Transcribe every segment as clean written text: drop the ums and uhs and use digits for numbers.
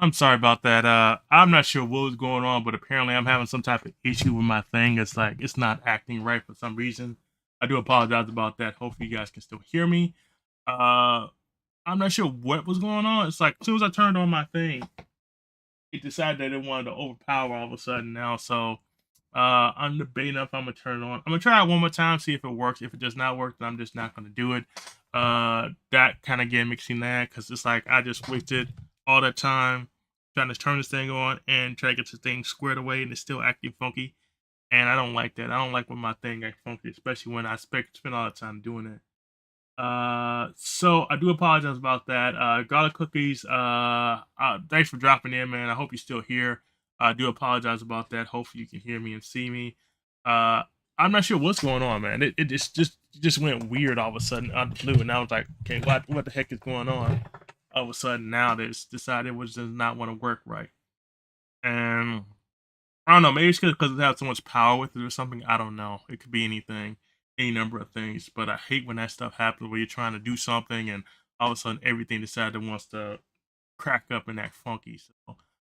I'm sorry about that. I'm not sure what was going on, but apparently I'm having some type of issue with my thing. It's like it's not acting right for some reason. I do apologize about that. Hopefully you guys can still hear me. Uh, I'm not sure what was going on. It's like as soon as I turned on my thing, it decided that it wanted to overpower all of a sudden now. So I'm debating if I'm gonna turn it on. I'm gonna try it one more time, see if it works. If it does not work, then I'm just not gonna do it. That kind of get makes me mad because it's like I just wasted all that time trying to turn this thing on and try to get this thing squared away, and it's still acting funky. And I don't like that. I don't like when my thing acts funky, especially when I spend all the time doing it. So I do apologize about that. Garlic cookies. Thanks for dropping in, man. I hope you're still here. I do apologize about that. Hopefully you can hear me and see me. Uh, I'm not sure what's going on, man. It just went weird all of a sudden out of the blue, and I was like, okay, what the heck is going on? All of a sudden now it's decided it was does not want to work right, and I don't know. Maybe it's because it has so much power with it or something. I don't know. It could be anything, any number of things. But I hate when that stuff happens where you're trying to do something and all of a sudden everything decided wants to crack up and act funky. So,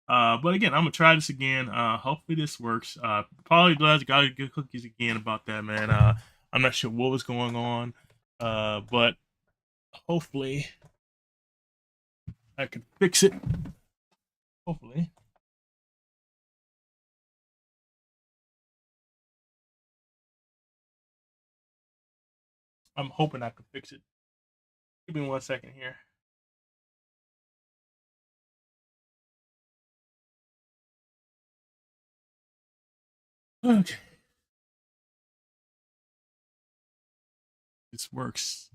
but again, I'm gonna try this again. Hopefully this works. Probably does. Got to get cookies again about that, man. I'm not sure what was going on, but hopefully I can fix it. Hopefully. I'm hoping I can fix it. Give me 1 second here. Okay. This works.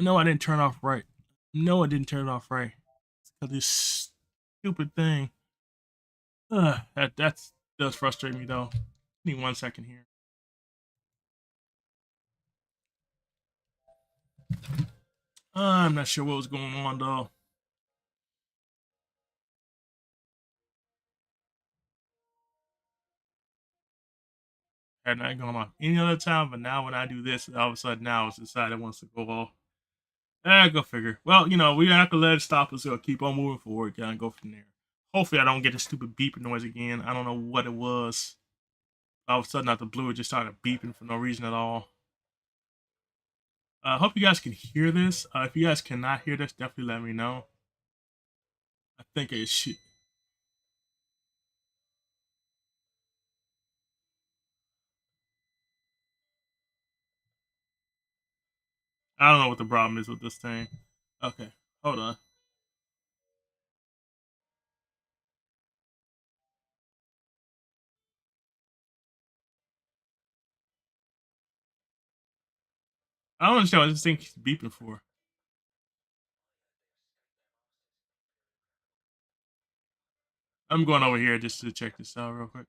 No, I didn't turn off right. No, I didn't turn it off right. Because this stupid thing. That does frustrate me though. Give me 1 second here. I'm not sure what was going on though. Had not gone off any other time, but now when I do this, all of a sudden now it's decided it wants to go off. Go figure. Well, we have to let it stop us. So keep on moving forward. And go from there. Hopefully, I don't get a stupid beeping noise again. I don't know what it was. All of a sudden, out the blue, it just started beeping for no reason at all. I hope you guys can hear this. If you guys cannot hear this, definitely let me know. I think it should. I don't know what the problem is with this thing. Okay, hold on. I don't understand what this thing keeps beeping for. I'm going over here just to check this out real quick.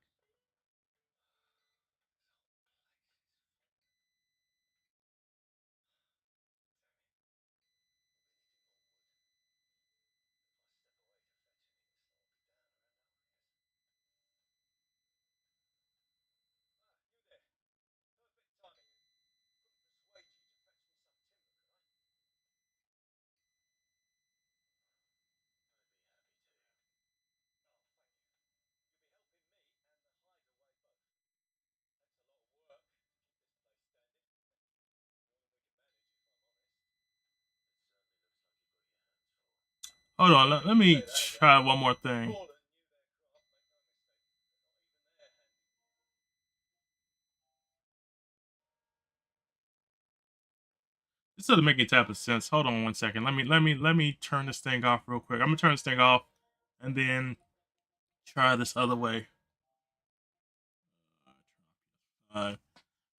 Hold on, let me try one more thing. This doesn't make any type of sense. Hold on 1 second. Let me turn this thing off real quick. I'm gonna turn this thing off and then try this other way. Uh,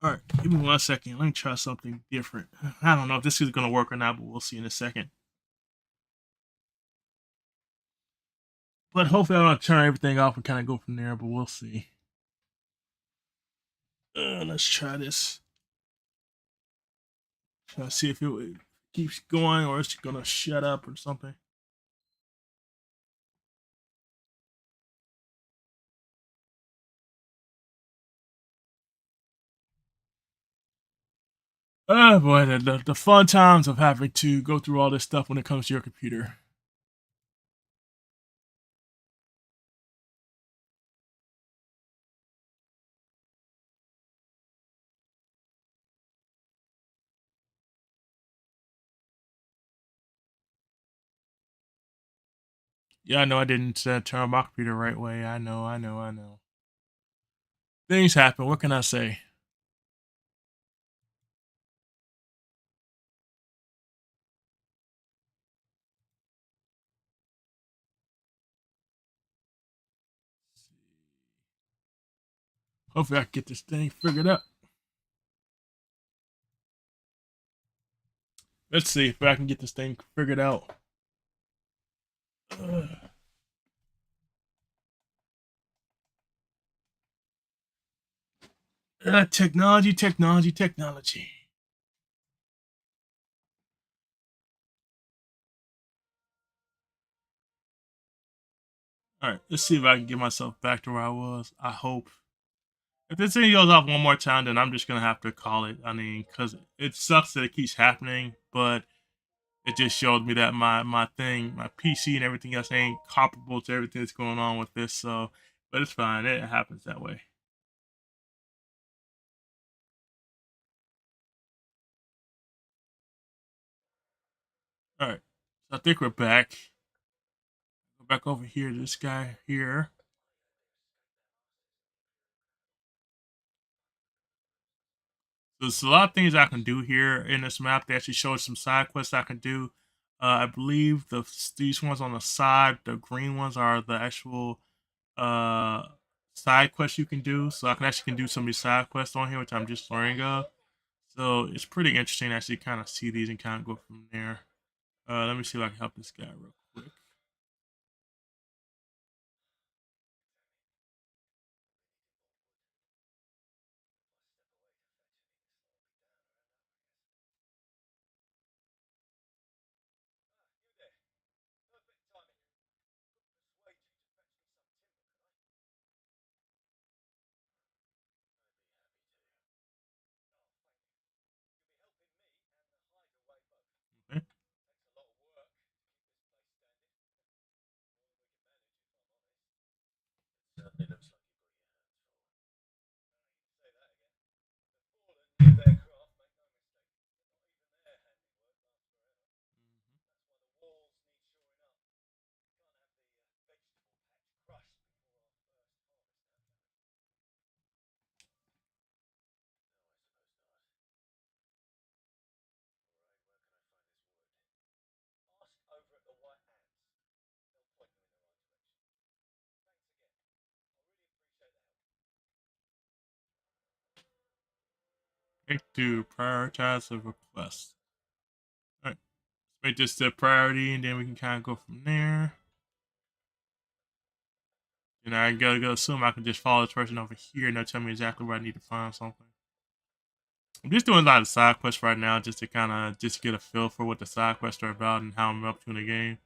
all right, give me 1 second. Let me try something different. I don't know if this is gonna work or not, but we'll see in a second. But hopefully, I'm gonna turn everything off and kind of go from there. But we'll see. Let's try this. Try to see if it keeps going or it's gonna shut up or something. Oh boy, the fun times of having to go through all this stuff when it comes to your computer. Yeah, I know I didn't turn my computer the right way. I know. Things happen. What can I say? Hopefully, I can get this thing figured out. Let's see if I can get this thing figured out. Technology. All right, let's see if I can get myself back to where I was. I hope. If this thing goes off one more time, then I'm just gonna have to call it. I mean, because it sucks that it keeps happening, but it just showed me that my thing, my PC and everything else ain't comparable to everything that's going on with this. So, but it's fine. It happens that way. All right. So I think we're back. Go back over here to this guy here. So there's a lot of things I can do here in this map. They actually showed some side quests I can do. I believe these ones on the side, the green ones are the actual uh side quests you can do. So I can actually can do some of these side quests on here, which I'm just learning of. So it's pretty interesting to actually kind of see these and kind of go from there. Let me see if I can help this guy real quick. Okay. Pick to prioritize a request. All right. Make this the priority, and then we can kind of go from there. And I gotta go assume I can just follow this person over here and they'll tell me exactly where I need to find something. I'm just doing a lot of side quests right now just to kind of just get a feel for what the side quests are about and how I'm up to in the game.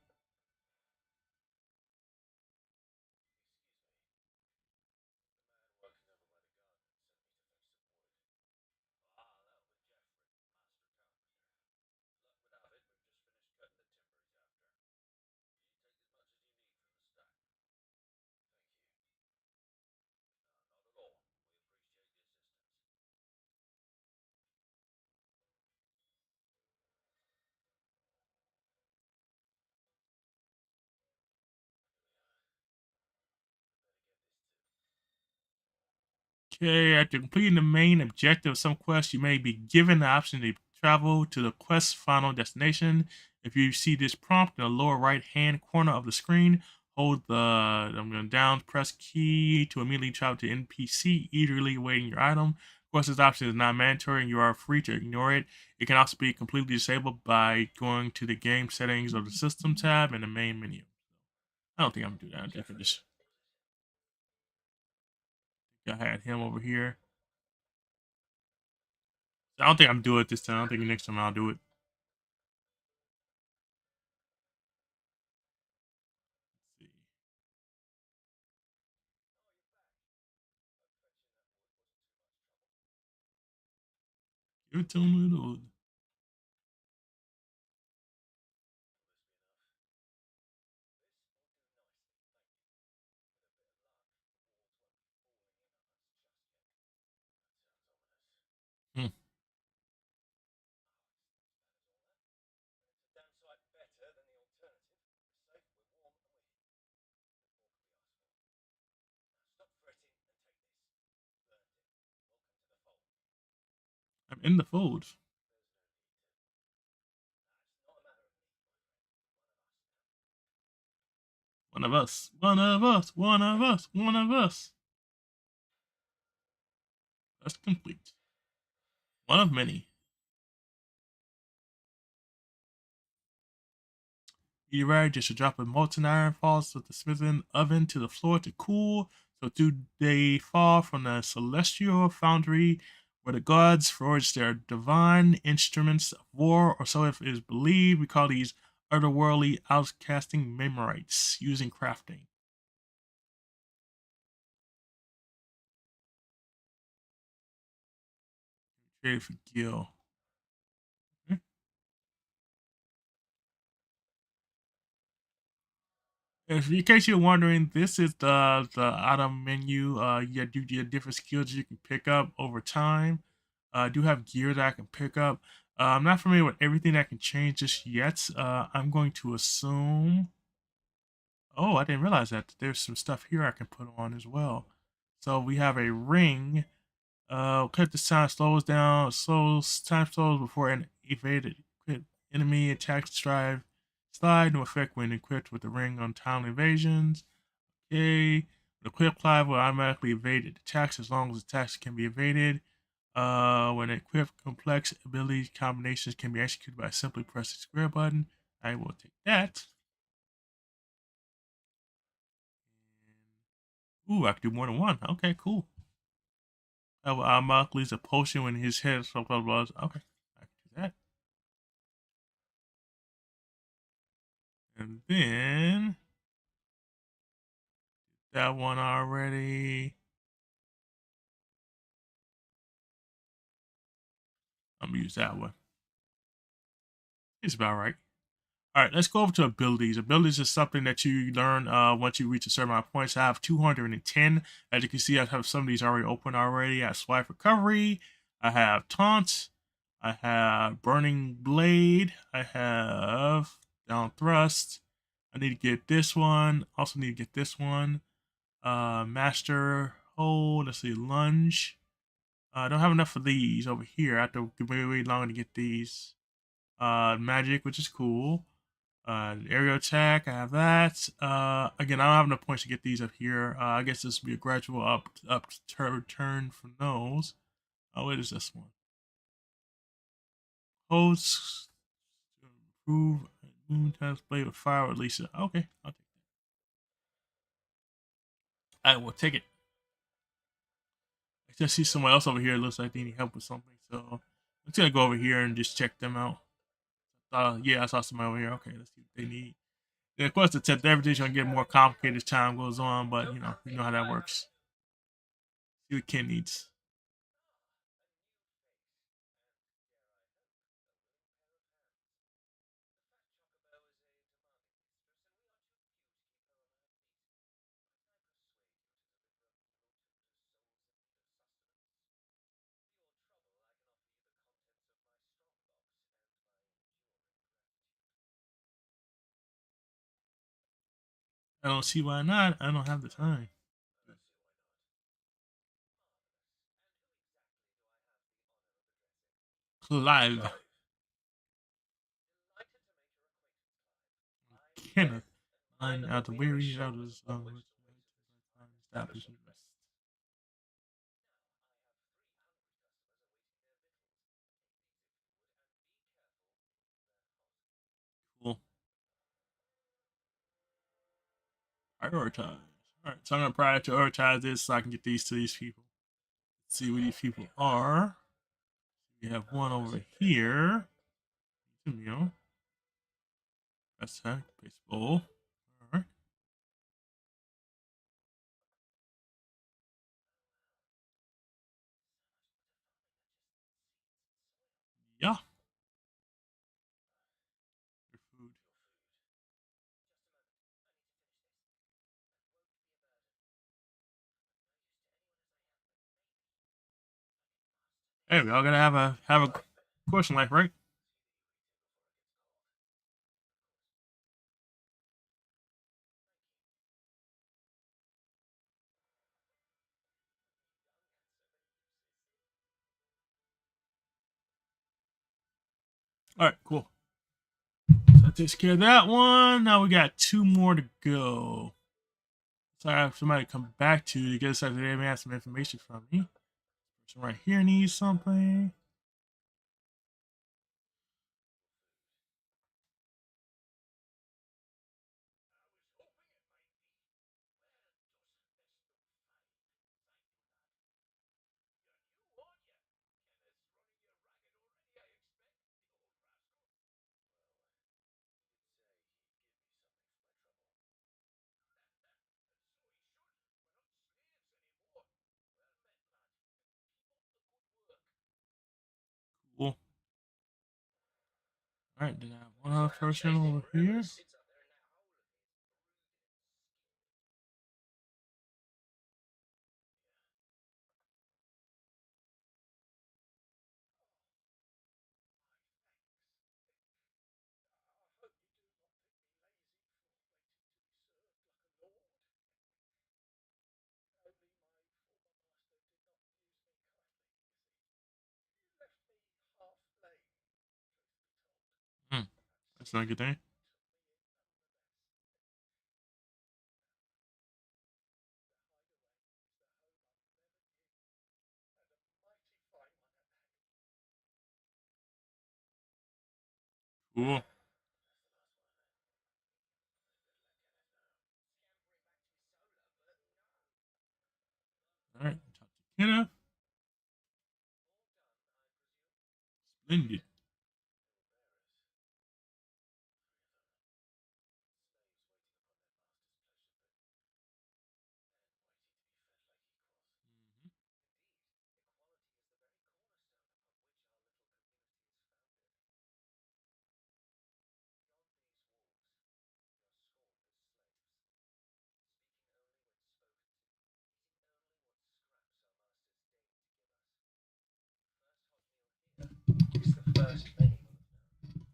Okay, after completing the main objective of some quests, you may be given the option to travel to the quest's final destination. If you see this prompt in the lower right hand corner of the screen, hold the I'm going down, press key to immediately travel to NPC, eagerly awaiting your item. Of course, this option is not mandatory and you are free to ignore it. It can also be completely disabled by going to the game settings or the system tab in the main menu. I don't think I'm gonna do that. I think I had him over here. I don't think I'm doing it this time. I don't think next time I'll do it. Let's see. Give it to him, little. Hmm. I'm in the fold. One of us. One of us. One of us. One of us. That's complete. One of many. Be ready just to drop a molten iron falls with the smithing oven to the floor to cool. So do they fall from the celestial foundry where the gods forge their divine instruments of war, or so if it is believed. We call these otherworldly outcasting memorites using crafting. Created for Gil. Okay. If in case you're wondering, this is the item menu. You do get different skills you can pick up over time. I do have gear that I can pick up. I'm not familiar with everything that can change just yet. I'm going to assume. Oh, I didn't realize that there's some stuff here I can put on as well. So we have a ring. Cut this time slows down. Slows time slows before an evaded enemy attacks. Slide no effect when equipped with the ring on timely evasions. Okay. The quick fly will automatically evade attacks as long as attacks can be evaded. When equipped, complex ability combinations can be executed by simply pressing the square button. I will take that. Ooh, I can do more than one. Okay, cool. I will automatically use a potion when his head is blah blah blah. Okay, I can do that. And then that one already. I'm gonna use that one. It's about right. All right, let's go over to abilities. Abilities is something that you learn once you reach a certain amount of points. I have 210. As you can see, I have some of these already open already. I have Swipe Recovery. I have Taunt. I have Burning Blade. I have Down Thrust. I need to get this one. Also need to get this one. Master Hold. Let's see, Lunge. I don't have enough of these over here. I have to wait longer to get these. Magic, which is cool. Aerial attack, I have that. Again, I don't have enough points to get these up here. I guess this will be a gradual up turn from those. Oh, what is this one? Hosts to improve moon times blade with fire release. Okay, I'll take that. I will take it. I just see someone else over here. It looks like they need help with something, so I'm just gonna go over here and just check them out. Yeah, I saw somebody over here. Okay, let's see what they need. And of course, the tip everything's gonna get more complicated as time goes on, but you know how that works. See what Ken needs. I don't see why not. I don't have the time. Clive. Kenneth. Line out the weary out of his establishment. Cool. Prioritize. All right, so I'm gonna prioritize this so I can get these to these people. Let's see where these people are. We have one over here. You know, that's that. Baseball. All right. Yeah. Your food. Hey, we all gotta have a question life, right? All right, cool. So that takes care of that one. Now we got two more to go. So I have somebody to come back to get us they may have some information from me. So right here needs something. Cool. All right, then I have one other person over here. Hmm. That's not a good thing. Cool. All right, talk to Kenna. Splendid.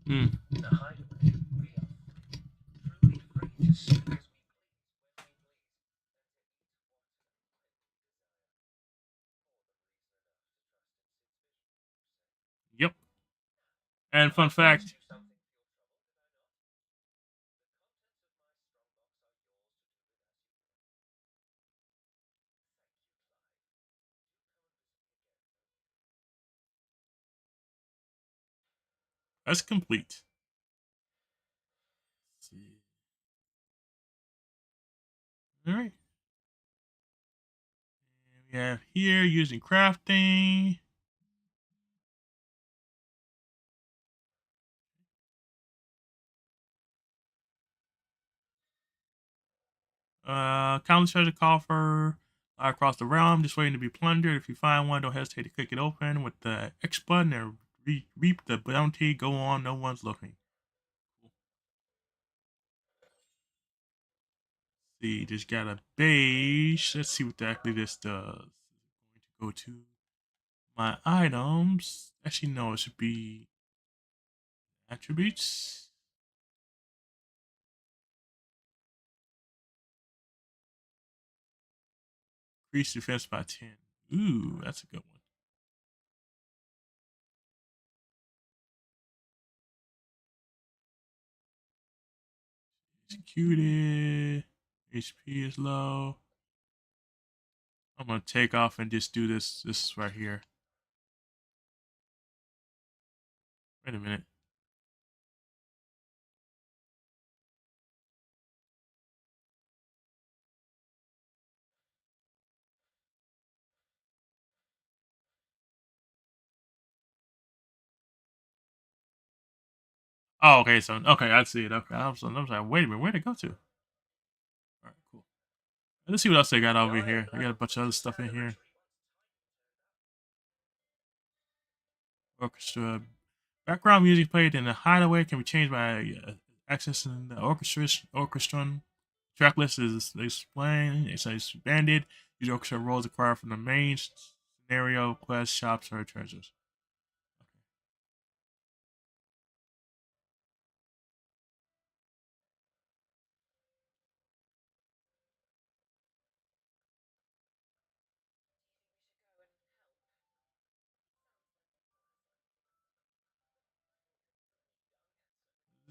Hmm. Yep. And fun fact, that's complete. Let's see. All right. And we have here using crafting. Countless treasure coffer across the realm, just waiting to be plundered. If you find one, don't hesitate to click it open with the X button and reap the bounty. Go on, no one's looking. See, just got a beige. Let's see what exactly this does. I'm going to go to my items. Actually, no, it should be attributes. Increase defense by 10. Ooh, that's a good one. Executed. HP is low. I'm gonna take off and just do this right here. Wait a minute. Oh, okay. So okay, I see it. Okay, I'm sorry. Wait a minute. Where'd it go to? All right, cool. Let's see what else they got over here. They got a bunch of other stuff in here. Orchestra. Background music played in the hideaway can be changed by accessing the orchestra. Track list is explained. It's expanded. Use orchestra roles acquired from the main scenario, quest, shops, or treasures.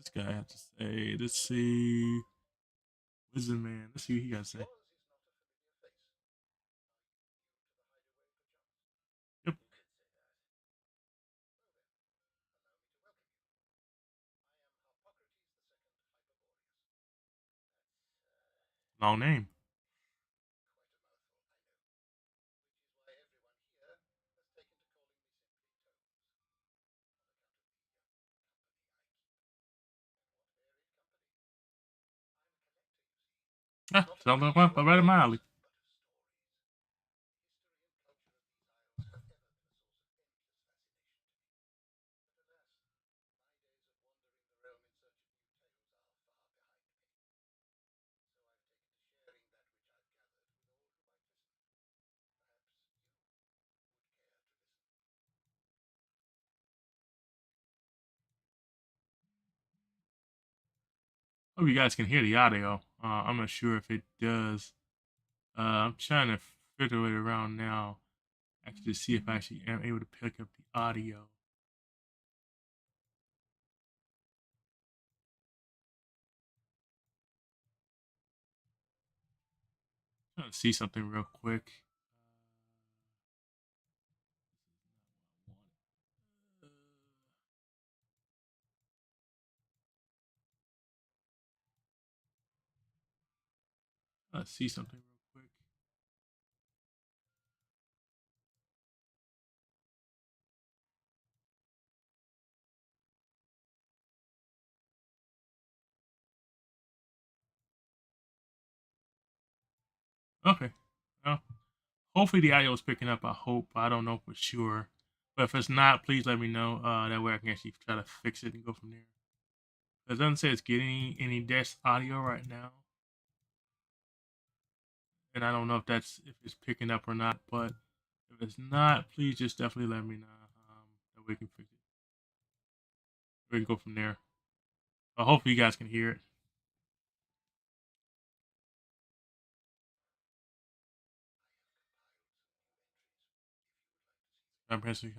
This guy have to say? Let's see. Wizard man. Let's see what he got to say. Yep. Long name. Ah, sounds like right in my alley. Hope you guys can hear the audio. I'm not sure if it does. I'm trying to figure it around now. Actually, to see if I actually am able to pick up the audio. Trying to see something real quick. Let's see something real quick. Okay. Well, hopefully the audio is picking up. I hope. I don't know for sure. But if it's not, please let me know. That way I can actually try to fix it and go from there. It doesn't say it's getting any desk audio right now, and I don't know if it's picking up or not. But if it's not, please just definitely let me know. That we can fix it. We can go from there. Hopefully you guys can hear it. Comprehensively.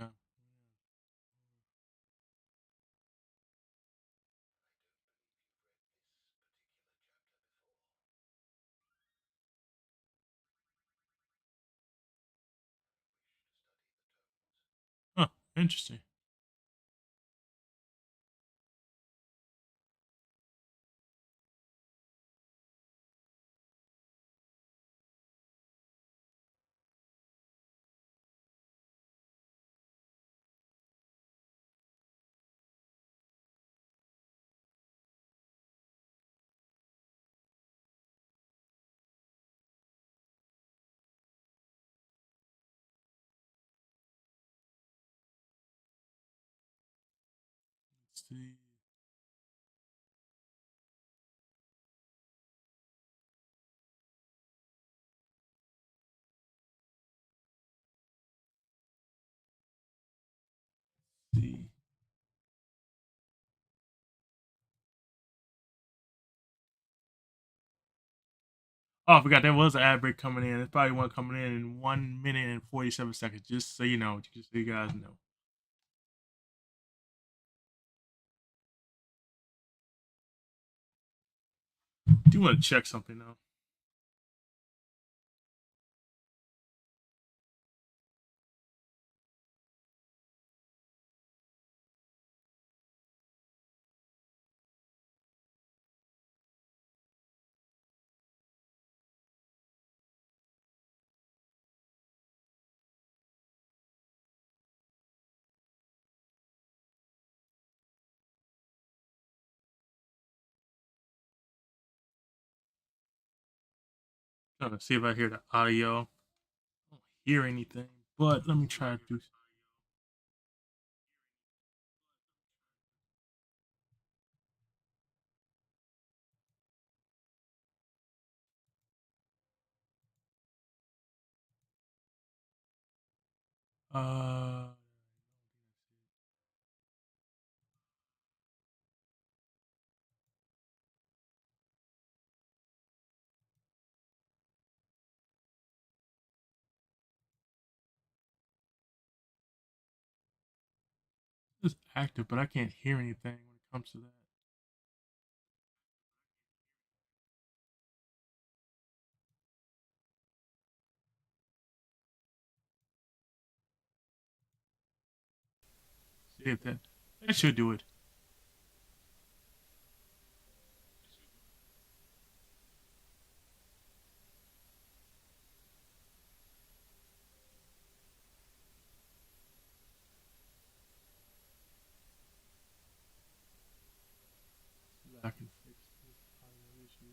Huh. Interesting. Let's see. Let's see. Oh, I forgot there was an ad break coming in. It's probably one coming in 1 minute and 47 seconds. Just so you know, just so you guys know. Do want to check something though? Trying to see if I hear the audio. I don't hear anything, but let me try to do. Uh, it's active, but I can't hear anything when it comes to that. See if that should do it. I can fix this audio issue.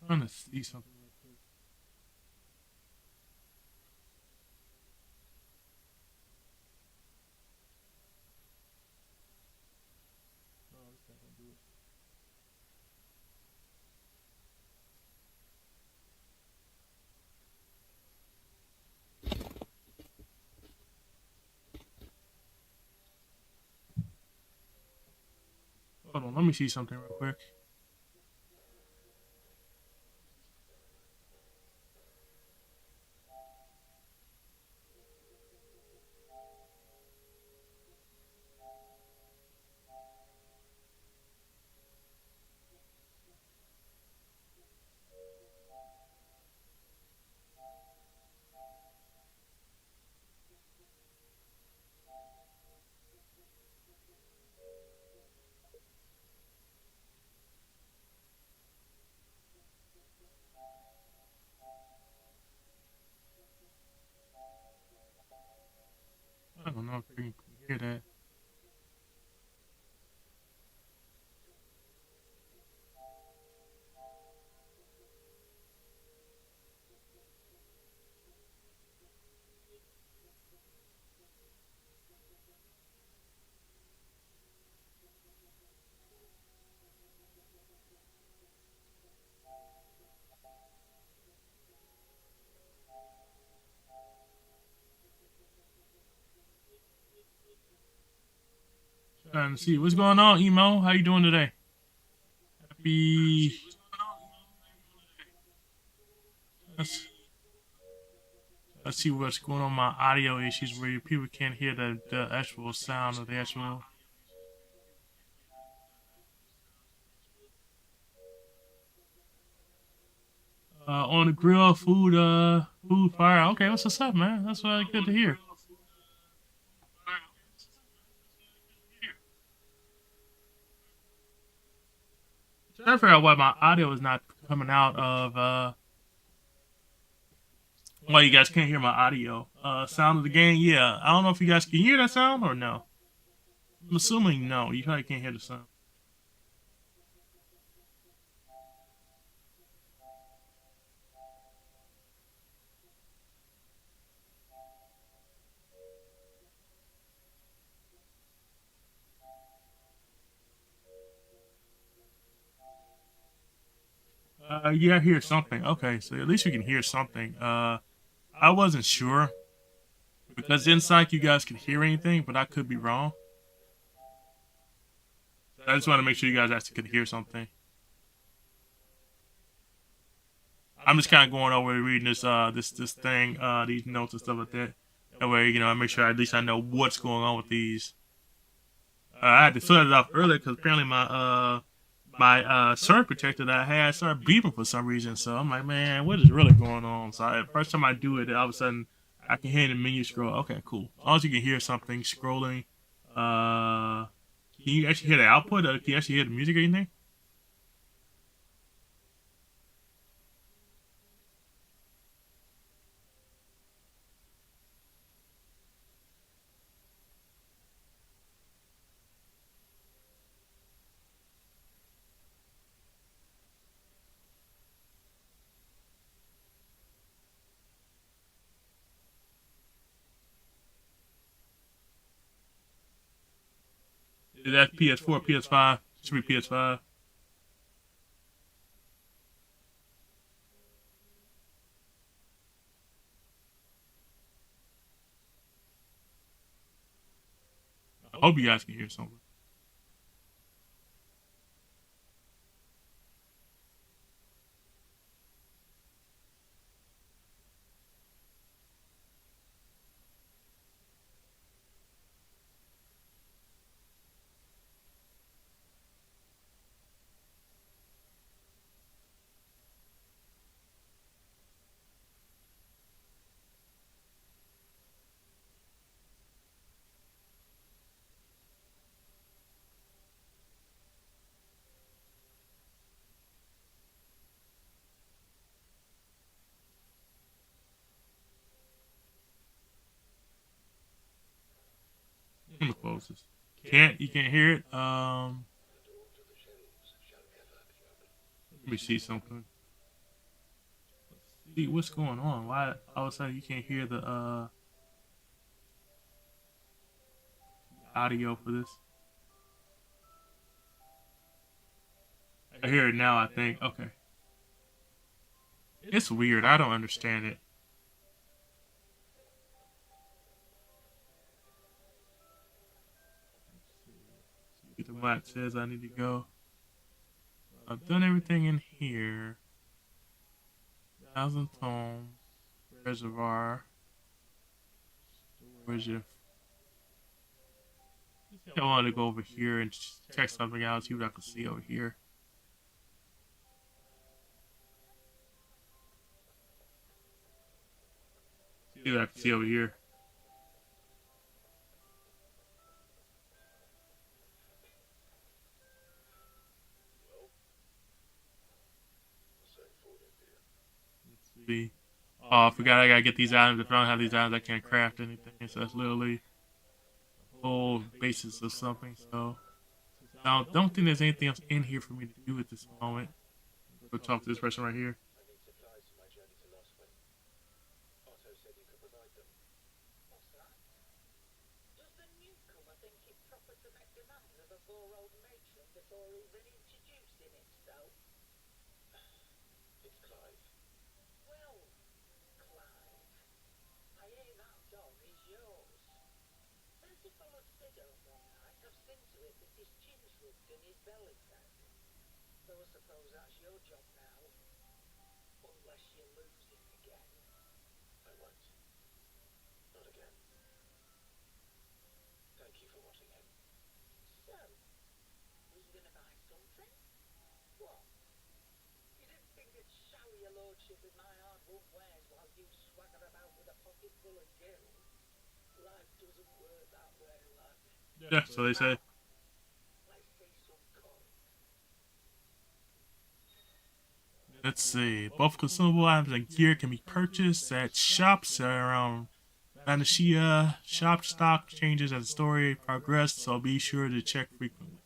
Trying to see something real quick. No, this not gonna do it. Hold on, let me see something real quick. I don't know if you can hear that. Trying to see what's going on, Emo. How you doing today? Happy. Let's, let's see what's going on with my audio issues where people can't hear the actual sound of the actual. On the grill, food fire. Okay, what's up, man? That's good to hear. Trying to figure out why my audio is not coming out of why you guys can't hear my audio. Sound of the game, yeah. I don't know if you guys can hear that sound or no. I'm assuming no. You probably can't hear the sound. Yeah, I hear something. Okay, so at least we can hear something. I wasn't sure because inside you guys could hear anything, but I could be wrong. I just want to make sure you guys actually could hear something. I'm just kind of going over reading this thing, these notes and stuff like that. That way, I make sure at least I know what's going on with these. I had to set it off earlier because apparently my surge protector that I had started beeping for some reason. So I'm like, man, what is really going on? So first time I do it, all of a sudden I can hear the menu scroll. Okay, cool. As long as you can hear something scrolling, can you actually hear the output? Or can you actually hear the music or anything? Is that PS4, PS5? Should be PS5. I hope you guys can hear something. close this. You can't hear it. Let me see something. Let's see what's going on. Why all of a sudden you can't hear the audio for this? I hear it now, I think. Okay. It's weird. I don't understand it. Get the what says I need to go. I've done everything in here. 1,000 tomes. Reservoir. Where's your... I wanted to go over here and check something out, see what I can see over here. See what I can see over here. Let's see. Oh, I forgot I gotta get these items. If I don't have these items, I can't craft anything. So that's literally the whole basis of something. So I don't think there's anything else in here for me to do at this moment. Go talk to this person right here. Yeah, so they say. Let's see. Both consumable items and gear can be purchased at shops around Vanishia. Shop stock changes as the story progresses, so be sure to check frequently.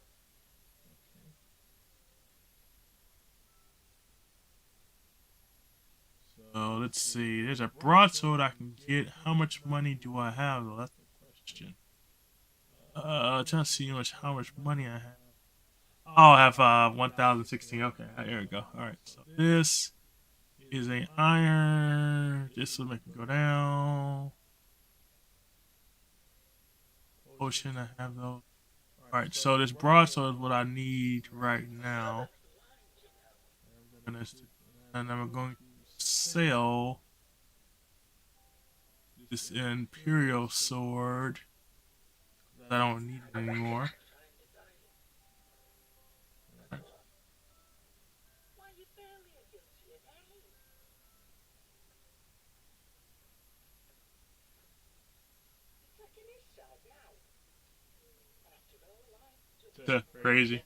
So let's see. There's a broadsword I can get. How much money do I have? Well, that's the question. Trying to see how much money I have. Oh, I have 1,016. Okay, there we go. All right, so this is a iron. This will make it go down. Potion, I have those. All right, so this broadsword is what I need right now. And I'm going to sell this Imperial sword. I don't need it anymore. Crazy.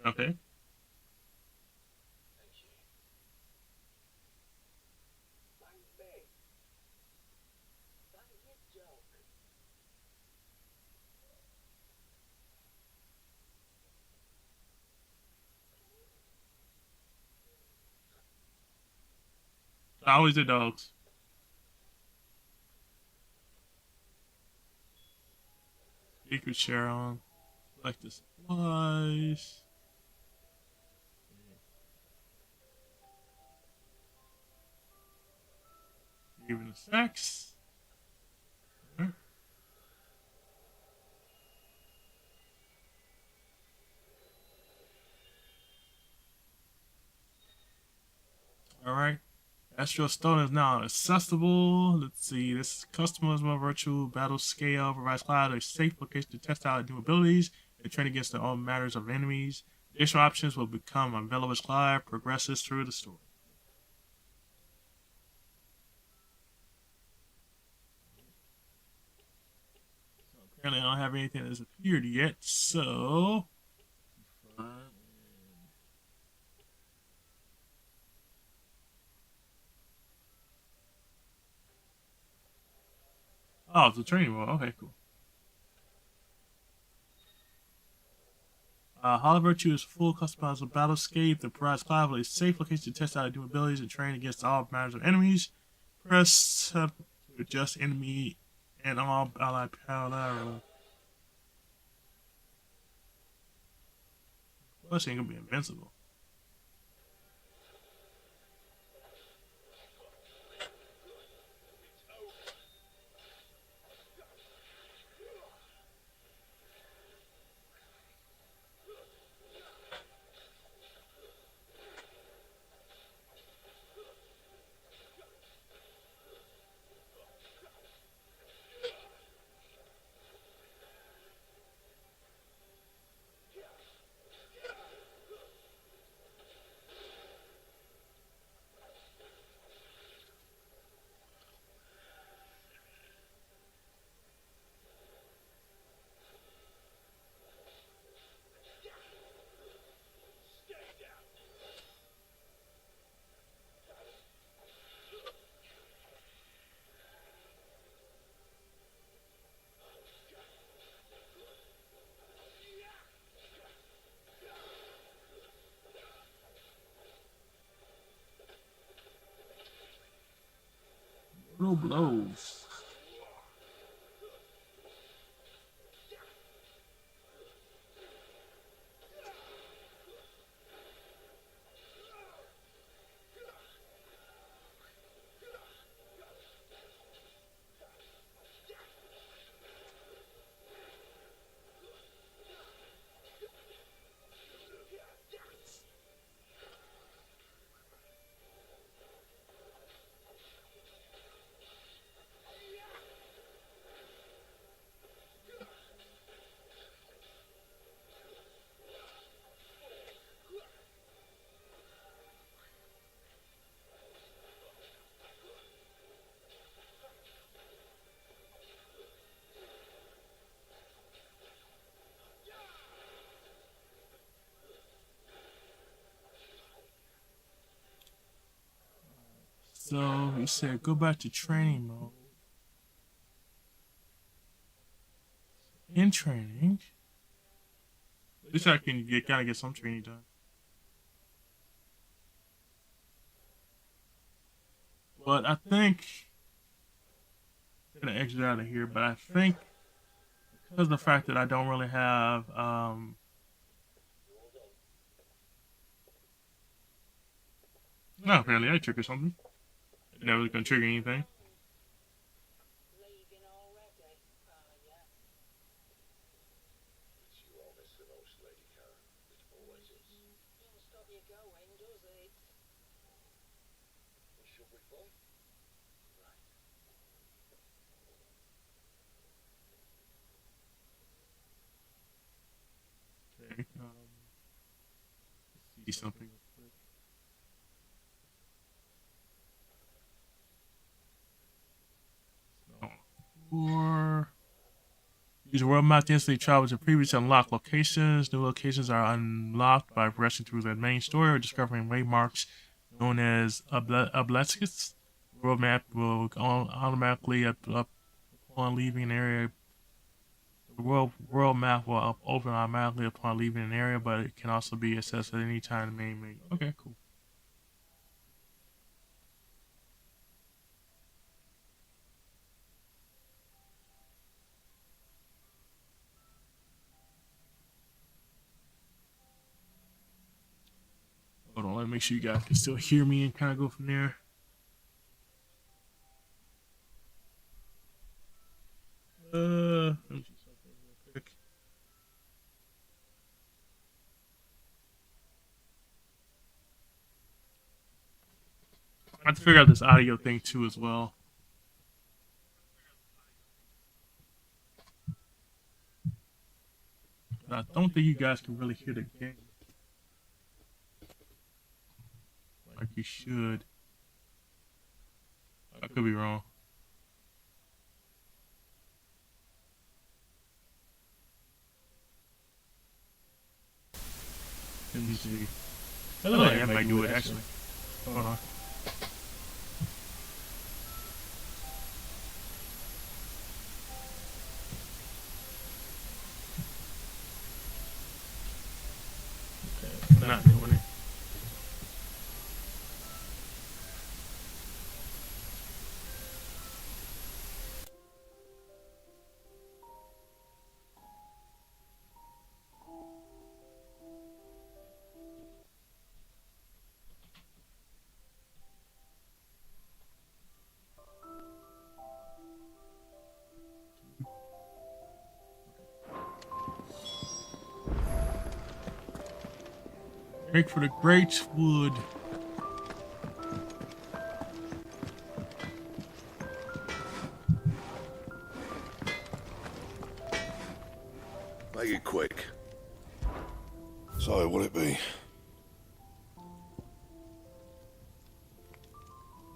Okay. Always the dogs. You could share on like the supplies. Even the sex. All right. Astral Stone is now accessible. Let's see. This customizable virtual battle scale provides Cloud a safe location to test out new abilities and train against their own matters of enemies. Additional options will become available as Cloud progresses through the story. Apparently, I don't have anything that's appeared yet, so. Oh, it's a training mode. Okay, cool. Hollow Virtue is full customizable battlescape that provides Clive with a safe location to test out new abilities and train against all manners of enemies. Press to adjust enemy and all allied power. Well, this ain't gonna be invincible. No blows. So he said, go back to training mode. In training, at least I can kind of get some training done. But I think I'm gonna exit out of here. But I think because of the fact that I don't really have no, apparently I triggered something. It never was gonna trigger anything. Okay. See something. Or use world map to instantly travel to previously unlocked locations. New locations are unlocked by progressing through the main story or discovering waymarks known as obelisks. World map will automatically up upon leaving an area. The world map will open automatically upon leaving an area, but it can also be accessed at any time in the main menu. Okay, cool. Hold on, let me make sure you guys can still hear me and kind of go from there. Let me see something real quick. I have to figure out this audio thing too as well. But I don't think you guys can really hear the game like you should. I could be wrong. Let me see. I look like I might do it actually. Hold on. Okay, not doing it. Break for the great wood. Make it quick. So, what'll it be?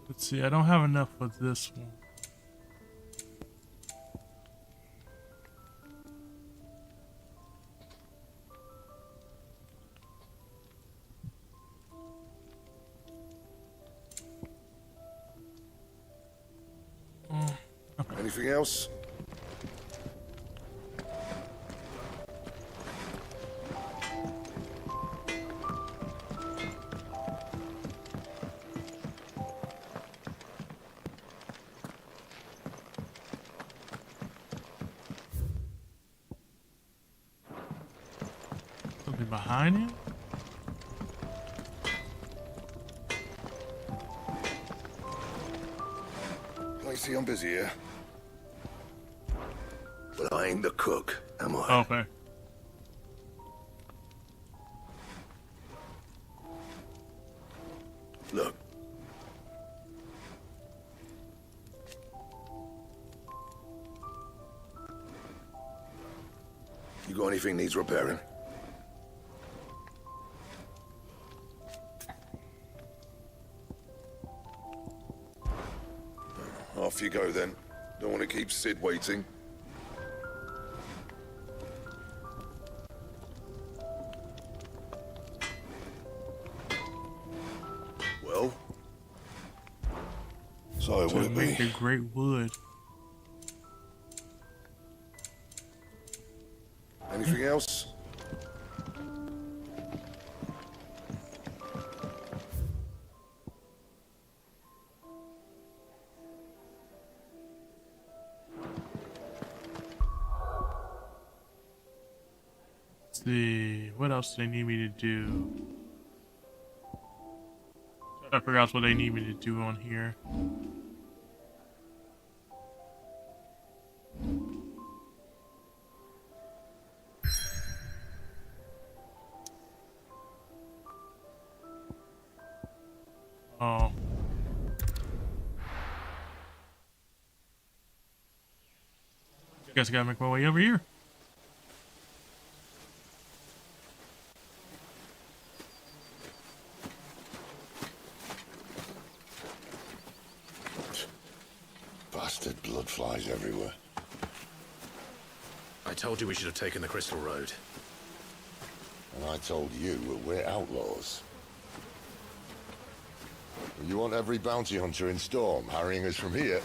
Let's see, I don't have enough for this one. Okay. Anything else? Something behind him? I see I'm busy here. But I ain't the cook, am I? Okay. Look. You got anything needs repairing? Off you go then. Don't want to keep Sid waiting. Well? So, To what'll it make be? a great wood. Anything else? Let's see, what else do they need me to do? I forgot what they need me to do on here. Oh. Guess I gotta make my way over here. Bastard blood flies everywhere. I told you we should have taken the Crystal Road. And I told you that we're outlaws. You want every bounty hunter in Storm harrying us from here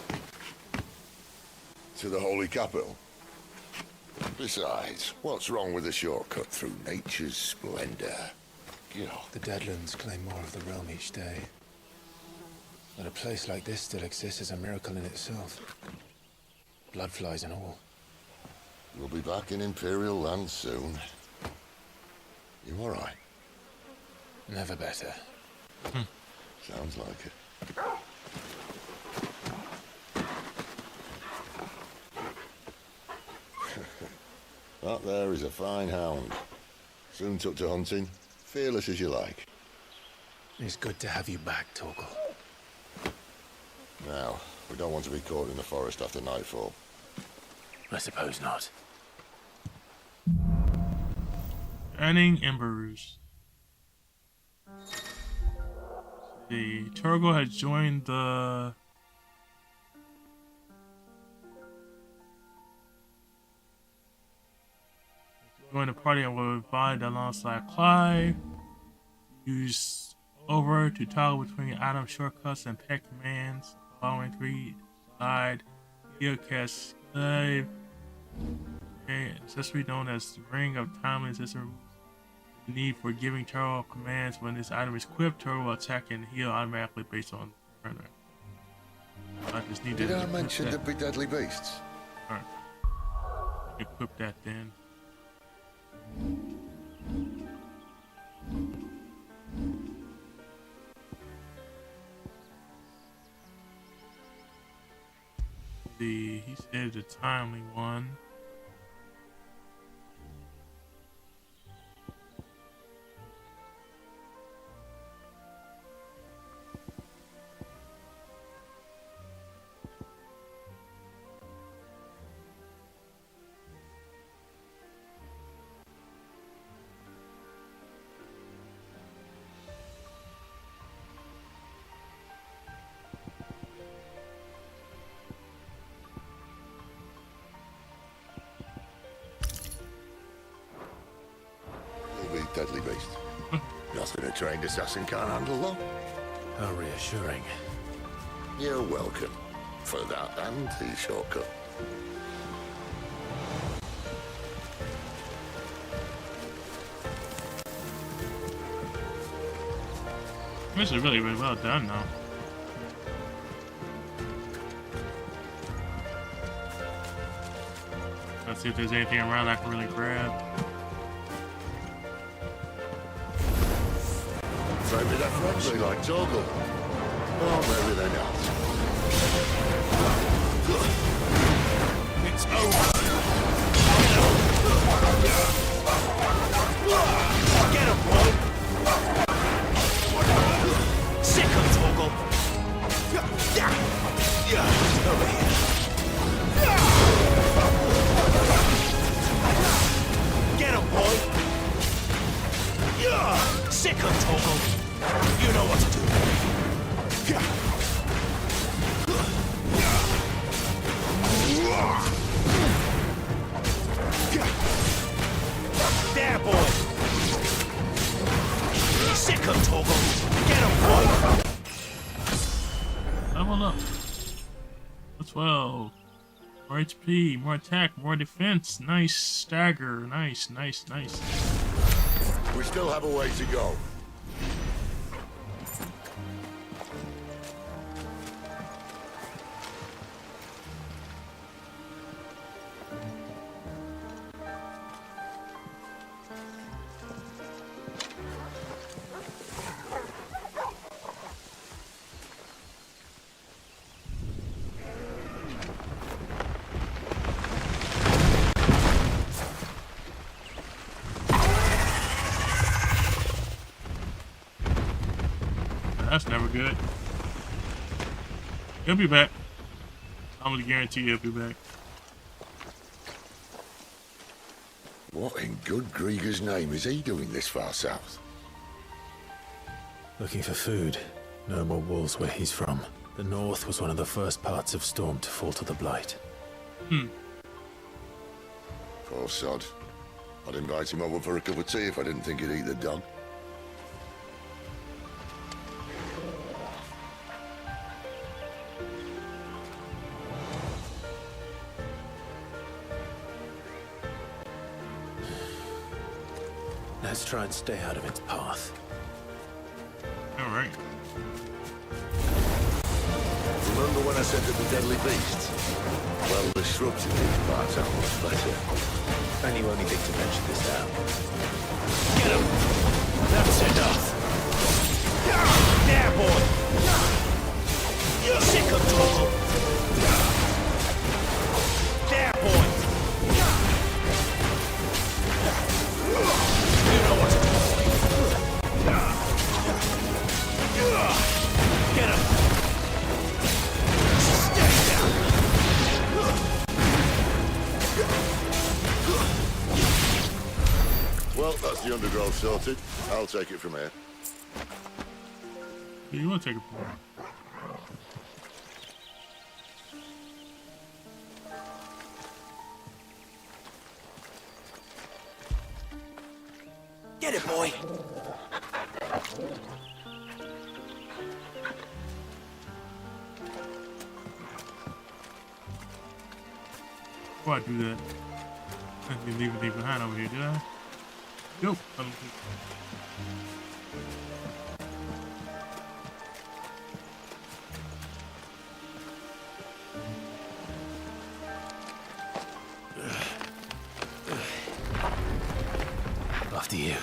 to the Holy Capital? Besides, what's wrong with a shortcut through nature's splendor? The Deadlands claim more of the realm each day. That a place like this still exists is a miracle in itself. Bloodflies and all. We'll be back in Imperial land soon. You all right? Never better. Sounds like it. That there is a fine hound. Soon took to hunting. Fearless as you like. It's good to have you back, Torgal. Now, we don't want to be caught in the forest after nightfall. I suppose not. Adding embers. The Turgo has joined the party and will find alongside Clive. Use over to toggle between item shortcuts and pet commands. Following 3 slide, heal, cast, save. Okay, accessory known as the Ring of Timeless accessory. The need for giving Taro commands when this item is equipped. Taro will attack and heal automatically based on turn. I just need to. Did I mention there'd be deadly beasts? Alright. Equip that then. He said the timely one. Deadly beast. Nothing a trained assassin can't handle, though. How reassuring. You're welcome. For that and the shortcut. This is really well done now. Let's see if there's anything around I can really grab. Maybe they're friendly like Toggle. Or maybe they're not. It's over. Get him, boy. Sick of Toggle. Over here. Get him, boy. Sick of Toggle. You know what to do. There, boy. Sick of Toggle. Get him, boy. Level up. 12. More HP, more attack, more defense. Nice stagger. Nice. We still have a way to go. That's never good. He'll be back. I'm gonna guarantee he'll be back. What in good Grieger's name is he doing this far south? Looking for food. No more wolves where he's from. The north was one of the first parts of Storm to fall to the Blight. Poor sod. I'd invite him over for a cup of tea if I didn't think he'd eat the dog. Let's try and stay out of its path. Alright. Remember when I said that the deadly beasts? Well, the shrubs in these parts are much better. And you only think to mention this now. Get him! That's enough! There, boy! You're sick of Toggle! There, boy! You know what to do. Get him! Stay down! Well, that's the undergrowth sorted. I'll take it from here. Yeah, you want to take it for Get it, boy! Before I do that, I didn't leave anything behind over here, did I? Nope. After you.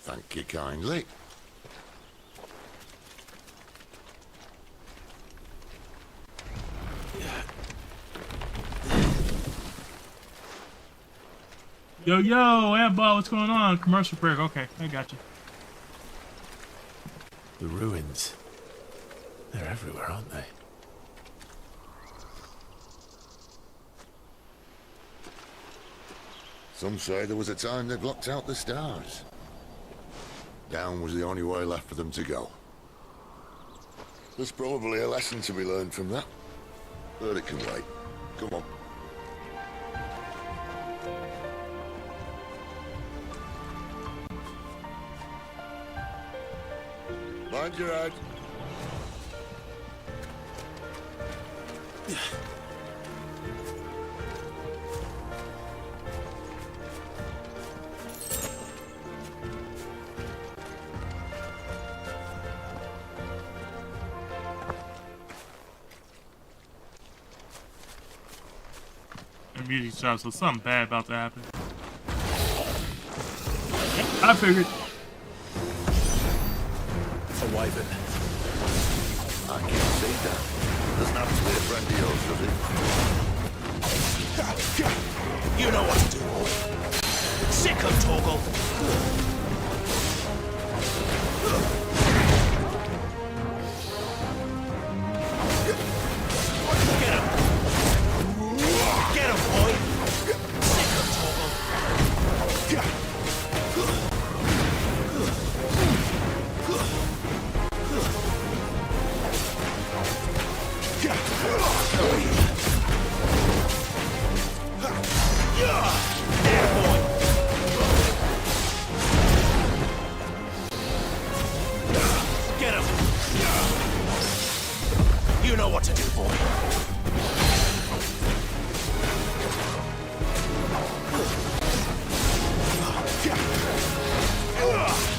Thank you kindly. Yo, Airball, what's going on? Commercial break. Okay, I got you. The ruins. They're everywhere, aren't they? Some say there was a time they blocked out the stars. Down was the only way left for them to go. There's probably a lesson to be learned from that. But it can wait. Come on. Mind your head. The music stops, so something bad about to happen. I figured. It's a wyvern. I can see that. Doesn't have to be a friend of yours, does it? You know what to do, boy. Sick of Torgal. Get him. Get him, boy. Sick of Torgal. There, boy. Get him. You know what to do, boy.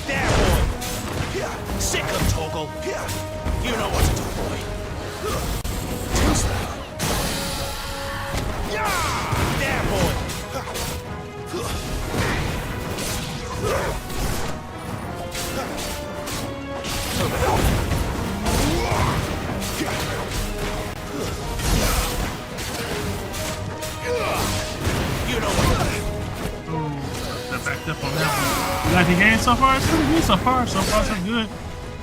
There, boy. Sick of Torgal. You know what to do, boy. Too slow. There, boy. You know what? Oh, I backed up on that one. You like the game so far? It's pretty good so far. So far, so good.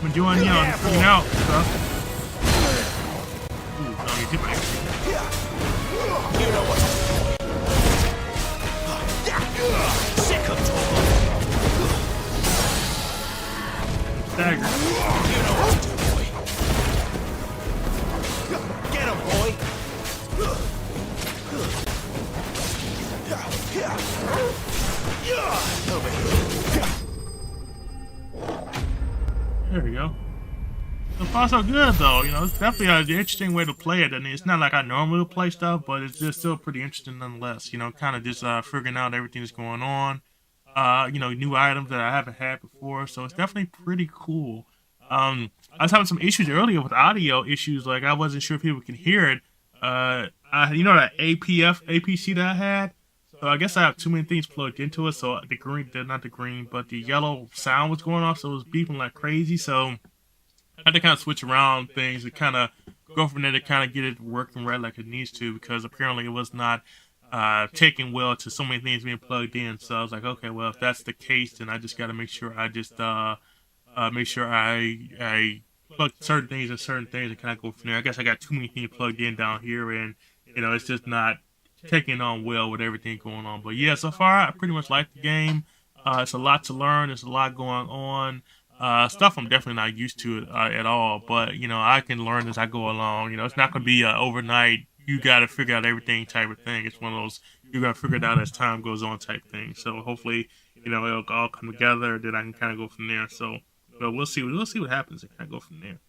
I'm enjoying, you know, freaking out and stuff. Ooh, no, you did right. You know what to do. Sick of Torgal. Dagger. You know what to do, boy. Get him, boy. Over here. There we go. So far, so good, though. You know, it's definitely an interesting way to play it. I mean, it's not like I normally would play stuff, but it's just still pretty interesting nonetheless. You know, kind of just figuring out everything that's going on. You know, new items that I haven't had before. So it's definitely pretty cool. I was having some issues earlier with audio issues. Like, I wasn't sure if people can hear it. You know that APC that I had? So I guess I have too many things plugged into it. So the green, not the green, but the yellow sound was going off. So it was beeping like crazy. So I had to kind of switch around things and kind of go from there to kind of get it working right like it needs to, because apparently it was not taking well to so many things being plugged in. So I was like, okay, well, if that's the case, then I just got to make sure I just make sure I plug certain things and certain things and kind of go from there. I guess I got too many things plugged in down here, and you know, it's just not taking on well with everything going on. But yeah, so far I pretty much like the game. It's a lot to learn. There's a lot going on. Stuff I'm definitely not used to at all. But you know, I can learn as I go along. You know, it's not going to be overnight, you got to figure out everything type of thing. It's one of those you got to figure it out as time goes on type thing. So hopefully, it'll all come together. Then I can kind of go from there. So, but we'll see. We'll see what happens and kind of go from there.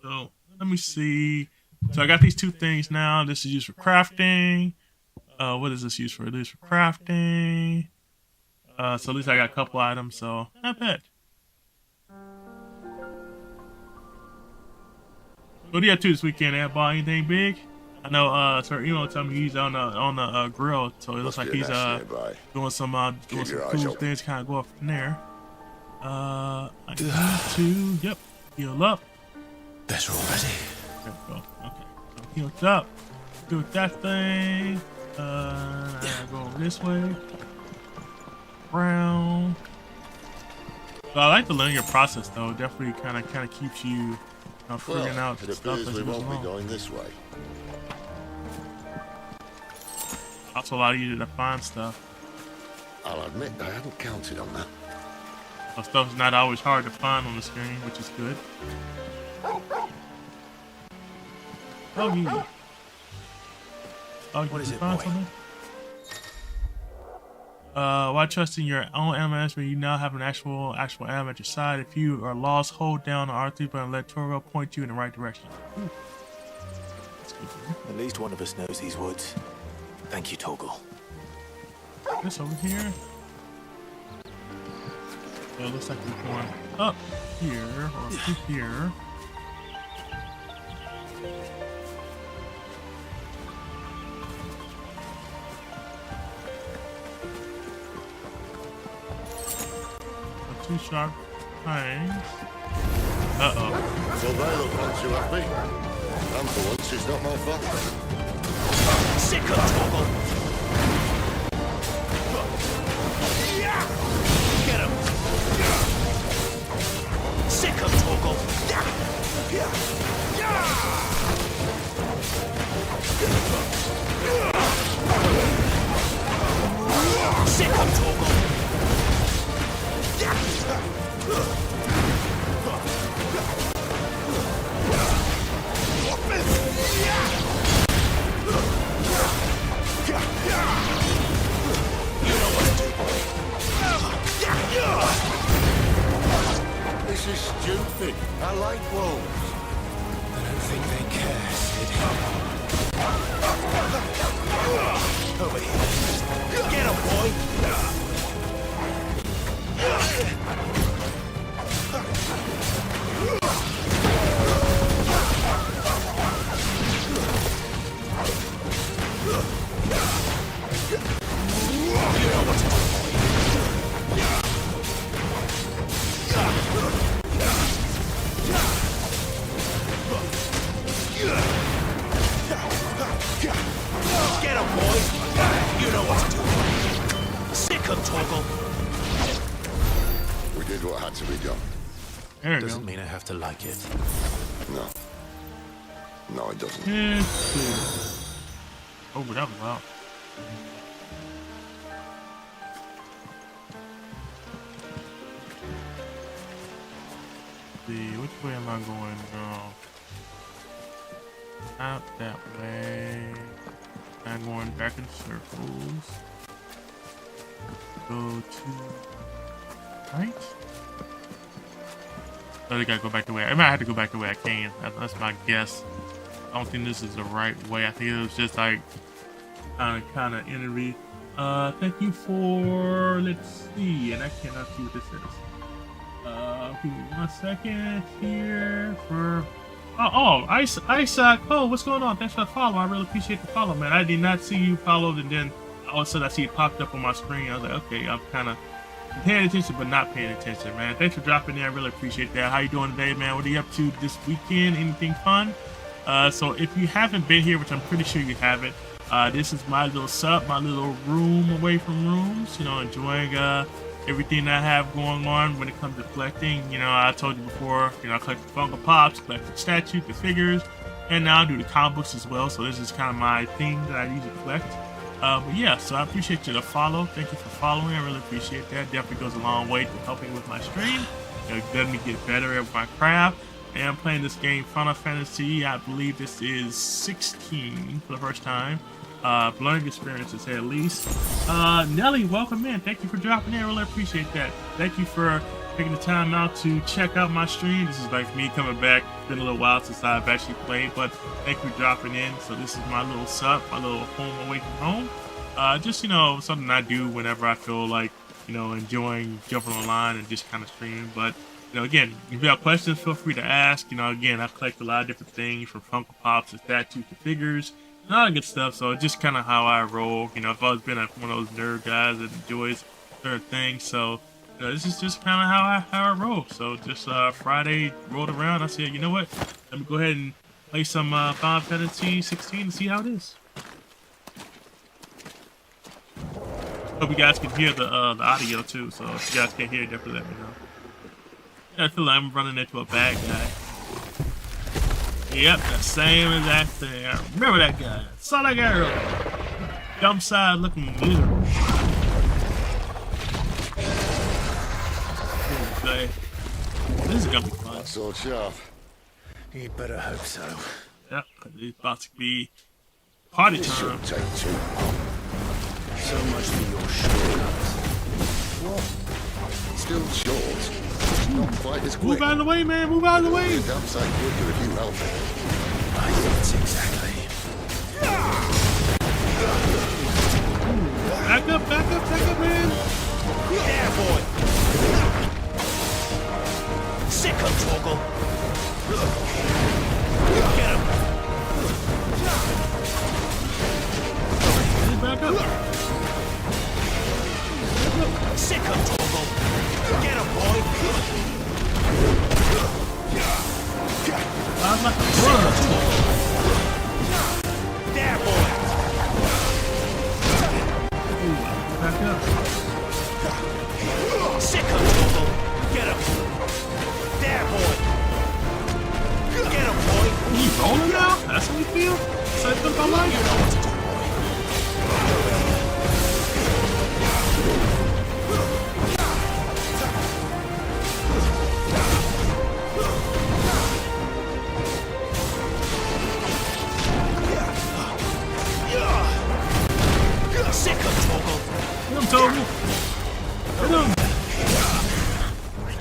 So let me see. So I got these two things now. This is used for crafting. What is this used for? This is for crafting. So at least I got a couple items. So not bad. What do you have to this weekend, Adball? Anything big? I know, Sir Emo told me he's on the grill, so it looks like he's doing some cool things, kind of go up from there. I need to, yep, heal up. Better already. There we go. Okay, so healed up. Do that thing. I gotta go this way. Brown. So I like the linear process though. Definitely kind of keeps you. Figuring out it stuff appears as we it goes won't be along. going this way. Also allow you to find stuff. I'll admit I hadn't counted on that. So stuff's not always hard to find on the screen, which is good. Oh, yeah. Oh, What is you it, find boy? something? Why trust in your own animals when you now have an actual animal at your side? If you are lost, hold down the R3 button and let Toro point you in the right direction. Ooh. That's good. At least one of us knows these woods. Thank you, Toggle. This over here. So it looks like we're going up here or through here. Two sharp fangs. Uh-oh. So they look not too happy. And for once, it's not my fault. Sick of Toggle! Get him! Sick of Toggle! Sick of Toggle! This is stupid. I like wolves. I don't think they care, Sid. Over here. Get him, boy! Get him, boy! You know what to do. Sick of Toggle! We did what had to be done. There you Doesn't go. mean I have to like it. No. No, it doesn't. Oh, that was loud. See, which way am I going now? Out that way. I'm going back in circles. Go to right. I think I gotta go back the way. I might have to go back the way I came. That's my guess. I don't think this is the right way. I think it was just like kind of interview. Thank you for. Let's see, and I cannot see what this is. Give me 1 second here for. Isaac. Oh, what's going on? Thanks for the follow. I really appreciate the follow, man. I did not see you followed, and then all of a sudden I see it popped up on my screen. I was like, okay, I'm kind of paying attention, but not paying attention, man. Thanks for dropping in. I really appreciate that. How you doing today, man? What are you up to this weekend? Anything fun? So if you haven't been here, which I'm pretty sure you haven't, this is my little sub, my little room away from rooms. Enjoying everything I have going on when it comes to collecting. I told you before, I collect the Funko Pops, collect the statues, the figures, and now I do the comic books as well. So this is kind of my thing that I usually collect. But yeah, so I appreciate you to follow. Thank you for following. I really appreciate that. Definitely goes a long way to helping with my stream. Letting me get better at my craft. am playing this game, Final Fantasy. I believe this is 16 for the first time. Learning experience to say at least. Nelly, welcome in. Thank you for dropping in. Really appreciate that. Thank you for taking the time out to check out my stream. This is like me coming back. It's been a little while since I've actually played, but thank you for dropping in. So this is my little sub, my little home away from home. Just, you know, something I do whenever I feel like, you know, enjoying jumping online and just kind of streaming. But, you know, again, if you have questions, feel free to ask. You know, again, I collect a lot of different things from Funko Pops to statues to figures, and all that good stuff. So it's just kind of how I roll. You know, I've always been one of those nerd guys that enjoys certain things. So, you know, this is just kind of how I roll. So just Friday rolled around. I said, you know what? Let me go ahead and play some Final Fantasy 16 and see how it is. Hope you guys can hear the audio too. So if you guys can't hear it, definitely let me know. Yeah, I feel like I'm running into a bad guy. Yep, the same exact thing. I remember that guy. Saw that guy earlier. Dumb side looking miserable. Okay. This is gonna be fun. That's all sharp. You better hope so. Yep, it's about to be party This time. shouldn't take too long. So much for your shortcuts. What? Still short. Not quite as quick. Move out of the way, man. Move out of the way. You're damn sight quicker if you help me. I think exactly. Back up, man. There, boy. Sick of Torgal. Get him. Back up. Sick of Torgal. Get him, boy. I'm like a bird. There, boy. Back up. Sick of Torgal. Get him. There, boy. Get him, boy. You rolling now? That's how you feel? Say something about life? You know what to do, boy. Sick of Torgal. Hit him, Toby. Hit him.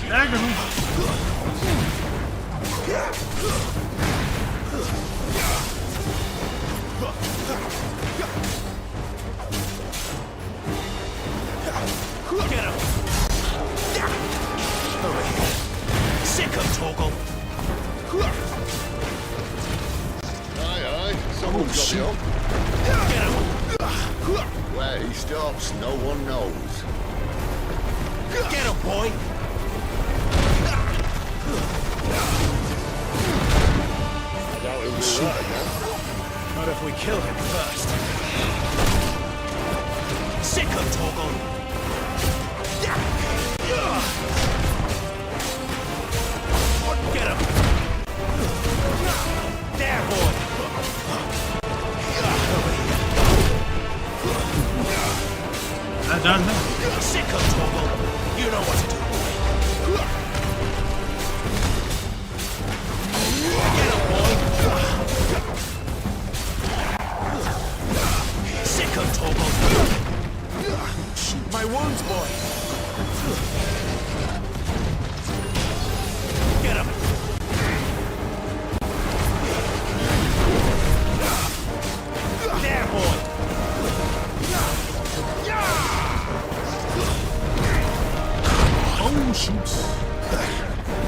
Dagger him. Get him. Sick of Torgal. Aye, someone's got me up. Get him. Where he stops, no one knows. Get him, boy. I doubt he'll do that again. Not if we kill him first. Sick of Torgal. Get him. There, boy. I done that. Sick of Torgal. You know what to do, boy. Get him, boy. Sick of Torgal. My wounds, boy. Get him. There, boy. Oh, shoot.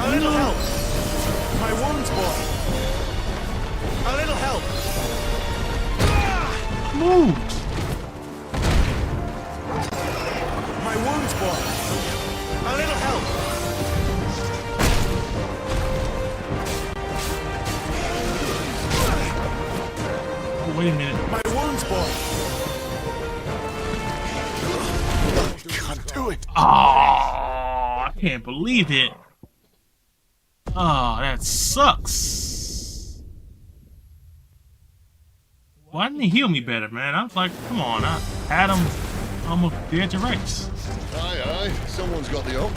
A little help. My wounds, boy. A little help. Move. My wounds, boy. A little help. Oh, wait a minute. My wounds, boy. Can't do it. Oh, I can't believe it. Oh, that sucks. Why didn't he heal me better, man? I was like, come on, I had him almost dead to rights. Aye, someone's got the up.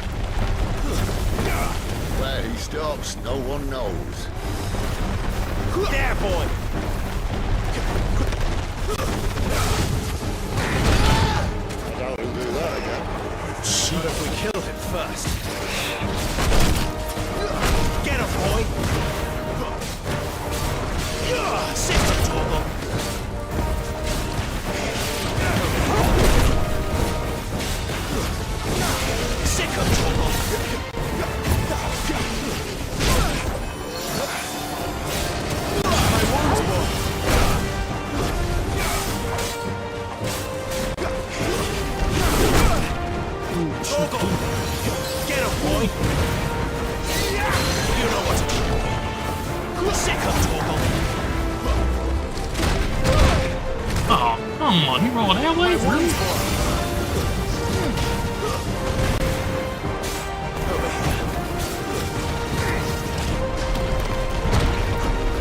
Where he stops, no one knows. There, boy! I doubt he'll do that again. Not if we killed him first. Get him, boy! Sick of Torgal! Sick of Torgal! My wounds, boy! Torgal! Get him, boy! You know what to do, boy! Sick of Torgal! Oh, come on, he rolled that way? Really?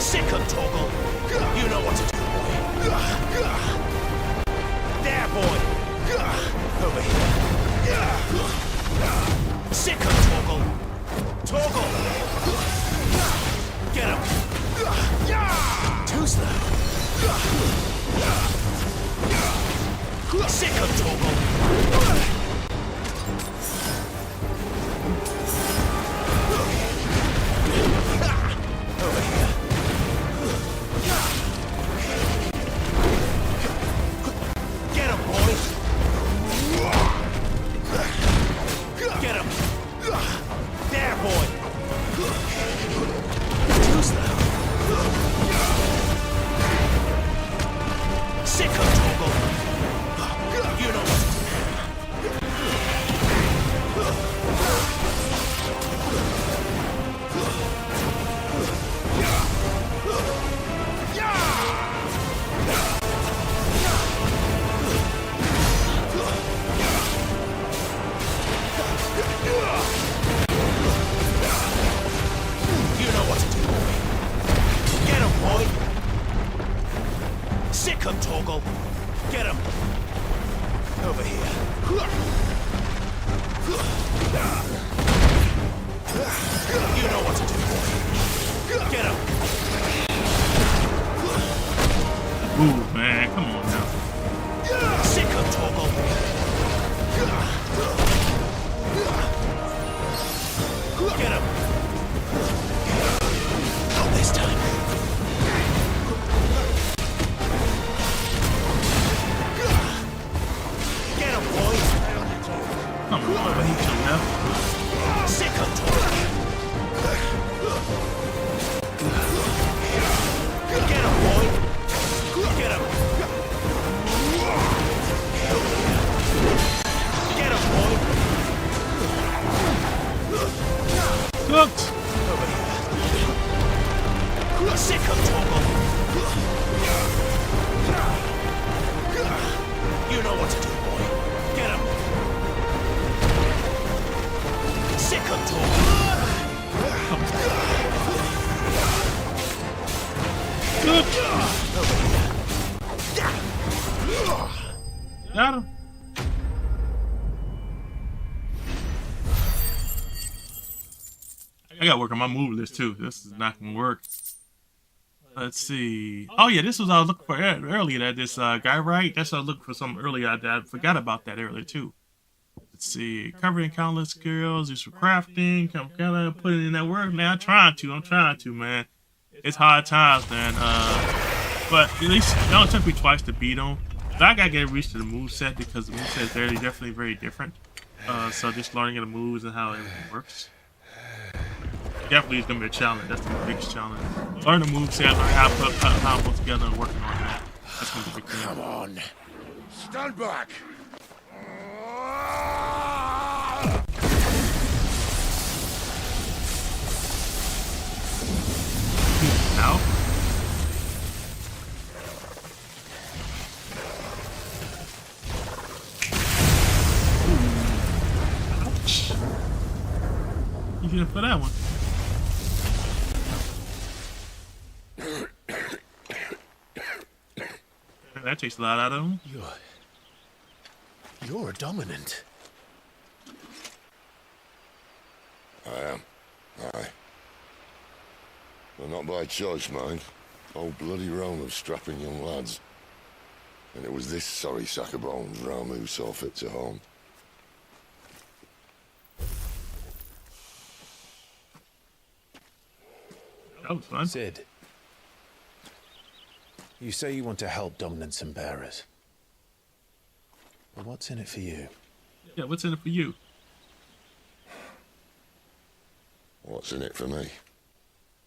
Sick of Torgal! You know what to do, boy! There, boy! Over here! Sick of Torgal! Torgal! Get him! Too slow! Sick of Torgal! Over here! Get him, boy! Get him! There, boy! Too slow! Sick of Torgal! You know what to do. You know what to do, boy. Get him, boy! Sick of Torgal! Get him! Over here. You know what to do, boy. Get him! Ooh, man, come on now. Sick of Torgal! Get him! Not this time. Get him, boy! Come on, I need your left. Sick of Torgal! Get him, boy! Get him! Get him, boy! Cooked. Over here. Sick of Torgal! You know what to do, boy. Get him! Sick of Torgal! Cooked. Over here. Got him. I gotta work on my move list too. This is not gonna work. Let's see. Oh yeah, this was what I was looking for earlier. That this guy, right? That's what I was looking for something earlier. I forgot about that earlier too. Let's see. Covered in countless skills, used for crafting. I'm kinda putting in that work now. I'm trying to, man. It's hard times, man. But at least it only took me twice to beat him. But I gotta get used to the moveset because the moveset is definitely very different. So just learning the moves and how everything works. Definitely is gonna be a challenge. That's the biggest challenge. Learn the moveset, learn how to put combos together and working on that. That's gonna be a big thing. Come on. Stand back! Now. Ouch. You gonna for that one? That takes a lot out of him. You're dominant. I am. Aye. Well, not by choice, mind. Old bloody Rome of strapping young lads. And it was this sorry sack of bones Ramu saw fit to home. That was fun. Sid, you say you want to help dominants and bearers. But what's in it for you? Yeah, what's in it for you? What's in it for me?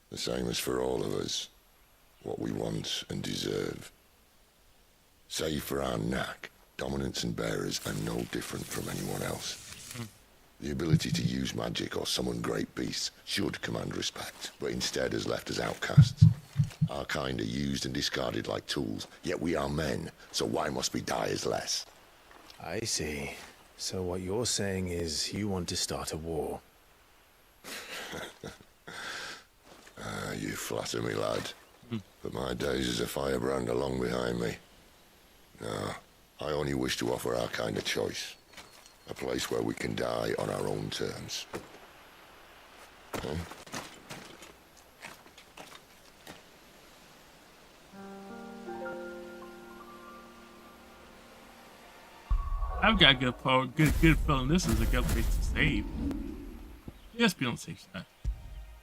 The same as for all of us. What we want and deserve. Save for our knack, dominants and bearers are no different from anyone else. The ability to use magic or summon great beasts should command respect, but instead has left us outcasts. Our kind are used and discarded like tools, yet we are men, so why must we die as less? I see. So what you're saying is you want to start a war. You flatter me, lad. But my days as a firebrand are long behind me. No, I only wish to offer our kind of choice. A place where we can die on our own terms. Huh? I've got good feeling this is a good place to save. Yes, be on the safe side.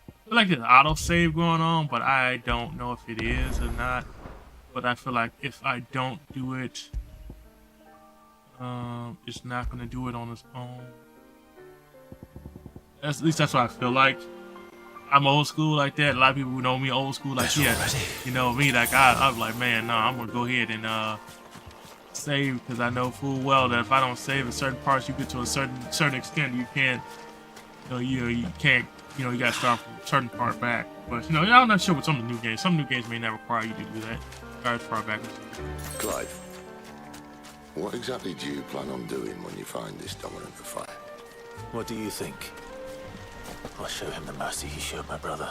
I feel like there's auto save going on, but I don't know if it is or not. But I feel like if I don't do it, it's not gonna do it on its own. At least that's what I feel like. I'm old school like that. A lot of people who know me old school like, yeah, you know me, like I'm like, man, no, I'm gonna go ahead and save, because I know full well that if I don't save in certain parts, you get to a certain extent, you can't, you can't, you gotta start from a certain part back. But I'm not sure with some of the new games. Some new games may not require you to do that. Start as far back as Clive, what exactly do you plan on doing when you find this dominant of fire? What do you think? I'll show him the mercy he showed my brother,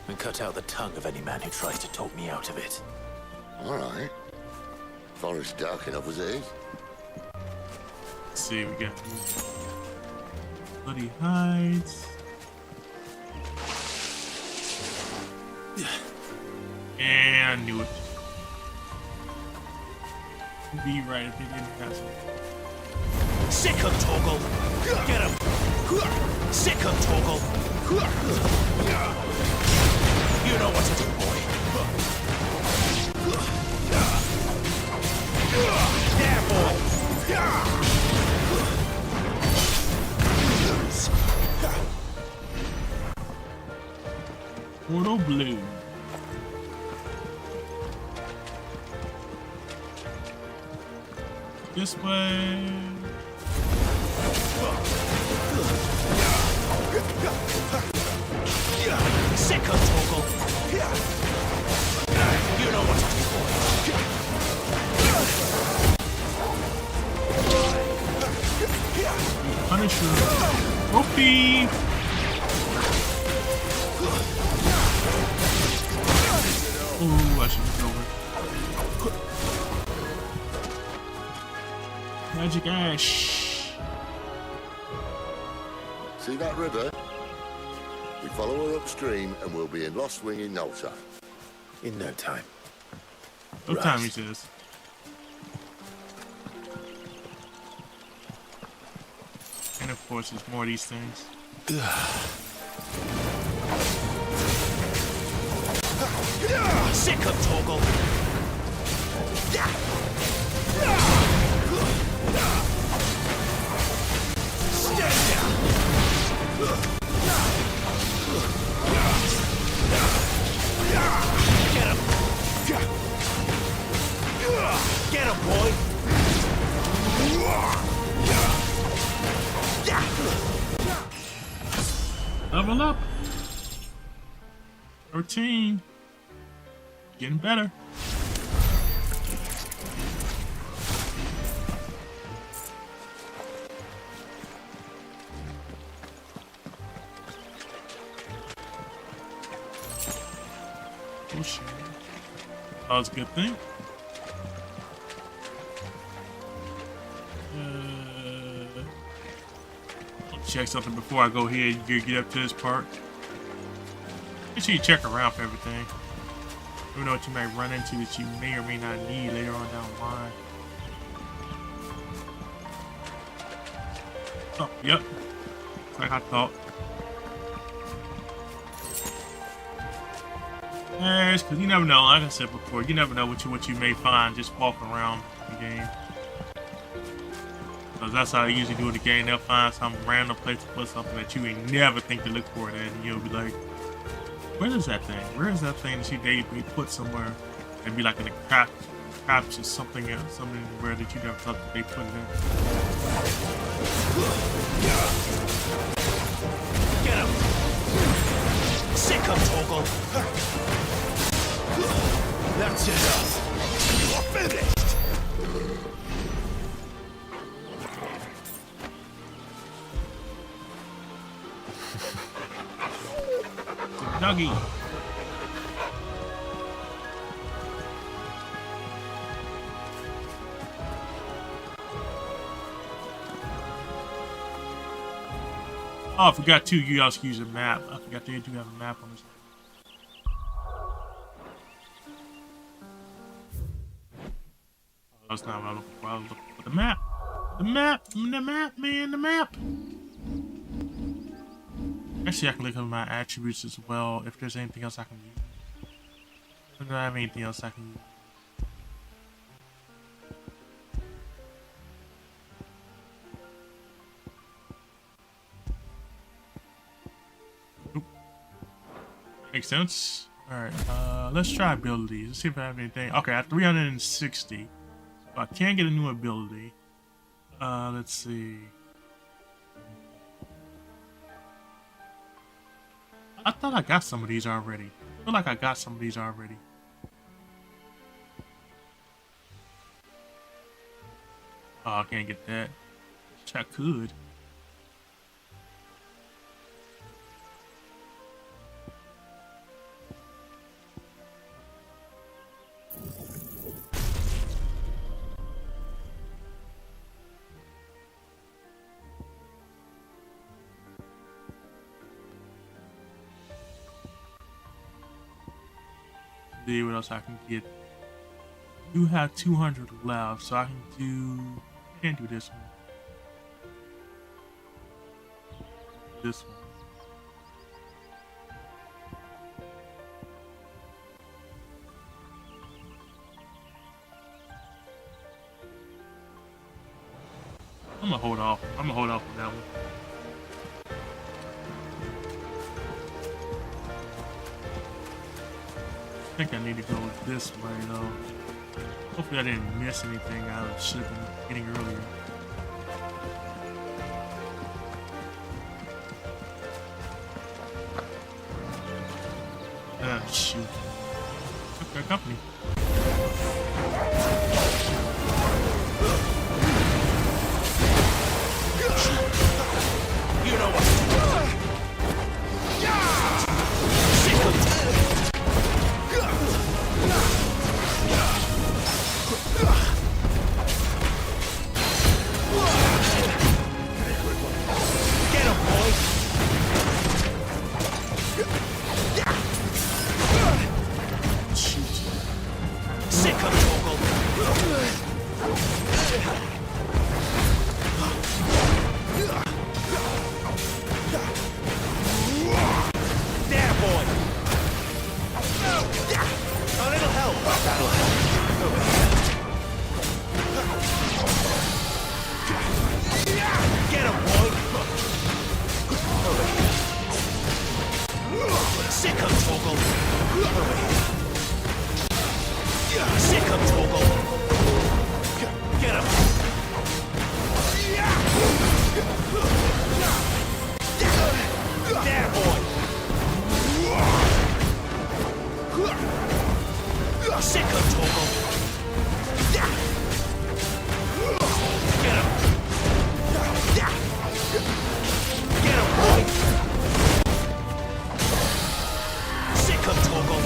and cut out the tongue of any man who tries to talk me out of it. All right. Forest dark enough as it is. Let's see, we got bloody hides. And I knew it. Be right if they didn't pass it. Sick him, Torgal! Get him! Sick him, Torgal! You know what to do, boy. There, boy! Portal Blue. This way. Sick him, Torgal! You know what to do, boy. Punisher. Whoopee! Ooh, I should have over. Magic Ash. See that river? We follow her upstream and we'll be in Lost Wing in no time. In no time. No time, he says. And of course, there's more of these things. Sick him, Torgal! Stand down! Get him! Get him, boy! Level up. 13. Getting better. Oh shit. That was a good thing. I'll check something before I go ahead and get up to this part. Make sure you check around for everything. You know what you might run into that you may or may not need later on down the line. Oh, yep. Like I thought. Yes, because you never know. Like I said before, you never know what you may find just walking around the game. Because that's how they usually do in the game. They'll find some random place to put something that you ain't never think to look for it, and you'll be like, "Where is that thing? Where is that thing that they put somewhere?" And be like in the craps or something else, something where that you never thought that they put it in. Get him! Sick him, Torgal! That's enough! You're finished! Doggy! Oh, I forgot too. You also use a map. I forgot they do have a map on this. Oh, that's not what I was looking for. I was looking for the map. The map, man, the map. Actually, I can look at my attributes as well if there's anything else I can use. I don't have anything else I can use. Makes sense. Alright, let's try abilities. Let's see if I have anything. Okay, I have 360. So I can get a new ability. Let's see. I thought I got some of these already. I feel like I got some of these already. Oh, I can't get that. Which I could. See what else I can get. You have 200 left, so I can do. Can't do this one. This one. I'm gonna hold off. I'm gonna hold off on that one. I think I need to go this way though. Hopefully I didn't miss anything I should have been getting earlier. Ah, shoot. Took their company. You know what to do. Sick him! Get him, boy! Sick him, Torgal! There, boy! A little help! That'll help. Get him, boy! Sick him, Torgal! Sick him, Torgal! Get him! There, boy! Sick him, Torgal! Get him! Get him, boy! Sick him, Torgal!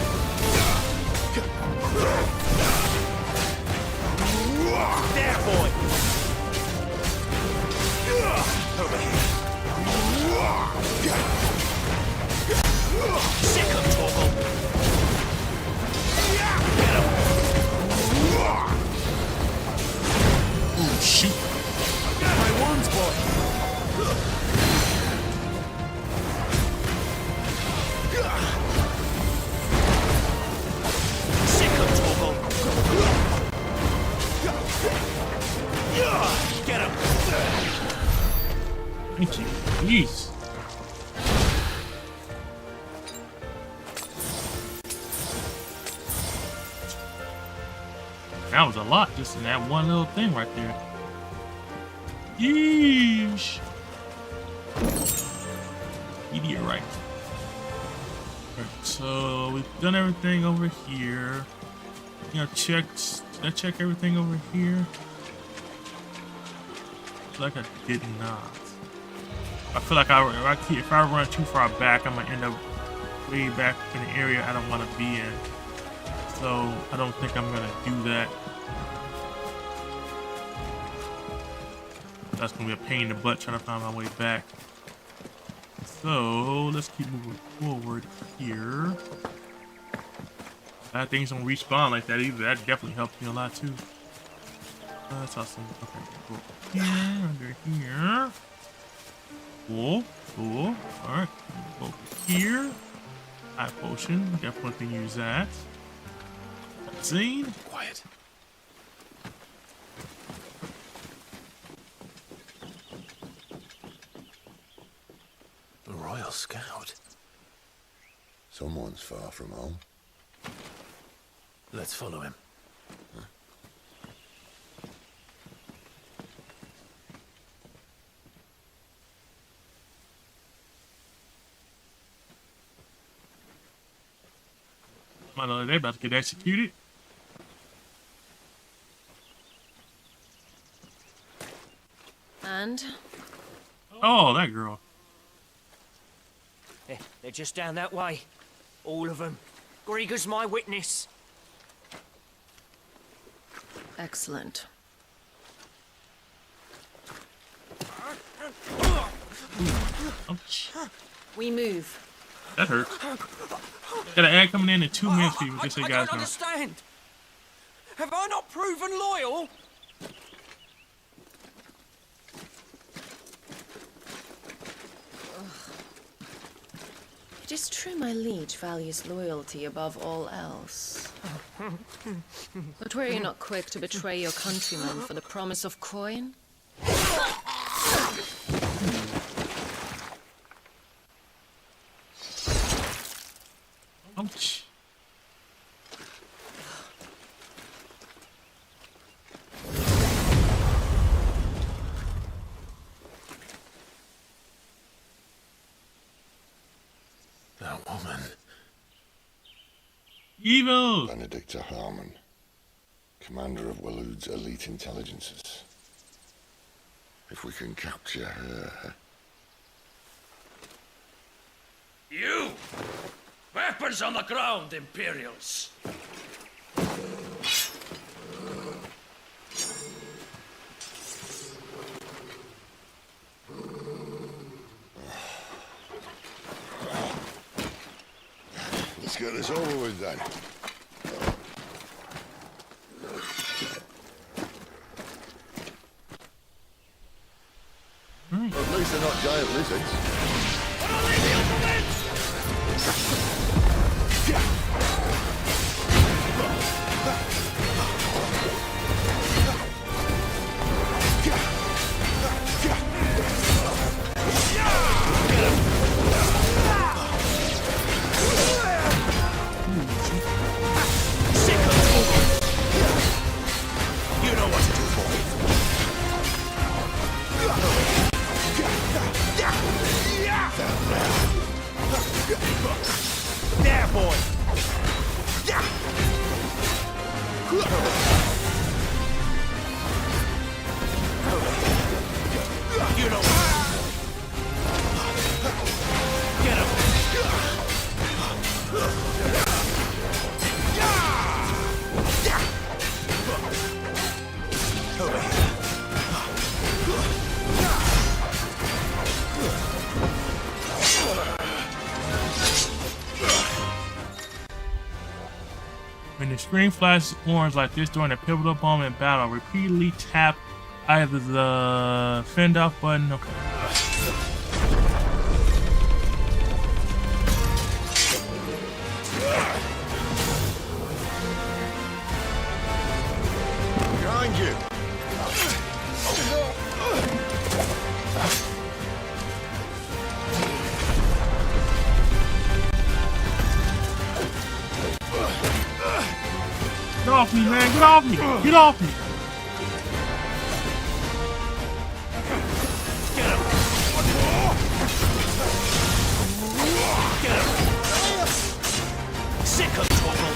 Jeez. That was a lot just in that one little thing right there. Yeesh. Meteorite. Alright, so we've done everything over here. You know, did I check everything over here? I feel like I did not. I feel like if I run too far back, I'm gonna end up way back in the area I don't want to be in. So I don't think I'm gonna do that. That's gonna be a pain in the butt trying to find my way back. So let's keep moving forward here. That things don't respawn like that either. That definitely helps me a lot too. That's awesome. Okay, go here, under here. Cool, cool. Alright, go here. High potion, definitely use that. Scene. Quiet. The Royal Scout. Someone's far from home. Let's follow him. My Lord, they're about to get executed. And? Oh, that girl. They're just down that way. All of them. Grieger's my witness. Excellent. Ouch. We move. That hurts. Got an ad coming in 2 minutes, people. Just so you I guys don't know. understand. Have I not proven loyal? It is true my liege values loyalty above all else. But were you not quick to betray your countrymen for the promise of coin? Ouch. That woman. Evil. Benedicta Harmon, commander of Waloed's elite intelligences. If we can capture her... You! Weapons on the ground, Imperials! Let's get this over with then. At least they're not giant lizards. You know what to do, boy. There, boy. You know what. Get him. Over here. When the screen flashes orange like this during a pivotal moment in battle, repeatedly tap either the fend off button. Okay. Behind you! off me, man. Get off me. Get off me. Get him! Get him! Sick of Toggle!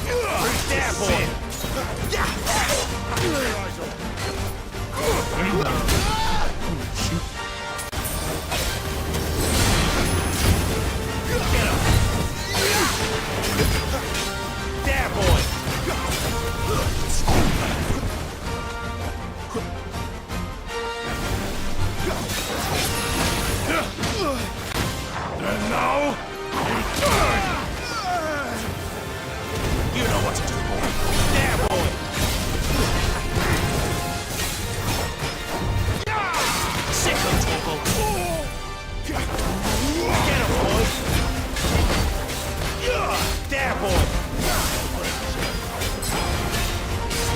Who's there, boy? Get him! There, boy! And now, return! You know what to do, boy. There, boy! Sick of Toggle! Get him, boy! There, boy!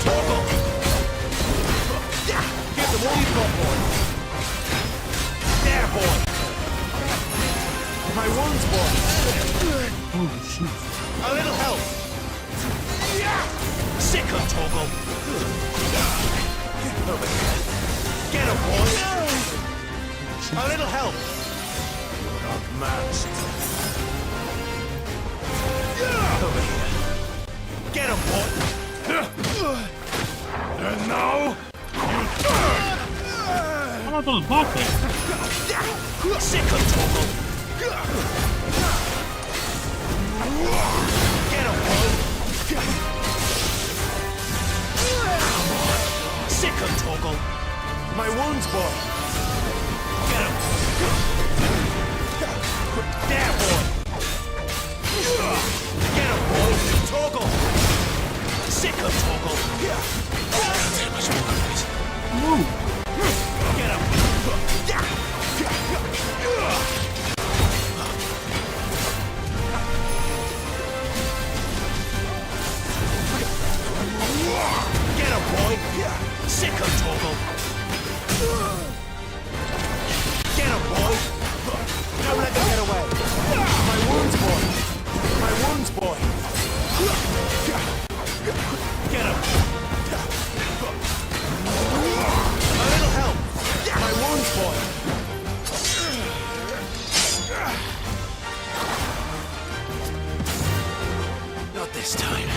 Toggle! Give them all you've got, boy! There, boy! My wounds, boy! Oh, shoot. A little help! Sick of Toggle! Get him, boy! A little help! Outmatched! Over here! Get him, boy! And now, you turn! How about those block there? Sick of Toggle! Get him, boy! Sick of Toggle! My wounds, boy! Get him! There, boy! Get him, boy! Toggle! Sick of Toggle! Can't take much more of this. Move. Get him! Get him, boy! Sick of Toggle! Get him, boy! Don't let them get away! My wounds, boy! My wounds, boy! Get him! A little help! My wounds, boy! Not this time.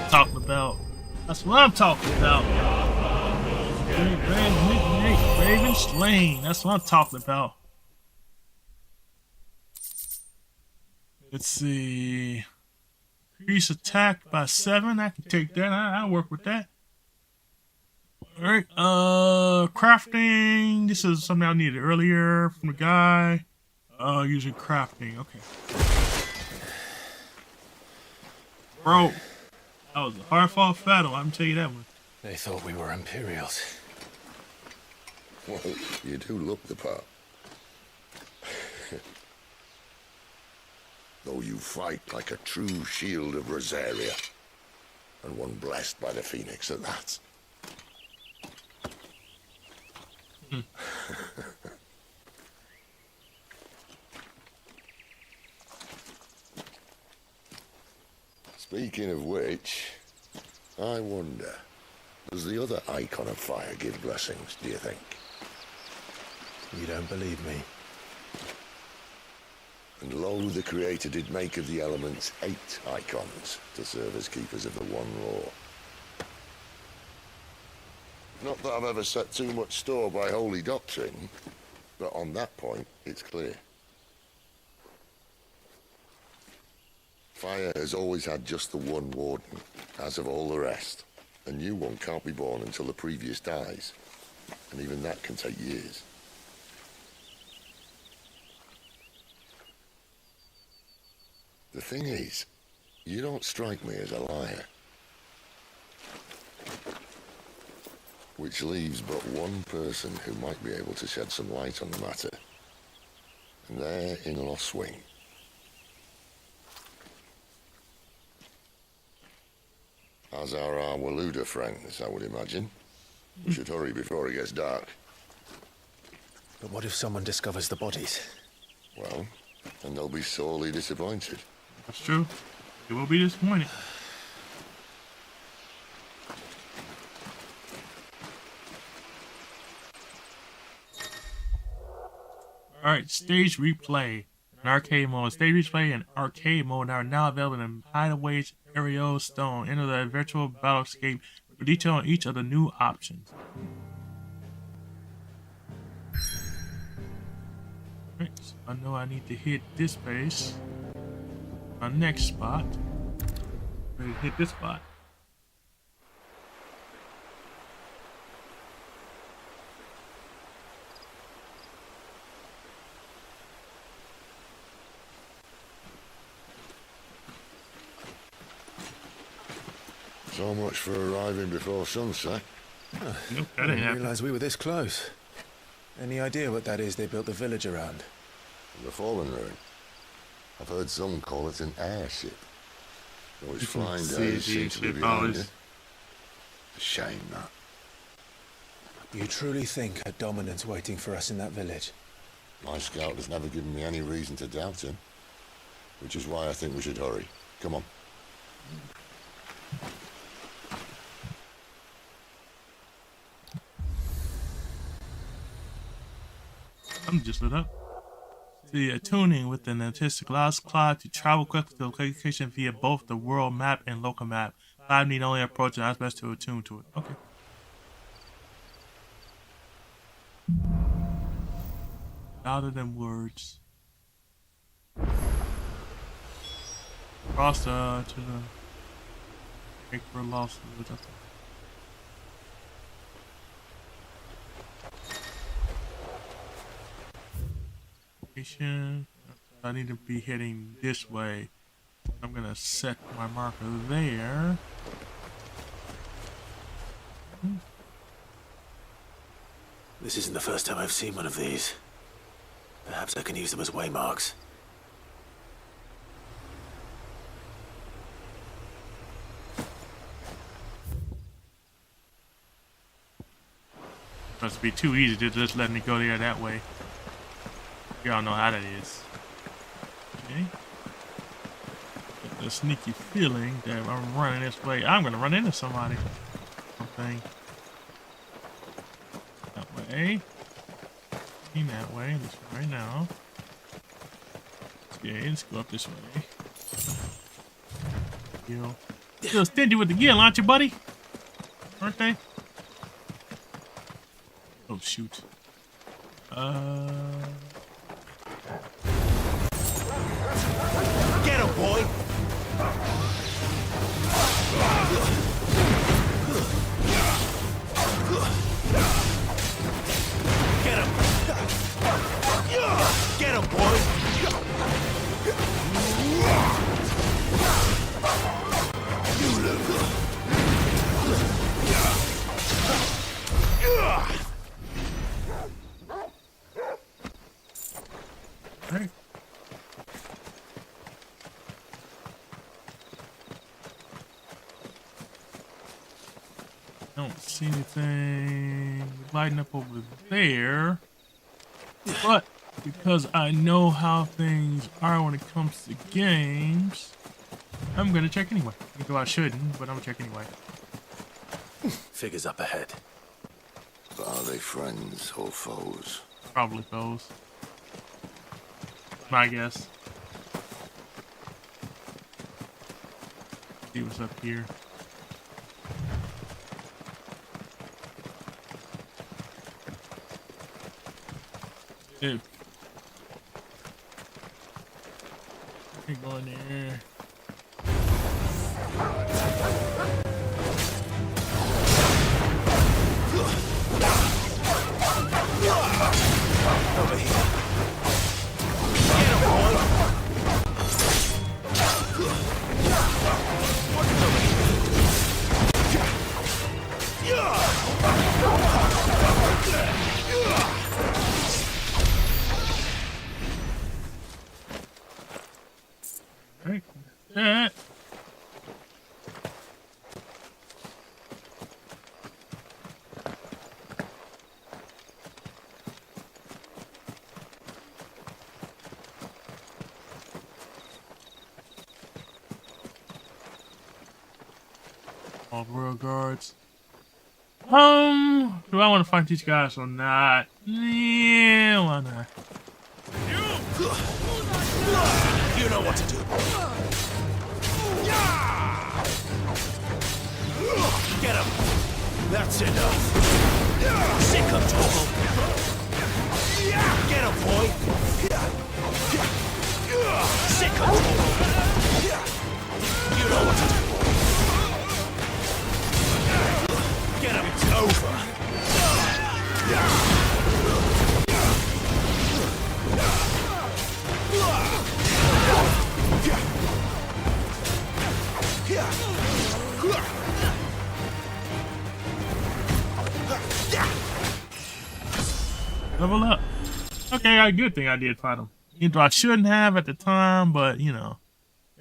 Talking about. That's what I'm talking about. Raven slain. That's what I'm talking about. Let's see. Increase attack by 7. I can take that. I'll work with that. Alright. Crafting. This is something I needed earlier from the guy. Using crafting. Okay. Bro. That was a hard-fought battle, I can tell you that one. They thought we were Imperials. Well, you do look the part. Though you fight like a true shield of Rosaria. And one blessed by the Phoenix at that. Speaking of which, I wonder, does the other icon of fire give blessings, do you think? You don't believe me? And lo, the Creator did make of the elements 8 icons to serve as keepers of the one law. Not that I've ever set too much store by holy doctrine, but on that point, it's clear. Fire has always had just the one warden, as of all the rest. A new one can't be born until the previous dies, and even that can take years. The thing is, you don't strike me as a liar. Which leaves but one person who might be able to shed some light on the matter. and their in-law swing. As are our Waluda friends, I would imagine. We should hurry before it gets dark. But what if someone discovers the bodies? Well, then they'll be sorely disappointed. That's true. They will be disappointed. Alright, stage replay. An arcade mode. Stage replay and arcade mode are now available in Hideaway's Aerial Stone. Enter the virtual battlescape for detail on each of the new options. Alright, so I know I need to hit this base. My next spot. Ready to hit this spot. So much for arriving before sunset. Nope, I that ain't didn't happening. realize we were this close. Any idea what that is they built the village around? The Fallen Ruin. I've heard some call it an airship. Though its You can flying see days the seem to be ship behind always- it. A shame, that. You truly think a dominant's waiting for us in that village? My scout has never given me any reason to doubt him. Which is why I think we should hurry. Come on. I'm just lit up. The tuning with an artistic glass cloud to travel quickly to the location via both the world map and local map. Cloud need only approach an aspect to attune to it. Okay. Louder than words. Cross to the break for lost. I need to be heading this way. I'm gonna set my marker there. This isn't the first time I've seen one of these. Perhaps I can use them as waymarks. Must be too easy to just let me go there that way. Y'all know how that is. Okay. Get the sneaky feeling that if I'm running this way, I'm gonna run into somebody. Something. That way. In that way. This way right now. Okay, let's go up this way. Yo. Still stingy with the gear launcher, buddy. Aren't they? Oh shoot. Get him, boy! Get him! Get him, boy! Alright. Don't see anything lighting up over there. But because I know how things are when it comes to games, I'm gonna check anyway. Though I shouldn't, but I'm gonna check anyway. Figures up ahead. But are they friends or foes? Probably foes. My guess. See what's up here. If we go in there. Over here. Get him, boy! All royal guards. Do I want to fight these guys or not? Yeah, why not? You know what to do. Get him. That's enough. Sick of Torgal. Get him, boy. Sick of Torgal. You know what to do. Get him. It's over. Level up. Okay, good thing I did fight him. Even though I shouldn't have at the time, but you know,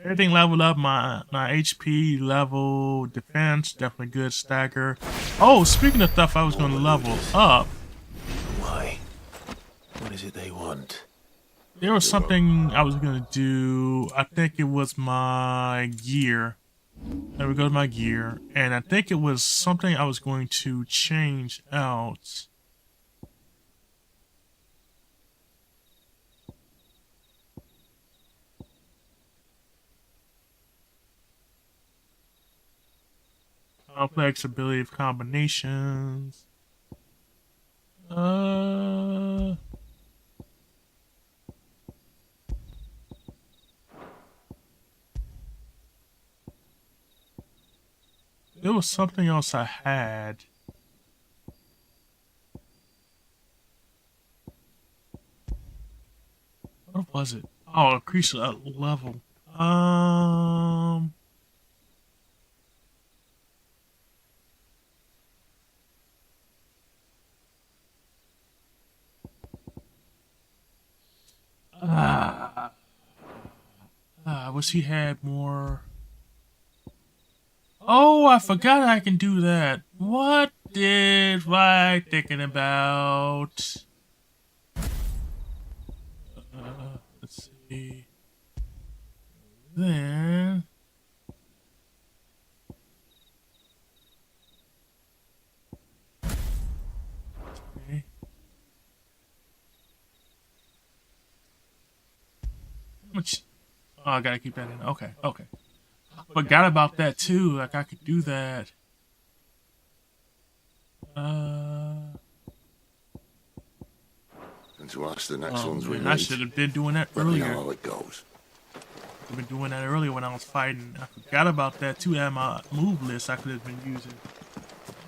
everything leveled up. My HP level, defense, definitely good. Stagger. Oh, speaking of stuff I was going to level up, Why? What is it they want? there was something I was going to do. I think it was my gear. There we go to my gear. And I think it was something I was going to change out. Complex ability of combinations. There was something else I had. What was it? Oh, increase level. I wish he had more. Oh, I forgot I can do that. What did I thinking about? Let's see. Then. Okay. How much? Oh, I gotta keep that in. Okay, okay. Forgot about that too. Like I could do that. And to ask the next ones we Man, meet, I should have been doing that let me know earlier. how it goes. I've been doing that earlier when I was fighting. I forgot about that too. I had my move list I could have been using.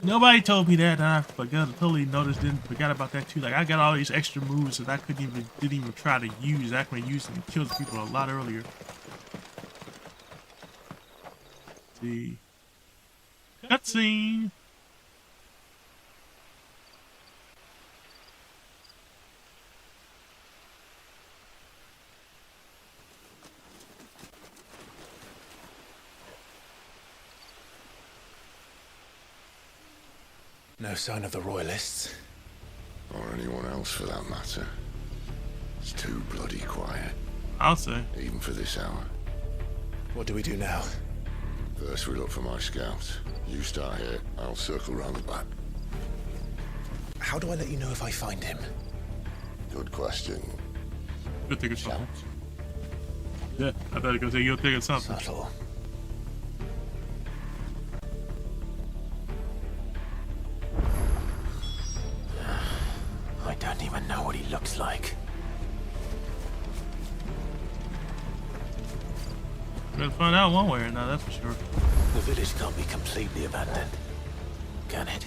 Nobody told me that, and I forgot. Totally noticed. Didn't forgot about that too. Like I got all these extra moves that I didn't even try to use. I could have used them and killed people a lot earlier. Let's see, cutscene. No sign of the royalists. Or anyone else for that matter. It's too bloody quiet, I'll say. even for this hour. What do we do now? First we look for my scouts. You start here, I'll circle round the back. How do I let you know if I find him? Good question. You'll think of something. Yeah, I better go say you'll think of something. Subtle. I don't even know what he looks like. Better find out one way or another, that's for sure. The village can't be completely abandoned, can it?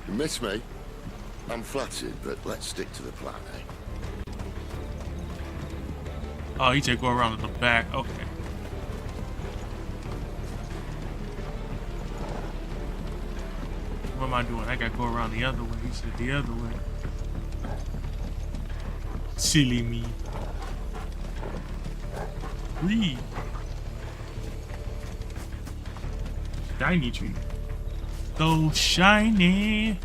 You miss me? I'm flattered, but let's stick to the plan, eh? Oh, you take go around to the back. Okay. What am I doing? I gotta go around the other way. He said the other way. Silly me. Breathe. Shiny tree. so shiny.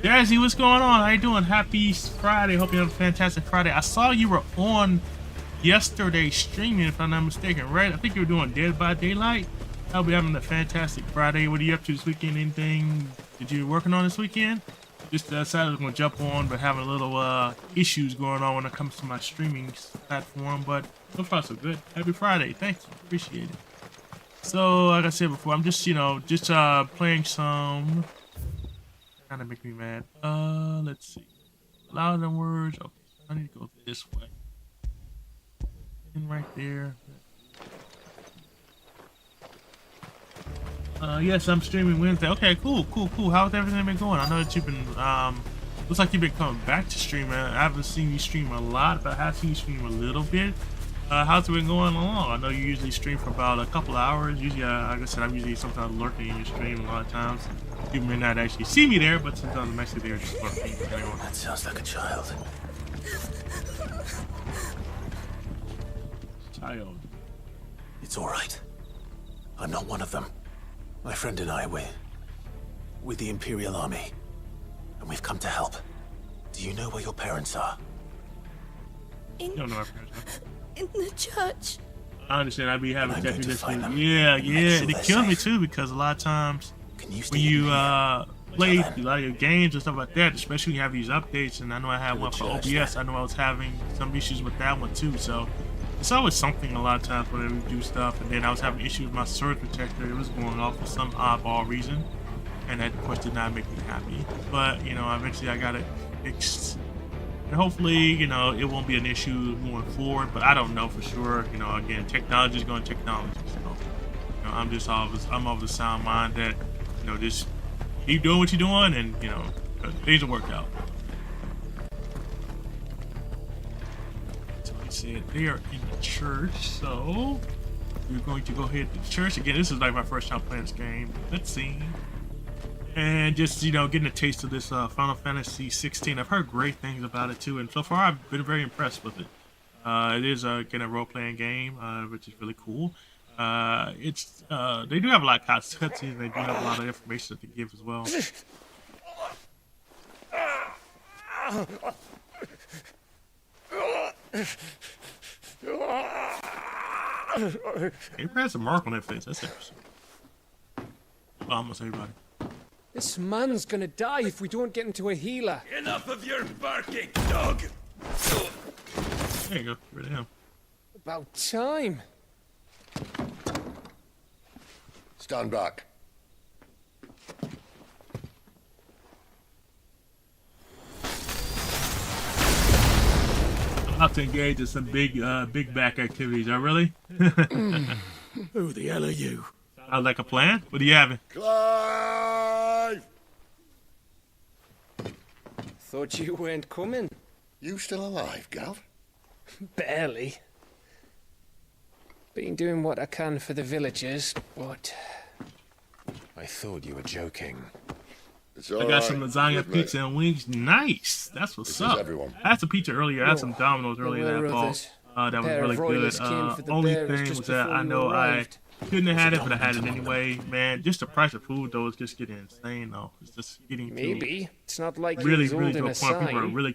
Jazzy, what's going on? How you doing? Happy Friday. Hope you have a fantastic Friday. I saw you were on yesterday streaming, if I'm not mistaken, right? I think you were doing Dead by Daylight. I'll be having a fantastic Friday. What are you up to this weekend? Anything that you're working on this weekend? Just decided I was going to jump on, but having a little issues going on when it comes to my streaming platform. But so far so good. Happy Friday. Thank you. Appreciate it. So, like I said before, I'm just, playing some... Kind of make me mad. Let's see. Louder than words. Okay, I need to go this way. And right there. Yes, I'm streaming Wednesday. Okay, cool. How's everything been going? I know that you've been, looks like you've been coming back to streaming. I haven't seen you stream a lot, but I have seen you stream a little bit. How's it been going along? I know you usually stream for about a couple hours. Usually, like I said, I'm usually sometimes lurking in your stream a lot of times. You may not actually see me there, but sometimes I'm actually there just lurking. That sounds like a child. Child. It's all right. I'm not one of them. My friend and I, we're with the Imperial Army, and we've come to help. Do you know where your parents are? You don't know our parents, In the church. I understand. I'd be having I'm going to technical find them. Yeah. Make sure It they're kills me safe. too because a lot of times Can you when you play a lot of your games and stuff like that, especially when you have these updates, and I know I had one for OBS. I know I was having some issues with that one too. So it's always something a lot of times when we do stuff. And then I was having issues with my surge protector. It was going off for some oddball reason, and that of course did not make me happy. But eventually I got it fixed. And hopefully, it won't be an issue going forward, but I don't know for sure. Again, technology is going to technology. So, I'm of the sound mind that, just keep doing what you're doing, and things will work out. So he said they are in the church, so we're going to go ahead to the church again. This is like my first time playing this game. Let's see. And just, getting a taste of this Final Fantasy 16. I've heard great things about it too, and so far I've been very impressed with it. It is again a role-playing game, which is really cool. They do have a lot of cutscenes. They do have a lot of information that they give as well. He has a mark on their face. That's interesting. Almost everybody. This man's gonna die if we don't get into a healer. Enough of your barking, dog! There you go. Get rid of him. About time. Stand back. I'm about to engage in some big back activities. Oh, really? Who the hell are you? Sounds like a plan. What are you having? Clive! Thought you weren't coming. You still alive, Gav? Barely. Been doing what I can for the villagers, but I thought you were joking. It's all I got right. some lasagna, With me. pizza, and wings. Nice. That's what's This is up. everyone. I had some pizza earlier. I had some Domino's earlier there that were I bought. others. That was Pair of really good. broilers came for the Only bearers thing just was that before I you know I arrived. couldn't have had it, but I had it anyway. Man, just the price of food though is just getting insane though. It's just getting to maybe. It's not like really he was to a holding point. a People are sign. really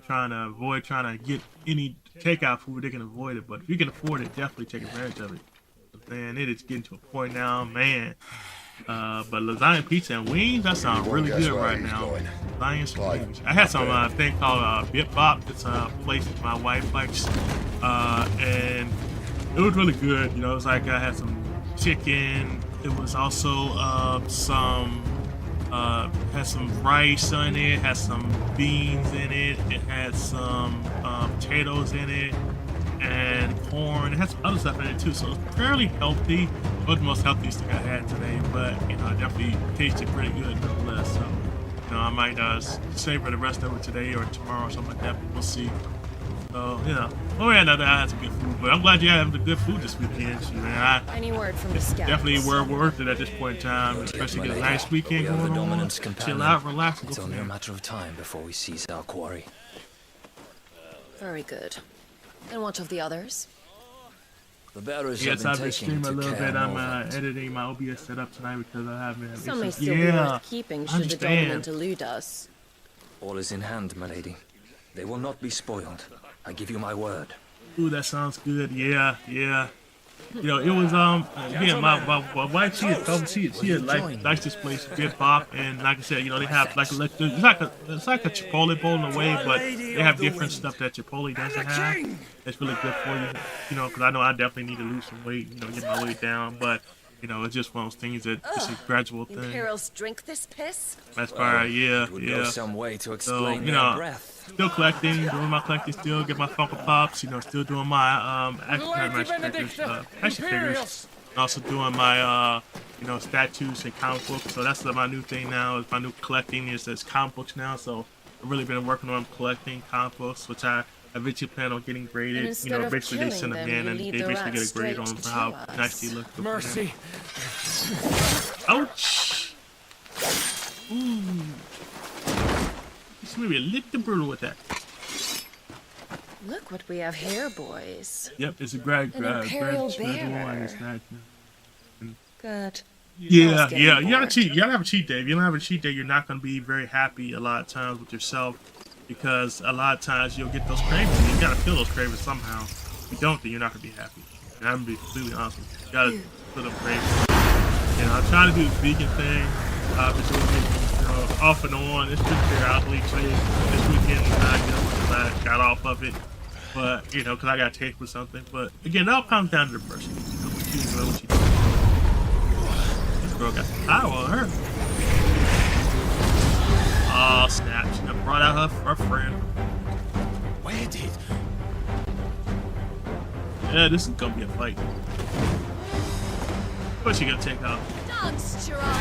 trying to get any takeout food. They can avoid it, but if you can afford it, definitely take advantage of it. But man, it is getting to a point now, man. But lasagna, pizza, and wings, that sounds You won't really guess good where right he's now. going. Lasagna, Clive, wings. I had some up thing called Bip Bop. It's a place that my wife likes, and it was really good. It was like I had some chicken. It was also had some rice in it, had some beans in it, it had some potatoes in it, and corn. It had some other stuff in it too, so it was fairly healthy. It wasn't the most healthiest thing I had today, but it definitely tasted pretty good nonetheless. So I might savor the rest of it today or tomorrow or something like that, but we'll see. So I had some good food, but I'm glad you had the good food this weekend. So, man, Any word from the scouts? definitely worth it at this point in time, especially get a nice weekend We are the going on. dominant's Chill companion. out, relax, and go It's from only a there. matter of time before we seize our quarry. Very good. And what of the others? The bearers Yes, have I've been been taking streaming a to little bit. I'm Connonedrum. editing my OBS setup tonight because I haven't. Some may It's still be yeah, worth keeping I should the dominant understand. elude us. All is in hand, my lady. They will not be spoiled. I give you my word. Ooh, that sounds good. Yeah, yeah. You know, it was again, my wife, she had likes this place, Good Bop, and like I said, you know, they have like it's like a Chipotle bowl in a way, but they have different stuff that Chipotle doesn't have. It's really good for you know, because I know I definitely need to lose some weight, you know, get my weight down, but you know, it's just one of those things that it's a gradual thing. Imperials drink this piss? That's fine, yeah, It would go yeah. some way to So, explain you their know, breath. still collecting, doing my collecting still, get my Funko Pops, you know, still doing my Lady Benedicta, action figures. Imperials. And also doing my you know, statues and comic books. So that's my new thing now, is my new collecting is comic books now. So I've really been working on collecting comic books, which I eventually plan on getting graded. You instead know, of basically they killing send them them, in you and lead they the basically get rats a grade on straight how to us. nice they look. Mercy. Ouch! Ooh. It's maybe a little brutal with that. Look what we have here, boys. Yep, it's a great, An imperial bear. bearer. Good. Yeah, getting yeah. You gotta bored. cheat. You gotta have a cheat day. If you don't have a cheat day, you're not gonna be very happy a lot of times with yourself, because a lot of times you'll get those cravings. You gotta feel those cravings somehow. If you don't, then you're not gonna be happy. And I'm gonna be completely honest with you. You gotta feel them cravings. You know, I'm trying to do the vegan thing. I've been doing it, you know, off and on. It's been periodically. This weekend, not good because I got off of it. But, you know, because I got taste with something. But, again, it all comes down to the person. You know, what you enjoy, what you do. This girl got some power on her. Oh, snap. She done brought out her friend. Where did? Yeah, this is going to be a fight. What's she going to take out? Dance, Gerard!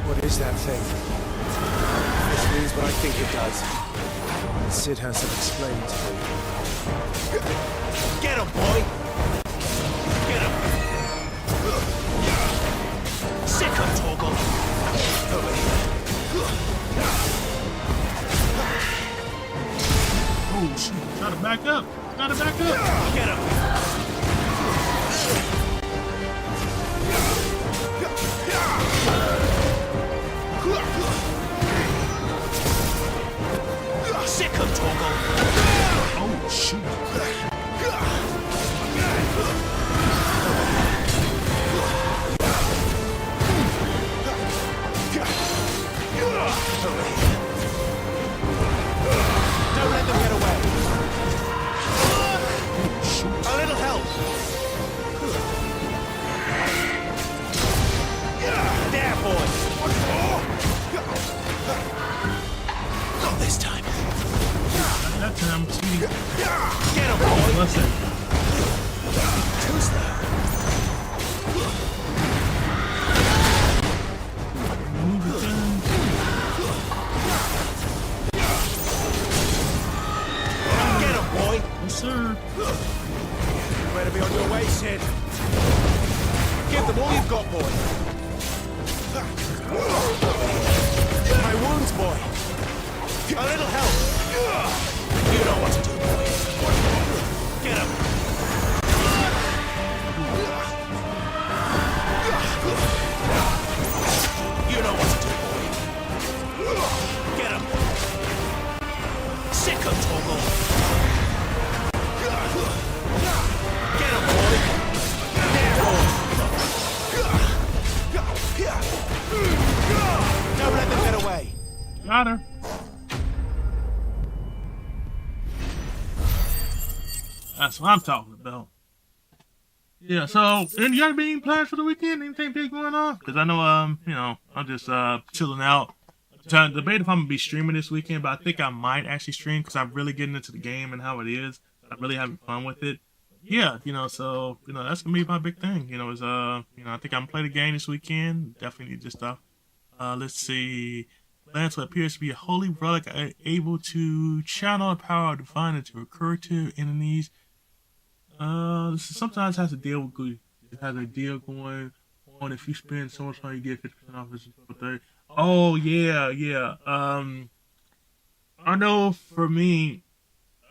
What is that thing? This means what I think it does. Sid has some explaining to do. Get him, boy! Get him! Sick him, Torgal! Over here. Oh, shoot. Gotta back up. Gotta back up. Get him! Sick him, Torgal! Oh, shoot. Don't let them get away! A little help! There, boy! Not this time! That time, cheating. Get him, boy! Listen. Who's there? Move it down. Get him, boy! Yes, sir. You better be on your way, Sid. Give them all you've got, boy. My wounds, boy. A little help. You know what to do, boy. Get him. You know what to do, boy. Get him. Sick him, Torgal. Get him, boy. There, boy. Don't let them get away. Got her. That's what I'm talking about. Yeah, so, and you got any plans for the weekend? Anything big going on? Because I know, you know, I'm just chilling out. Trying to debate if I'm going to be streaming this weekend, but I think I might actually stream because I'm really getting into the game and how it is. I'm really having fun with it. Yeah, you know, so, you know, that's going to be my big thing. You know, is, you know, I think I'm going to play the game this weekend. Definitely need this stuff. Let's see. Lance appears to be a holy relic able to channel the power of divine into recursive enemies. This sometimes has a deal with good. It has a deal going on. If you spend so much time, you get 50% off. This for 30. Oh yeah, yeah. I know for me,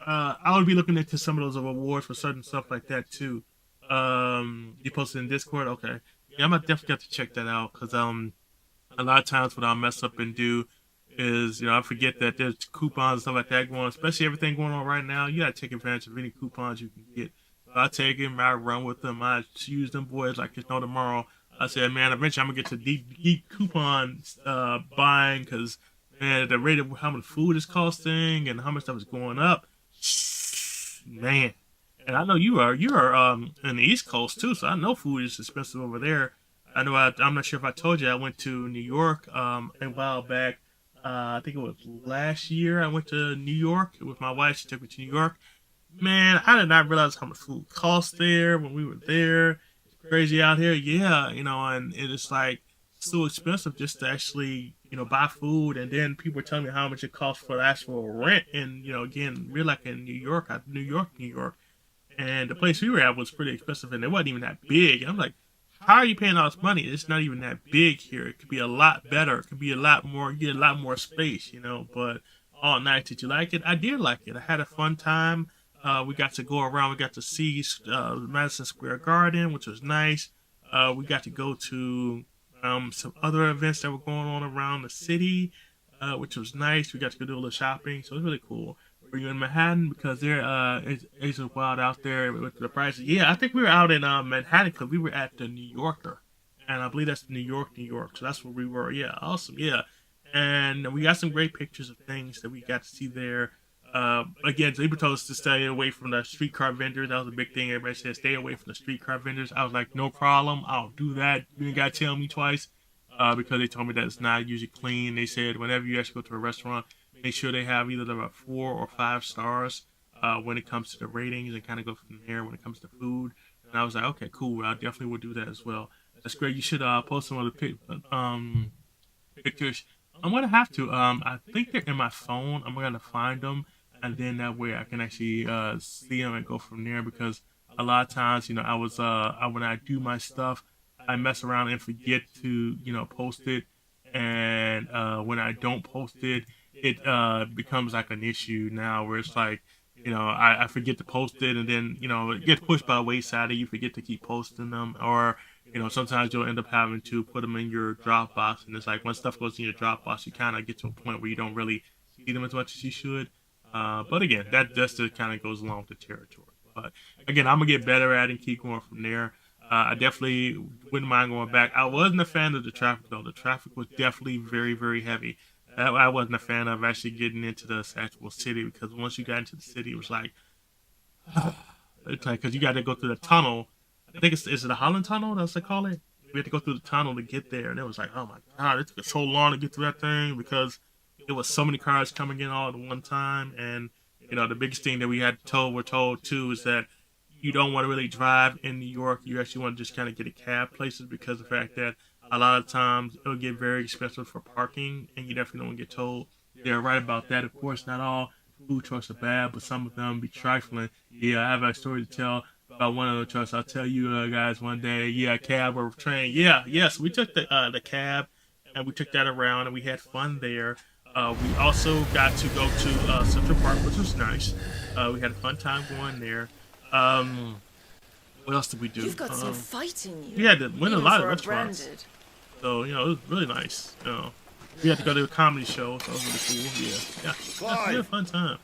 I would be looking into some of those awards for certain stuff like that too. You posted in Discord, okay? Yeah, I'm gonna definitely have to check that out because a lot of times what I'll mess up and do is, I forget that there's coupons and stuff like that going on, especially everything going on right now. You gotta take advantage of any coupons you can get. So I take them, I run with them, I use them boys like it's no tomorrow. I said, man, eventually I'm gonna get to deep coupon buying because, man, at the rate of how much food is costing and how much stuff is going up, man. And I know you are in the East Coast too, so I know food is expensive over there. I know I'm not sure if I told you I went to New York a while back. I think it was last year. I went to New York with my wife. She took me to New York. Man, I did not realize how much food costs there when we were there. It's crazy out here, yeah. And it is like so expensive just to actually buy food, and then people were telling me how much it costs for the actual rent. And again, we're like in New York, New York, and the place we were at was pretty expensive, and it wasn't even that big. And I'm like, how are you paying all this money? It's not even that big here. It could be a lot better. It could be a lot more. You get a lot more space, But all night, did you like it? I did like it. I had a fun time. We got to go around. We got to see Madison Square Garden, which was nice. We got to go to some other events that were going on around the city, which was nice. We got to go do a little shopping, so it was really cool. Were you in Manhattan? Because there, it's wild out there with the prices. Yeah, I think we were out in Manhattan because we were at the New Yorker, and I believe that's New York. So that's where we were. Yeah, awesome. Yeah, and we got some great pictures of things that we got to see there. Again, they told us to stay away from the streetcar vendors. That was a big thing. Everybody said stay away from the streetcar vendors. I was like, no problem. I'll do that. You ain't got to tell me twice. Because they told me that it's not usually clean. They said whenever you actually go to a restaurant, make sure they have either about 4 or 5 stars when it comes to the ratings, and kind of go from there when it comes to food. And I was like, okay, cool. I definitely will do that as well. That's great. You should post some of the pictures. I'm gonna have to. I think they're in my phone. I'm gonna find them, and then that way I can actually see them and go from there. Because a lot of times, when I do my stuff, I mess around and forget to post it, and when I don't post it, it becomes like an issue now where it's like, I forget to post it, and then it gets pushed by the wayside, and you forget to keep posting them, or sometimes you'll end up having to put them in your Dropbox, and it's like when stuff goes in your Dropbox, you kind of get to a point where you don't really see them as much as you should. But again, that just kind of goes along with the territory. But again, I'm gonna get better at it and keep going from there. I definitely wouldn't mind going back. I wasn't a fan of the traffic though. The traffic was definitely very, very heavy. I wasn't a fan of actually getting into the actual city, because once you got into the city, it was like, it's like, because you got to go through the tunnel. I think is it the Holland Tunnel? That's what they call it. We had to go through the tunnel to get there, and it was like, oh my god, it took so long to get through that thing because there was so many cars coming in all at one time. And the biggest thing that we're told too is that you don't want to really drive in New York. You actually want to just kind of get a cab places, because of the fact that a lot of times it'll get very expensive for parking, and you definitely don't want to get told. They're right about that. Of course, not all food trucks are bad, but some of them be trifling. Yeah, I have a story to tell about one of the trucks. I'll tell you guys one day. Yeah, cab or train. Yeah, yes, we took the cab, and we took that around, and we had fun there. We also got to go to Central Park, which was nice. We had a fun time going there. What else did we do? You've got some fight in you. We had to win a even lot of for a restaurants. branded. So, it was really nice. We had to go to a comedy show, so it was really cool. Yeah. It was a fun time.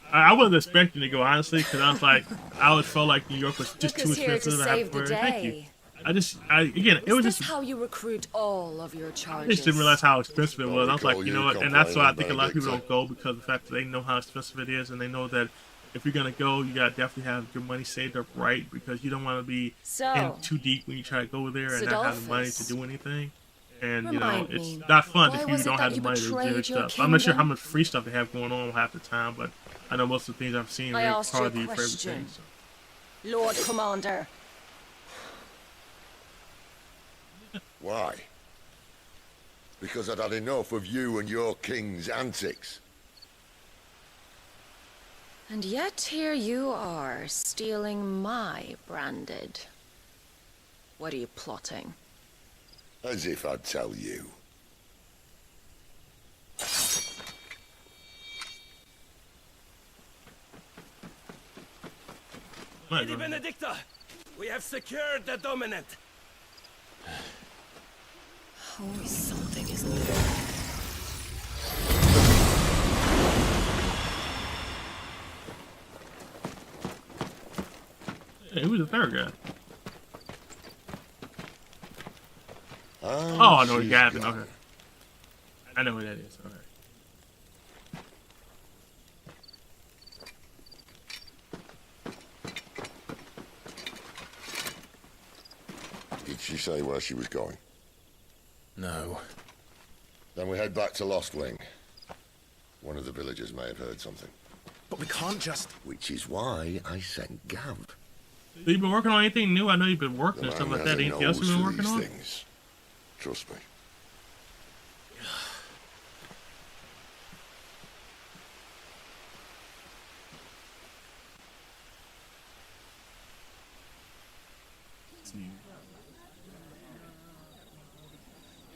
I wasn't expecting to go, honestly, because I was like, I always felt like New York was just Look too who's here to expensive. save the Thank you. day. It was Is this just, how you recruit all of your I charges? just didn't realize how expensive it was. I was like, you know what, and that's why I think a lot of people Benedict. don't go, because of the fact that they know how expensive it is, and they know that if you're gonna go, you gotta definitely have your money saved up right, because you don't want to be So, in too deep when you try to go there and not have the money to Sidolphus, do anything. And remind it's me, not fun why if you was it don't that have the you money to do betrayed your stuff. I'm not sure how kingdom? much free stuff they have going on half the time, but I know most of the things I've seen I they asked you a charge you for question. everything. So. Lord Commander, Why? Because I'd had enough of you and your king's antics. and yet here you are, stealing my branded. What are you plotting? As if I'd tell you. Lady Benedicta, we have secured the dominant. Always something, isn't there? Hey, who's the third guy? And Oh, I know what she's Gavin. gone. Okay. I know who that is. Alright. Did she say where she was going? No. Then we head back to Lost Wing. One of the villagers may have heard something. But we can't just... Which is why I sent Gav. So you been working on anything new? I know you've been working The and stuff man like that. has a Anything else nose you've been for working these on? things. Trust me.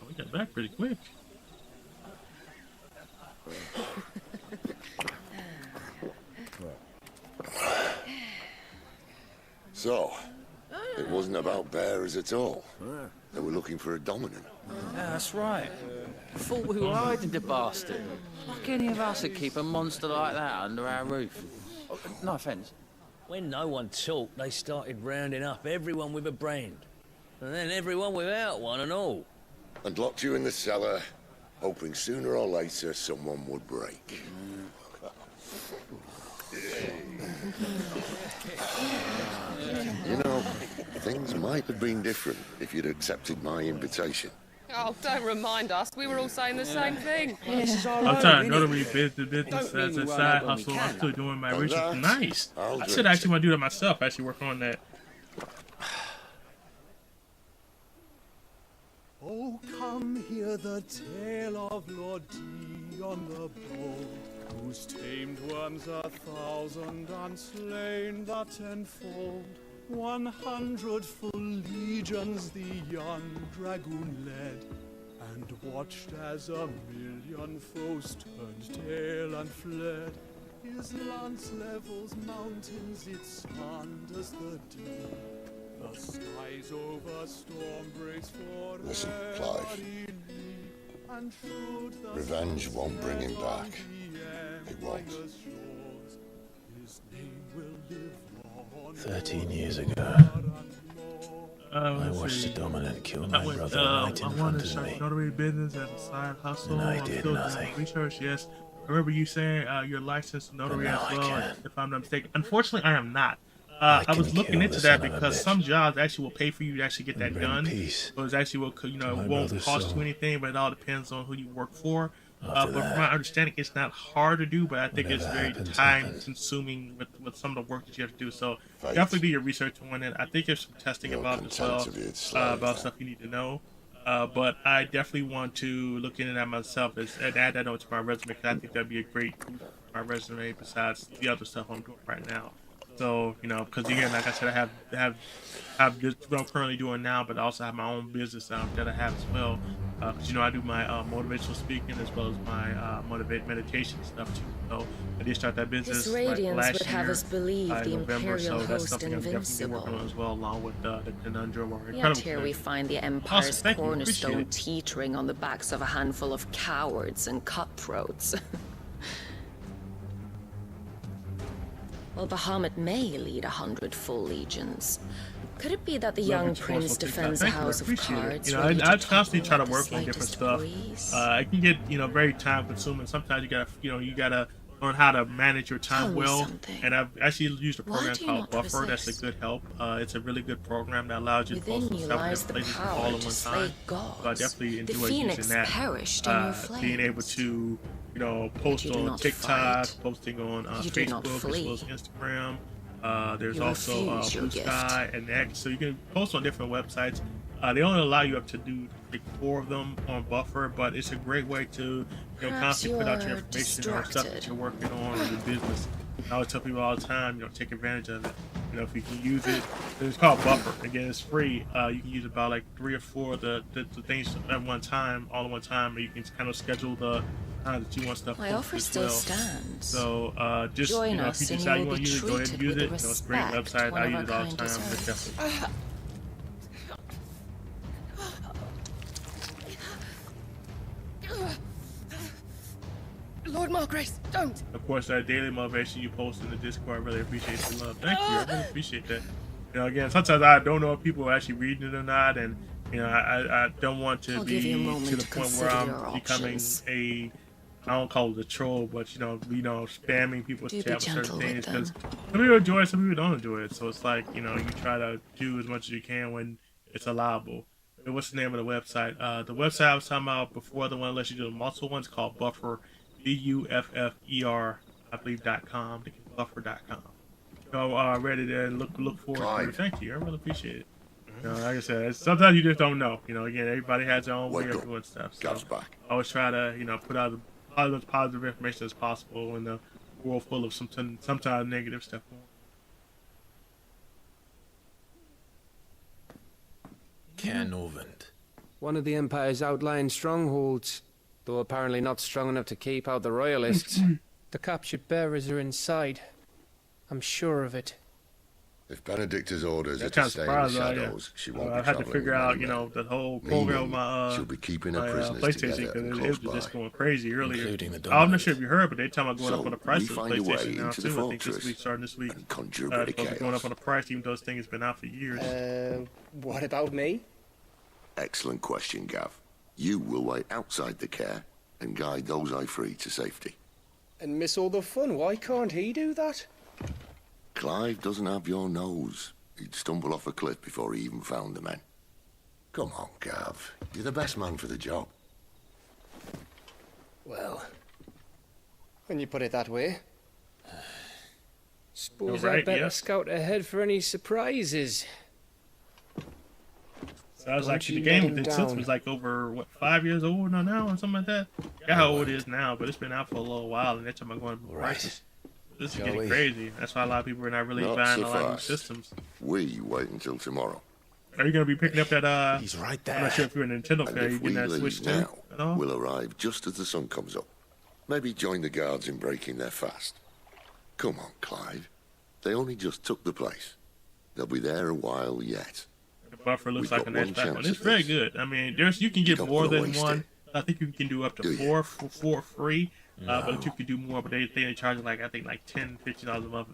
Oh, we got back pretty quick. So, it wasn't about bears at all. They were looking for a dominant. Yeah, that's right. Thought we were hiding the bastard. Like any of us would keep a monster like that under our roof. Oh, no offence. When no one talked, they started rounding up everyone with a brand. And then everyone without one and all. And locked you in the cellar, hoping sooner or later someone would break. You know, things might have been different if you'd accepted my invitation. Oh, don't remind us. We were all saying the same thing. I'm trying to notary business as a side hustle. I'm still doing my research. Nice. I should actually want to do that myself. Actually work on that. Oh, come hear the tale of Lord Dion the Bold, whose tamed worms 1,000 and slain the tenfold. 100 full legions the young dragoon led, and watched as 1,000,000 foes turned tail and fled. His lance levels mountains, it slanders the deep. The skies over storm breaks for Listen, Clive. and should the Revenge won't bring him back. It won't. His name will live on 13 years ago, I watched the dominant kill my brother right in I want front to of start me. notary business as a side hustle. And I I'm did still doing nothing. research, yes. I remember you saying you're licensed notary And as now I well, can. if I'm not mistaken. Unfortunately, I am not. I I was can looking kill into the that son of a because bitch. some jobs actually will pay for you to actually get that And bring done. peace So it's actually will, to it my won't brother's cost soul. you anything, but it all depends on who you work for. After But that, from my understanding, it's not hard to do, but I think it's whatever very happens, time happens. consuming with some of the work that you have to do. So Fate. definitely do your research on it. I think there's some testing You're involved as content well to be its slave, about then. stuff you need to know. But I definitely want to look into that myself and add that onto my resume because I think that'd be a great boost for my resume besides the other stuff I'm doing right now. So, you know, because again, like I said, I have this what I'm currently doing now, but I also have my own business that I have as well. Because, you know, I do my motivational speaking as well as my meditation stuff too. So I did start that business This radiance last would have year, us believe the in November. Imperial So that's host something I'm definitely invincible. working on as well, along with the Connonedrum or Yet Incredible here we Connonedrum. find the Empire's thank you, cornerstone appreciate it. teetering on the backs of a handful of cowards and cutthroats. Well, Bahamut may lead 100 full legions. Could it be that the young prince defends a house of cards? You know, ready to I constantly try topple to at the work on different slightest stuff. breeze? It can get, you know, very time consuming. Sometimes you gotta learn how to manage your Tell time me well. something. And I've actually used a Why program do you called not Buffer. That's resist? a good help. It's a really good program that allows you to post Within you stuff in lies different the places all power at to one slay time. gods. So I definitely The enjoy phoenix using that. perished in your Being able flames. to, you know, post you do on not TikTok, fight. posting on You do not Facebook as flee. well as Instagram. There's You also refuse your Blue gift. Sky and X, so you can post on different websites. They only allow you up to do like 4 of them on Buffer, but it's a great way to, you know, Perhaps constantly put out your you're information or stuff that distracted. you're working on or your business. I always tell people all the time, you know, take advantage of it. You know, if you can use it, it's called Buffer. Again, it's free. You can use about like 3 or 4 of the things at one time, all at one time, and you can kind of schedule the times that you want stuff My posted offer as still well. stands. So just Join if us you and decide you you will want be to use it, go ahead and treated use with it. the It's a great respect website. one I of use our it all the kind time. But deserves. definitely. Lord Margrace, don't! Of course, that daily motivation you post in the Discord, I really appreciate the love. Thank you. I really appreciate that. You know, again, sometimes I don't know if people are actually reading it or not, and you know, I don't want to I'll give you a be moment to the to point where consider I'm your becoming options. I don't call it a troll, but you know, spamming people's Do be chat with certain gentle with things because them. some people enjoy it, some people don't enjoy it. So it's like, you know, you try to do as much as you can when it's allowable. And what's the name of the website? The website I was talking about before, the one unless you do the muscle one's called Buffer, BUFFER, I believe .com. Buffer.com. So ready to look forward to it. Thank you. I really appreciate it. You know, like I said, sometimes you just don't know. You know, again, everybody has their own way of doing stuff. So I always try to, you know, put out as much positive information as possible in a world full of sometimes negative stuff. Connonedrum. One of the Empire's outlying strongholds, though apparently not strong enough to keep out the royalists. The captured bearers are inside. I'm sure of it. If Benedicta's orders are That's to kind of stay in the surprised, shadows, she won't be I had to traveling figure with out, many you know, men. the whole program with my she'll be keeping her my prisoners PlayStation together and because it close was just by, going crazy earlier. including the I'm not dominant. sure if you heard, but they talking about going up on the price we of find a way PlayStation now into the too. I think this fortress week, starting this week, and conjure a it's bit of supposed to be going up chaos. on the price, even though this thing has been out for years. What about me? Excellent question, Gav. You will wait outside the care and guide those I free to safety. And miss all the fun. Why can't he do that? Clive doesn't have your nose. He'd stumble off a cliff before he even found the men. Come on, Gav. You're the best man for the job. Well, when you put it that way. Suppose All right, I'd better yeah. scout ahead for any surprises. So I was Don't actually, you the let game him that since down. was like over, what, 5 years old now or something like that? I forgot how old it is now, but it's been out for a little while, and they're talking about going to prices. This is Shall getting we? crazy. That's why a lot of people are not really Not buying so a lot of new fast. systems. We wait until tomorrow. Are you going to be picking up that, He's right I'm not sure if you're a Nintendo And fan, you if we getting that Switch leave too? now, at all? we'll arrive just as the sun comes up. Maybe join the guards in breaking their fast. Come on, Clive. They only just took the place. They'll be there a while yet. The buffer looks We've like got a nice one back one. chance It's at very this. good. I mean, you can get don't more wanna than waste one. it. I think you can do up to four free. But you could do more, but they charge like, I think like $10, $15 a month.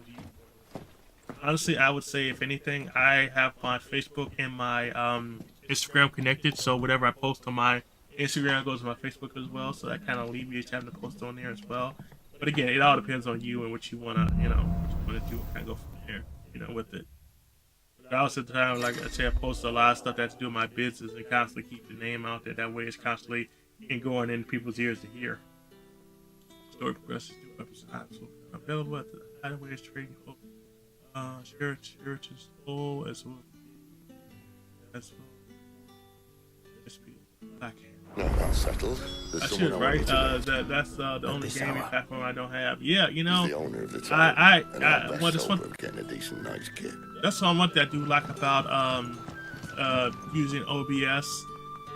Honestly, I would say if anything, I have my Facebook and my Instagram connected, so whatever I post on my Instagram goes to my Facebook as well, so that kind of alleviates having to post on there as well. But again, it all depends on you and what you wanna, do, and kind of go from there, with it. But I also at the time, like I say, I post a lot of stuff that has to do with my business and constantly keep the name out there. That way, it's constantly going in people's ears to hear. Story progresses through episodes, so available at the Hideaways Trading Book. Church is full as well. No, that's settled. There's I someone should, I right? want to That's the only this gaming hour. platform I don't have. Yeah, He's the owner of the town. and our best well, this hope one, of getting a decent night's kid. that's one thing I do like about using OBS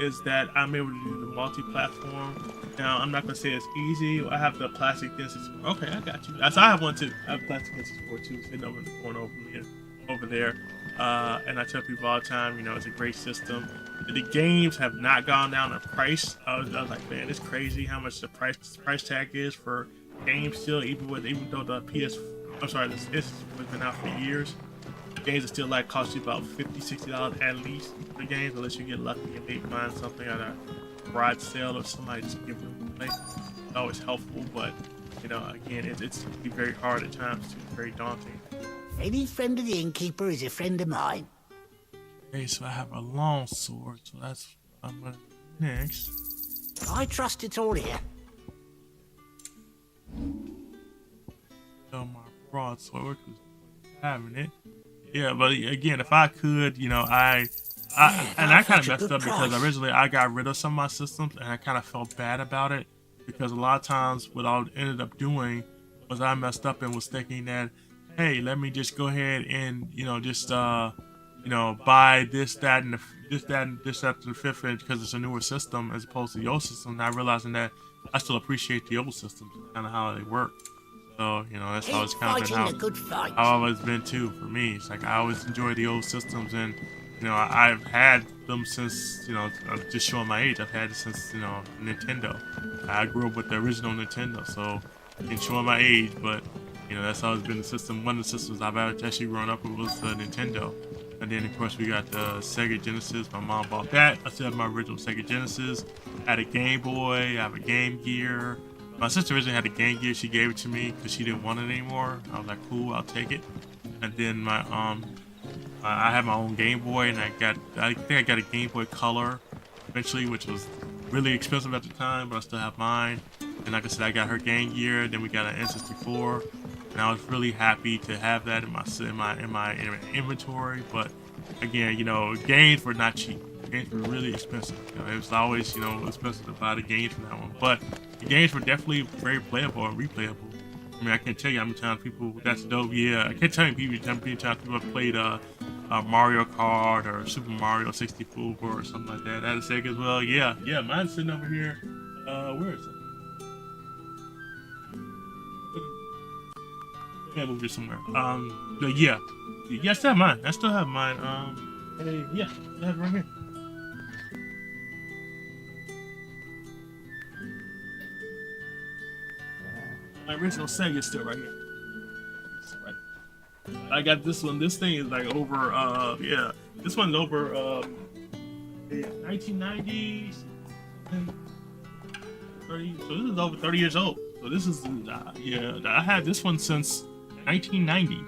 is that I'm able to do the multi-platform. Now, I'm not gonna say it's easy. I have the plastic Genesis. Okay, I got you. I have one too. I have plastic Genesis 4 too, sitting over in the corner over there. And I tell people all the time, it's a great system. The games have not gone down in price. I was like, man, it's crazy how much the price tag is for games still, even though the this has been out for years. Games are still like cost you about $50-$60 at least for games, unless you get lucky and maybe find something at a garage sale or somebody just give them away. It's always helpful, but again, it's be very hard at times too. It's very daunting. Any friend of the innkeeper is a friend of mine. Okay, so I have a long sword, so that's what I'm gonna do next. I trust it's all here. So my broadsword, because having it. Yeah, but again, if I could, I kind of messed up because originally I got rid of some of my systems and I kind of felt bad about it because a lot of times what I ended up doing was I messed up and was thinking that, hey, let me just go ahead and just you know, buy this, that, and this, that, to the fifth inch because it's a newer system as opposed to the old system. Not realizing that I still appreciate the old systems, kind of how they work. So, you know, that's always kind of been how I've always been too for me. It's like I always enjoy the old systems, and you know, I've had them since, you know, I'm just showing my age. I've had it since, you know, Nintendo. I grew up with the original Nintendo, so in showing my age, but you know, that's always been the system. One of the systems I've actually grown up with was the Nintendo. And then, of course, we got the Sega Genesis. My mom bought that. I still have my original Sega Genesis. I had a Game Boy. I have a Game Gear. My sister originally had a Game Gear. She gave it to me because she didn't want it anymore. I was like, cool, I'll take it. And then I had my own Game Boy, and I think I got a Game Boy Color eventually, which was really expensive at the time, but I still have mine. And like I said, I got her Game Gear. Then we got an N64. And I was really happy to have that in my inventory. But again, you know, games were not cheap. Games were really expensive. You know, it was always, you know, expensive to buy the games from that one. But the games were definitely very playable and replayable. I mean, I can't tell you how many times people, that's dope. Yeah, I can't tell you how many times people have played Mario Kart or Super Mario 64 or something like that. I had a Sega as well. Yeah, mine's sitting over here. Where is it? Yeah, move it somewhere. But yeah, I still have mine. I still have mine. Yeah, I have it right here. My original Sega is still right here. Still right. I got this one. This thing is like over. Yeah, this one's over. 1990s. 30. So this is over 30 years old. So this is yeah. I had this one since 1990.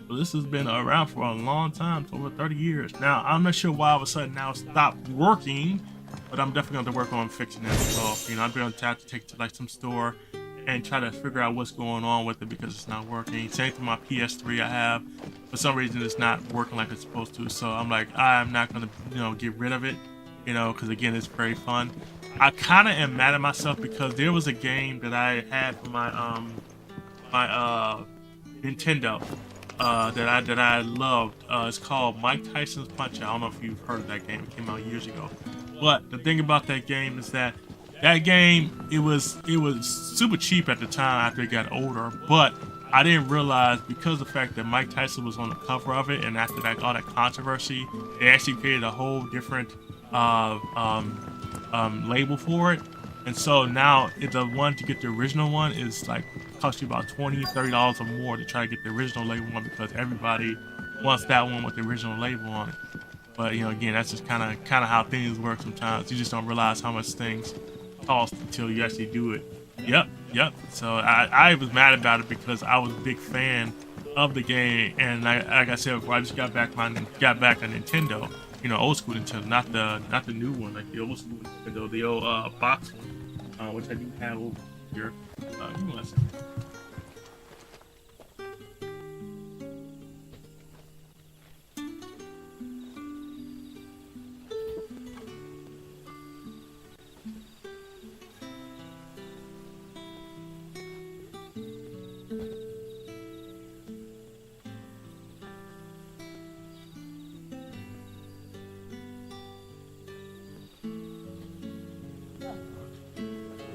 So this has been around for a long time, for over 30 years. Now, I'm not sure why all of a sudden now it stopped working, but I'm definitely going to work on fixing that. So, you know, I'm going to have to take it to like some store and try to figure out what's going on with it because it's not working. Same thing with my PS3 I have. For some reason, it's not working like it's supposed to. So I'm like, I'm not going to, you know, get rid of it, you know, because again, it's very fun. I kind of am mad at myself because there was a game that I had for my Nintendo that I loved. It's called Mike Tyson's Punch Out. I don't know if you've heard of that game. It came out years ago. But the thing about that game is that game it was super cheap at the time after it got older. But I didn't realize because of the fact that Mike Tyson was on the cover of it, and after that all that controversy, they actually created a whole different label for it. And so now the one to get the original one is like cost you about $20-$30 or more to try to get the original label one because everybody wants that one with the original label on it. But you know, again, that's just kind of how things work sometimes. You just don't realize how much things cost until you actually do it. Yep. So I was mad about it because I was a big fan of the game, and like I said before, I just got back a Nintendo. You know, old school Nintendo, not the new one, like the old school Nintendo, the old box one, which I do have over here. Give me one second.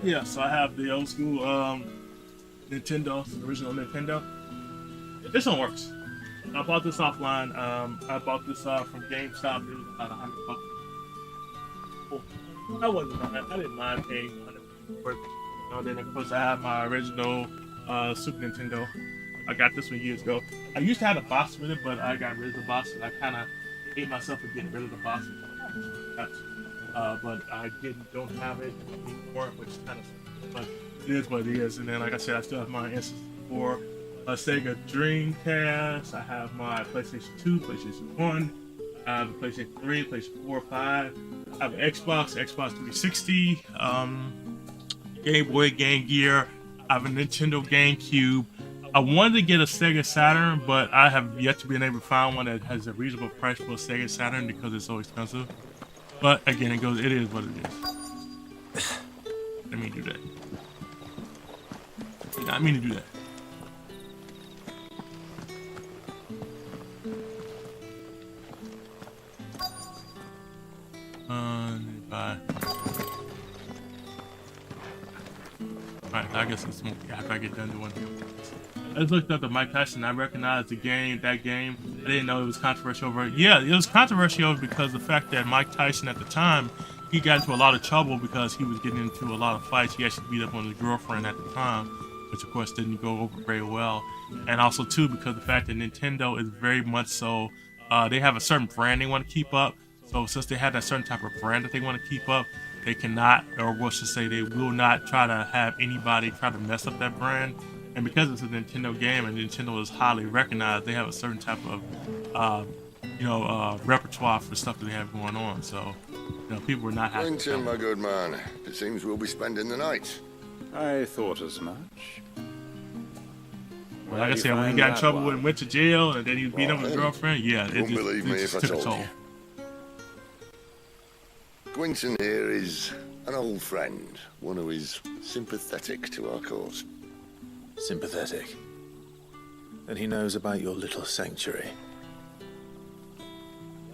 Yeah, so I have the old school Nintendo, the original Nintendo. This one works. I bought this offline. I bought this from GameStop. It was about $100. Cool. I wasn't mad. I didn't mind paying $100 for it. You know, then of course I have my original Super Nintendo. I got this one years ago. I used to have a box with it, but I got rid of the box, and I kind of hate myself for getting rid of the box. But I don't have it anymore, which is kind of, but it is what it is. And then, like I said, I still have my N64, Sega Dreamcast. I have my PlayStation 2, PlayStation 1. I have a PlayStation 3, PlayStation 4, 5. I have an Xbox 360, Game Boy, Game Gear. I have a Nintendo GameCube. I wanted to get a Sega Saturn, but I have yet to be able to find one that has a reasonable price for a Sega Saturn because it's so expensive. But again, it is what it is. Let me do that. Did not mean to do that. Alright, I guess it's after I get done doing him. I just looked up the Mike Tyson. I recognized that game. I didn't know it was controversial. Yeah, it was controversial because the fact that Mike Tyson at the time, he got into a lot of trouble because he was getting into a lot of fights. He actually beat up on his girlfriend at the time, which of course didn't go over very well. And also too, because the fact that Nintendo is very much so, they have a certain brand they want to keep up. So since they have that certain type of brand that they want to keep up, they cannot, or what should say, they will not try to have anybody try to mess up that brand. And because it's a Nintendo game and Nintendo is highly recognized, they have a certain type of, repertoire for stuff that they have going on. So, people were not happy. Quentin, my good man, it seems we'll be spending the night. I thought as much. Well, like I said, when he got in trouble and went to jail, and then he beat up his girlfriend, yeah, it just, believe me if I took a told toll. you. Quentin here is an old friend, one who is sympathetic to our cause. Sympathetic. And he knows about your little sanctuary.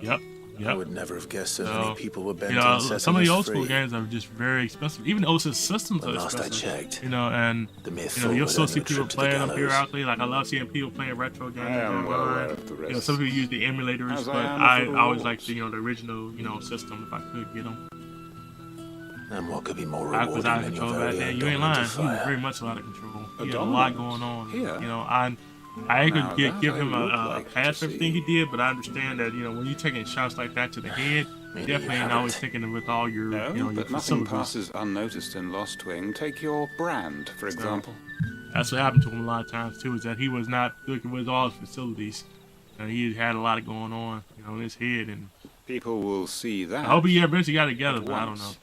Yep. I would never have guessed so many people were bent on setting some of the us old school free. games are just very expensive. Even OSIS systems are Last I expensive. checked, And you'll still see people playing them periodically. Like I love seeing people playing retro games online. Some people use the emulators, but I always like the the original system if I could get them. And what could be more I was rewarding out of than your control back very then. own You ain't dominant lying. He was fire? very much out of control. He had a dominant? lot going on. Here? I Now could that give I him would a like to pass for everything see. he did, but I understand that when you're taking shots like that to the head, Maybe definitely you ain't always haven't. thinking with all your No, your but nothing facilities. passes unnoticed in Lost Wing. Take your brand, for example. That's what happened to him a lot of times too. Is that he was not looking with all his facilities. He had a lot going on, in his head, and People will see that. I hope he eventually got together, at but I don't once. know.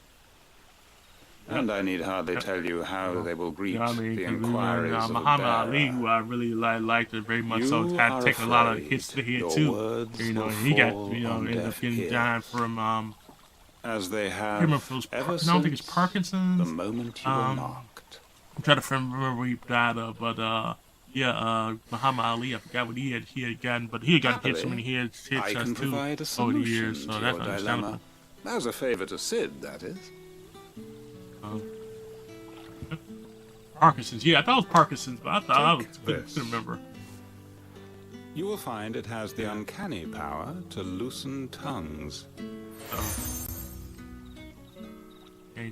And I need hardly tell you how they will greet I mean, the 'cause inquiries of a Muhammad Ali, bearer. who I really liked very much, You so had are taken a lot of afraid hits to the head your too. words And will he got fall on ended up deaf getting ears. dying from As they I can't have remember if it was ever I don't think it's since Parkinson's. the moment you were marked. I'm trying to remember what he died of, but Muhammad Ali, I forgot what he had gotten, but he had gotten hit so many headshots I can too provide a over the solution years, so to that's your understandable. dilemma. As a favor to Sid, that is. Parkinson's, yeah, I thought it was Parkinson's, but I thought I couldn't remember. You will find it has the uncanny power to loosen tongues. So May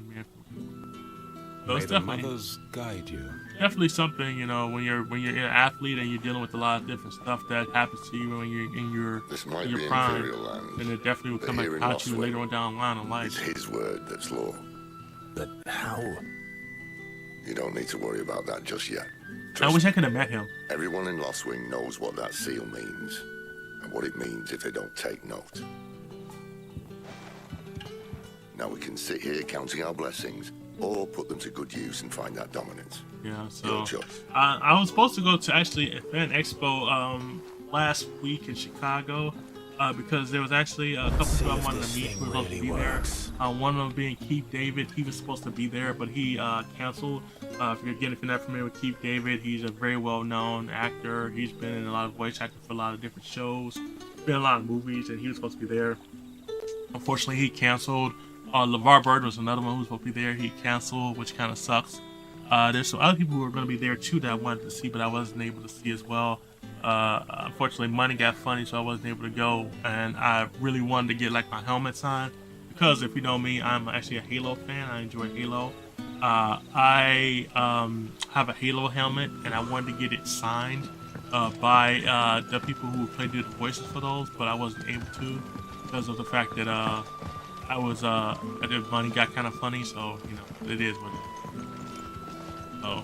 it's the definitely mothers guide you. definitely something, when you're an athlete and you're dealing with a lot of different stuff that happens to you when you're in your might in be your prime, Imperial land, then it definitely will but come back here to in haunt you Lost later Wing, on down the line in It's life. his word that's law. But how? You don't need to worry about that just yet. I wish I could have met him. Everyone in Lost Wing knows what that seal means, and what it means if they don't take note. Now we can sit here counting our blessings, or put them to good use and find that dominance. Yeah, so Your choice. I was supposed to go to actually a fan expo last week in Chicago because there was actually a couple people I wanted to meet who were supposed to be there. One of them being Keith David. He was supposed to be there, but he canceled. If you're not familiar with Keith David, he's a very well-known actor. He's been in a lot of voice acting for a lot of different shows, been in a lot of movies, and he was supposed to be there. Unfortunately, he canceled. LeVar Burton was another one who was supposed to be there. He canceled, which kind of sucks. There's some other people who were going to be there too that I wanted to see, but I wasn't able to see as well. Unfortunately, money got funny, so I wasn't able to go. And I really wanted to get like my helmet signed because if you know me, I'm actually a Halo fan. I enjoy Halo. I have a Halo helmet, and I wanted to get it signed by the people who played the voices for those, but I wasn't able to because of the fact that I was the money got kind of funny, so it is what it is. So,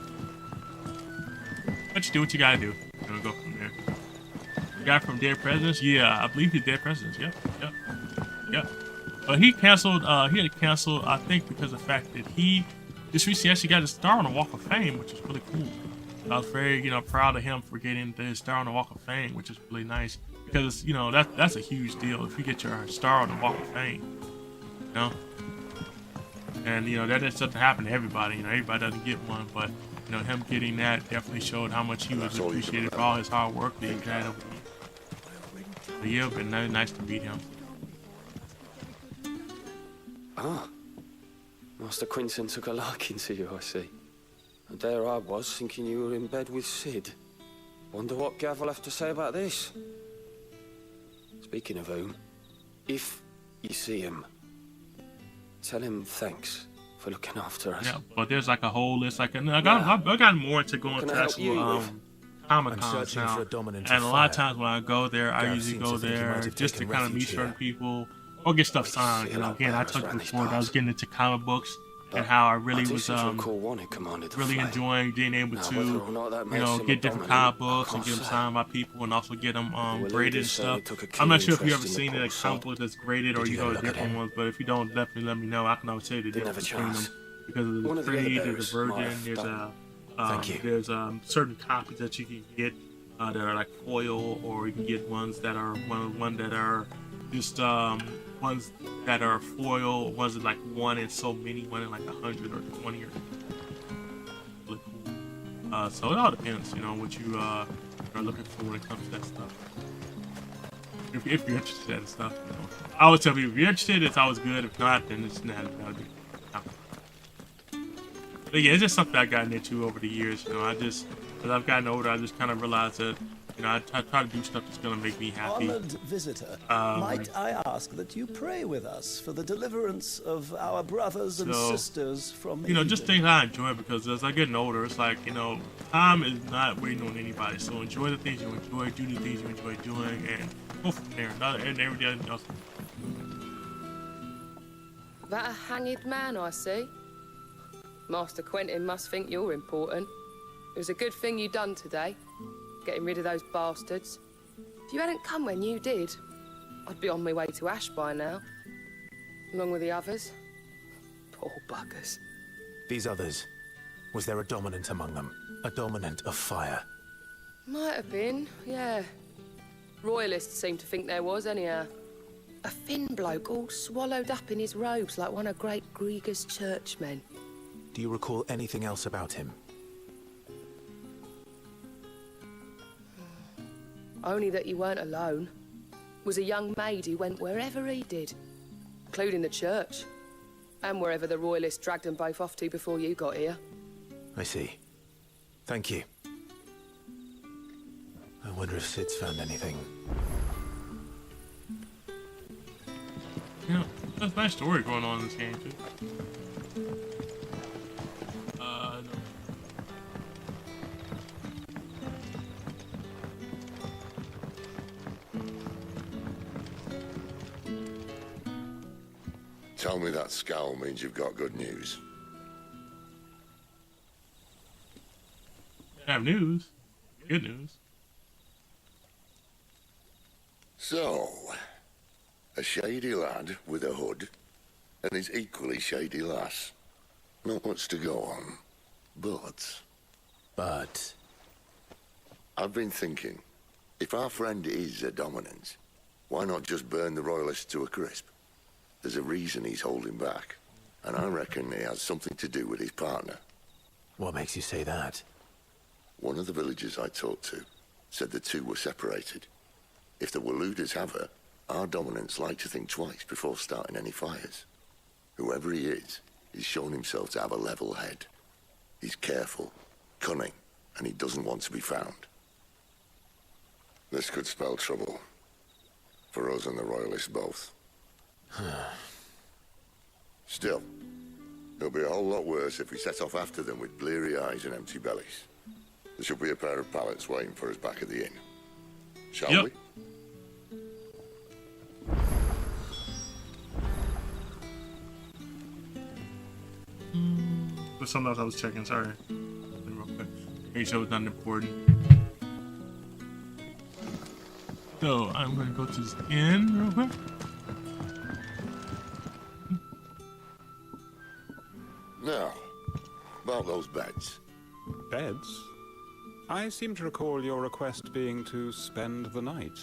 but you do what you gotta do. You're gonna go from there. The guy from Dead Presidents, yeah, I believe he's Dead Presidents. Yep. But he canceled. He had canceled, I think, because of the fact that he just recently actually got his star on the Walk of Fame, which is really cool. I was very, proud of him for getting his star on the Walk of Fame, which is really nice because that's a huge deal if you get your star on the Walk of Fame. And that doesn't happen to everybody. Everybody doesn't get one, but him getting that definitely showed how much he was appreciated for all his hard work that he had over the years. But yeah, been nice to meet him. Ah, Master Quinton took a liking to you, I see. And there I was, thinking you were in bed with Sid. Wonder what Gav will have to say about this. Speaking of whom, if you see him, tell him thanks for looking after us. Yeah, but there's like a whole list. Like, I got more into going to actual Comic Cons now, and a lot of times when I go there, I usually go there just to kind of meet certain people or get stuff signed. You know, again, I told you before that I was getting into comic books and how I really was really enjoying being able to, you know, get different comic books and get them signed by people and also get them graded and stuff. I'm not sure if you ever seen a comic book that's graded or you know the different ones, but if you don't, definitely let me know. I can always tell you the difference between them because of the Creed, there's a Virgin, there's certain copies that you can get that are like foil, or you can get ones that are one that are just ones that are foil, ones that like one in so many, one in like 100 or 20 or really cool. So it all depends, you know, what you are looking for when it comes to that stuff. If you're interested in that stuff, you know. I always tell people if you're interested, it's always good. If not, then it's not gotta be. But yeah, it's just something I've gotten into over the years. You know, as I've gotten older, I just kind of realized that, you know, I try to do stuff that's going to make me happy. Honored visitor, might I ask that you pray with us for the deliverance of our brothers and sisters from you know, just things I enjoy, because as I get older, it's like, you know, time is not waiting on anybody. So enjoy the things you enjoy, do the things you enjoy doing, and go from there. And everything else. That a hanged man I see? Master Quentin must think you're important. It was a good thing you done today, getting rid of those bastards. If you hadn't come when you did, I'd be on my way to Ash by now, along with the others. Poor buggers. These others, was there a dominant among them? A dominant of fire? Might have been, yeah. Royalists seem to think there was, anyhow. A thin bloke all swallowed up in his robes like one of Great Grieger's churchmen. Do you recall anything else about him? Only that you weren't alone. Was a young maid who went wherever he did, including the church, and wherever the Royalists dragged them both off to before you got here. I see. Thank you. I wonder if Sid's found anything. Yeah, that's a nice story going on in this game too. No. Tell me that scowl means you've got good news. I have news. Good news. So, a shady lad with a hood and his equally shady lass. Not much to go on, but... I've been thinking, if our friend is a dominant, why not just burn the Royalists to a crisp? There's a reason he's holding back, and I reckon he has something to do with his partner. What makes you say that? One of the villagers I talked to said the two were separated. If the Waluders have her, our dominants like to think twice before starting any fires. Whoever he is, he's shown himself to have a level head. He's careful, cunning, and he doesn't want to be found. This could spell trouble. For us and the Royalists both. Still, it'll be a whole lot worse if we set off after them with bleary eyes and empty bellies. There should be a pair of pallets waiting for us back at the inn. Shall we? But something else I was checking, sorry. Real quick. Make sure it was not important. So, I'm going to go to this inn real quick. Now, about those beds. Beds? I seem to recall your request being to spend the night.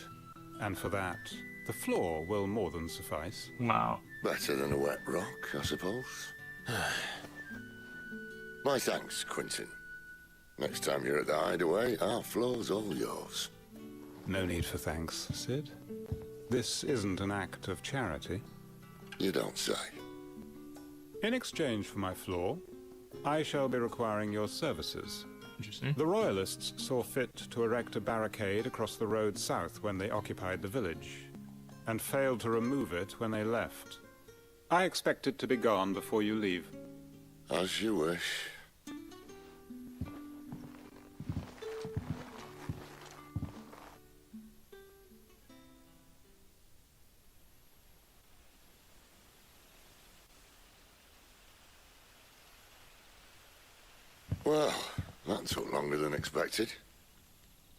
And for that, the floor will more than suffice. Wow. Better than a wet rock, I suppose. My thanks, Quentin. Next time you're at the hideaway, our floor's all yours. No need for thanks, Sid. This isn't an act of charity. You don't say. In exchange for my floor, I shall be requiring your services. Interesting. The Royalists saw fit to erect a barricade across the road south when they occupied the village, and failed to remove it when they left. I expect it to be gone before you leave. As you wish. Well, that took longer than expected.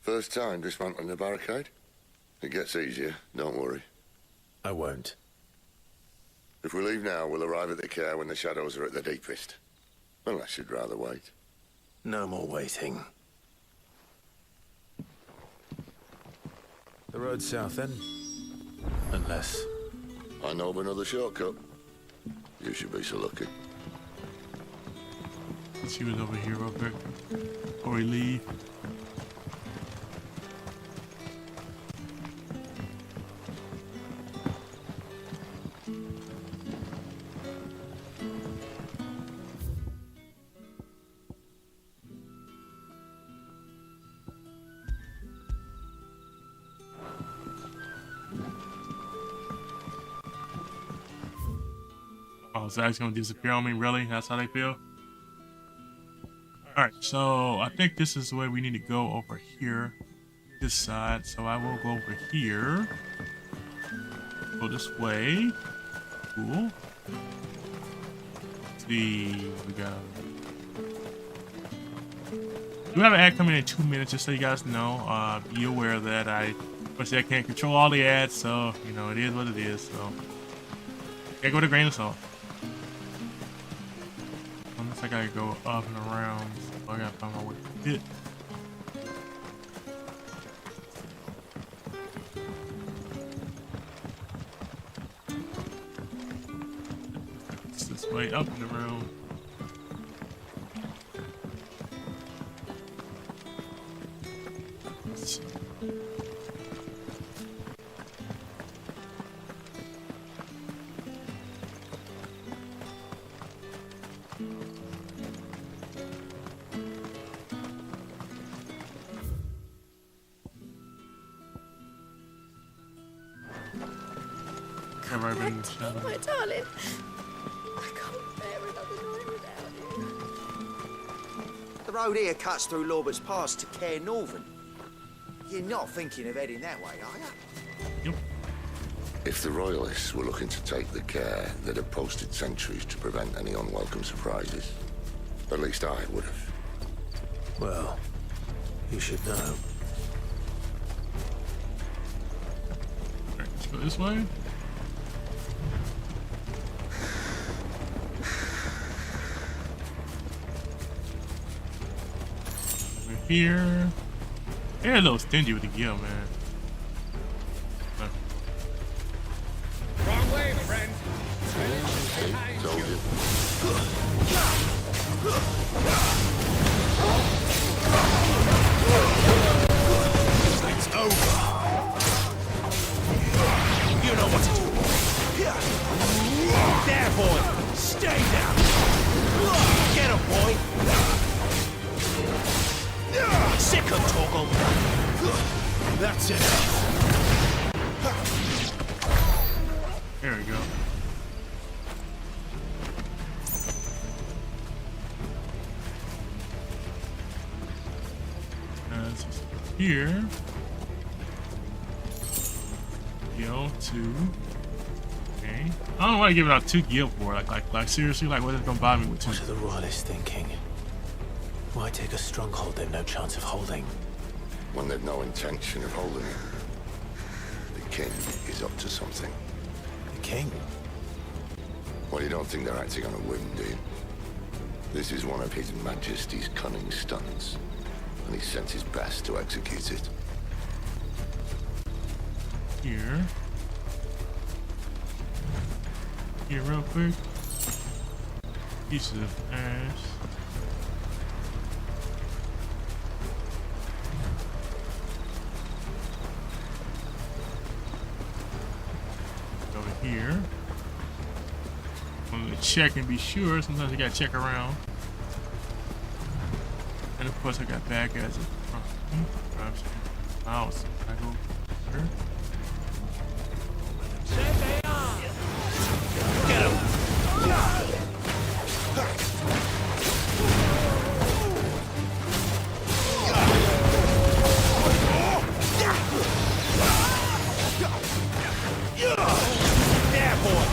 First time dismantling the barricade? It gets easier, don't worry. I won't. If we leave now, we'll arrive at the care when the shadows are at their deepest. Unless you'd rather wait. No more waiting. The road south then? Unless... I know of another shortcut. You should be so lucky. Let's see what's over here real quick before we leave. Oh, Zach's gonna disappear on me? Really? That's how they feel? Alright, so I think this is the way we need to go over here. This side. So I will go over here. Go this way. Cool. Let's see. We got... We have an ad coming in 2 minutes, just so you guys know. Be aware of that. Obviously I can't control all the ads, so, you know, it is what it is, so. Gotta go with a grain of salt. Unless I gotta go up and around, so I gotta find my way to it. It's this way up and around. Let's see. My darling, I can't bear another night without you. The road here cuts through Lorbert's Pass to Care Northern. You're not thinking of heading that way, are you? Yep. If the Royalists were looking to take the care, they'd have posted sentries to prevent any unwelcome surprises. At least I would have. Well, you should know. Alright, let's go this way. Here. They're a little stingy with the gear, man. Wrong way, my friend. Told you. It's over. You know what to do. There, boy. Stay down. Get him, boy. Sick of Toggle. That's it. There we go. Here. Gil 2. Okay. I don't know why you're giving out 2 Gil for. Like seriously, like what is gonna buy me with 2? What are the Royalists thinking? Why take a stronghold they've no chance of holding? When they've no intention of holding it. The king is up to something. The king? Well, you don't think they're acting on a whim, do you? This is one of His Majesty's cunning stunts, and he sent his best to execute it. Here real quick. Pieces of ash. Over here. I'm gonna check and be sure. Sometimes you gotta check around. And of course I got bad guys in front. Mouse. Can I go here? Get him! There, boy!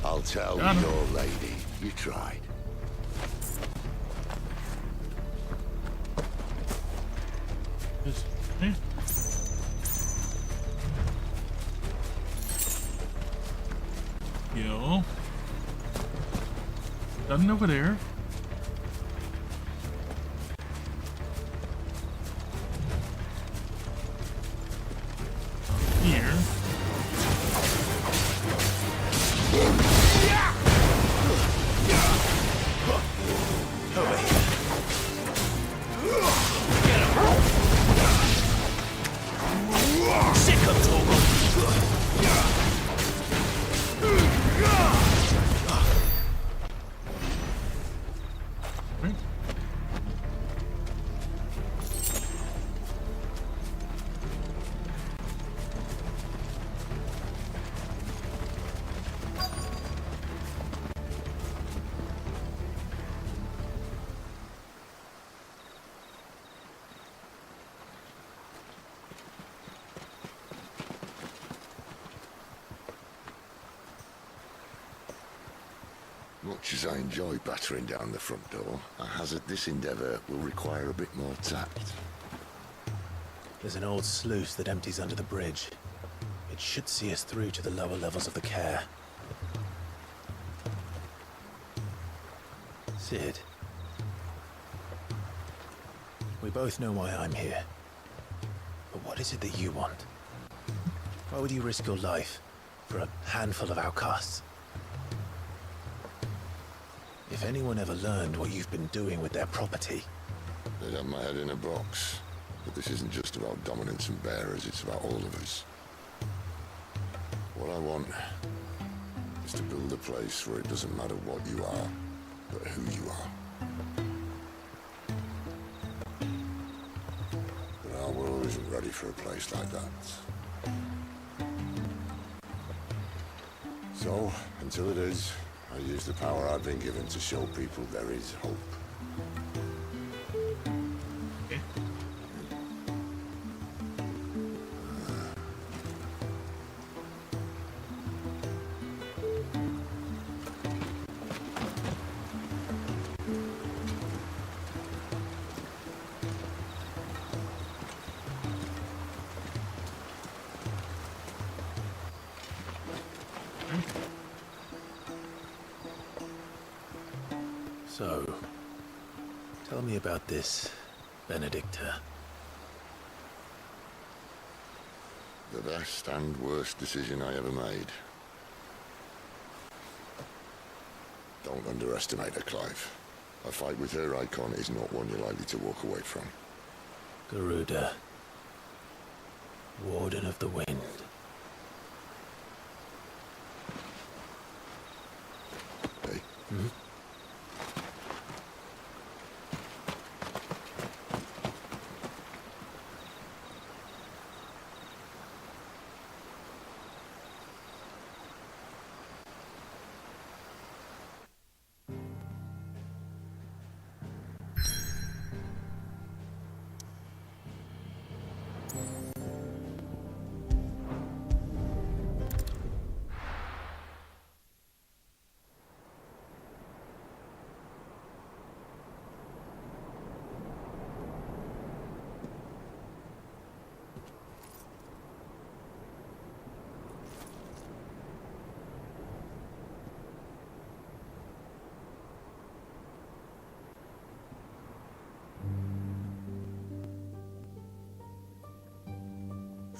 I'll tell your lady you tried. Yo. Nothing over there. Here. Over here. Sick of Torgal! Much as I enjoy battering down the front door, I hazard this endeavour will require a bit more tact. There's an old sluice that empties under the bridge. It should see us through to the lower levels of the care. Sid. We both know why I'm here. But what is it that you want? Why would you risk your life for a handful of outcasts? If anyone ever learned what you've been doing with their property... They'd have my head in a box. But this isn't just about dominance and bearers, it's about all of us. What I want is to build a place where it doesn't matter what you are, but who you are. But our world isn't ready for a place like that. So, until it is, I use the power I've been given to show people there is hope. So, tell me about this, Benedicta. The best and worst decision I ever made. Don't underestimate her, Clive. A fight with her icon is not one you're likely to walk away from. Garuda. Warden of the Wind. Hey? Hmm?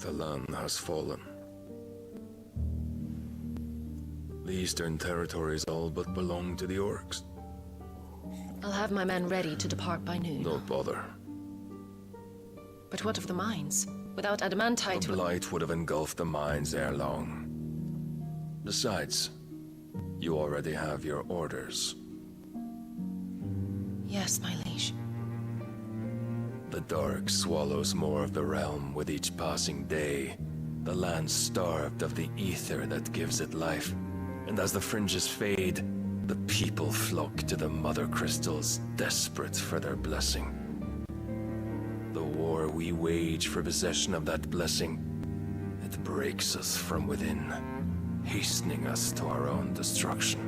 The land has fallen. The Eastern Territories all but belong to the orcs. I'll have my men ready to depart by noon. Don't bother. But what of the mines? Without adamantite... The blight would have engulfed the mines ere long. Besides, you already have your orders. Yes, my liege. The dark swallows more of the realm with each passing day. The land starved of the ether that gives it life. And as the fringes fade, the people flock to the mother crystals, desperate for their blessing. The war we wage for possession of that blessing, it breaks us from within, hastening us to our own destruction.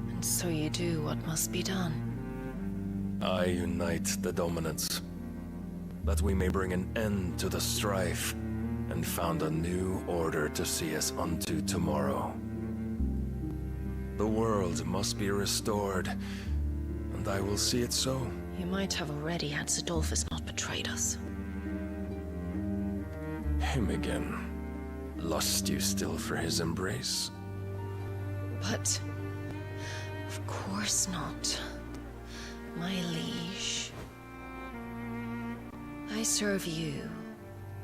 And so you do what must be done. I unite the dominants, that we may bring an end to the strife, and found a new order to see us unto tomorrow. The world must be restored, and I will see it so. You might have already had Zidolphus not betrayed us. Him again. Lust you still for his embrace? But... of course not. My liege. I serve you,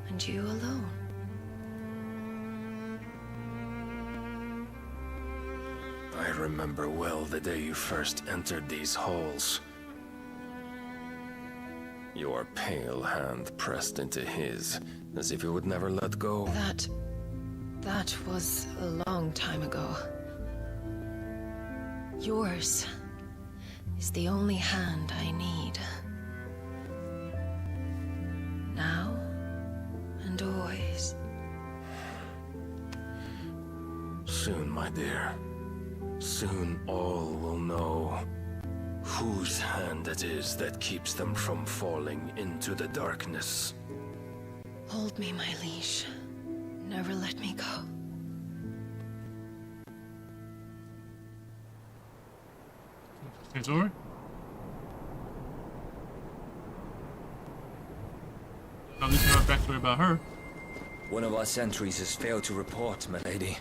and you alone. I remember well the day you first entered these halls. Your pale hand pressed into his, as if you would never let go. That was a long time ago. Yours is the only hand I need. Now and always. Soon, my dear. Soon all will know whose hand it is that keeps them from falling into the darkness. Hold me, my liege. Never let me go. It's over? At least you're not backstory about her. One of our sentries has failed to report, my lady.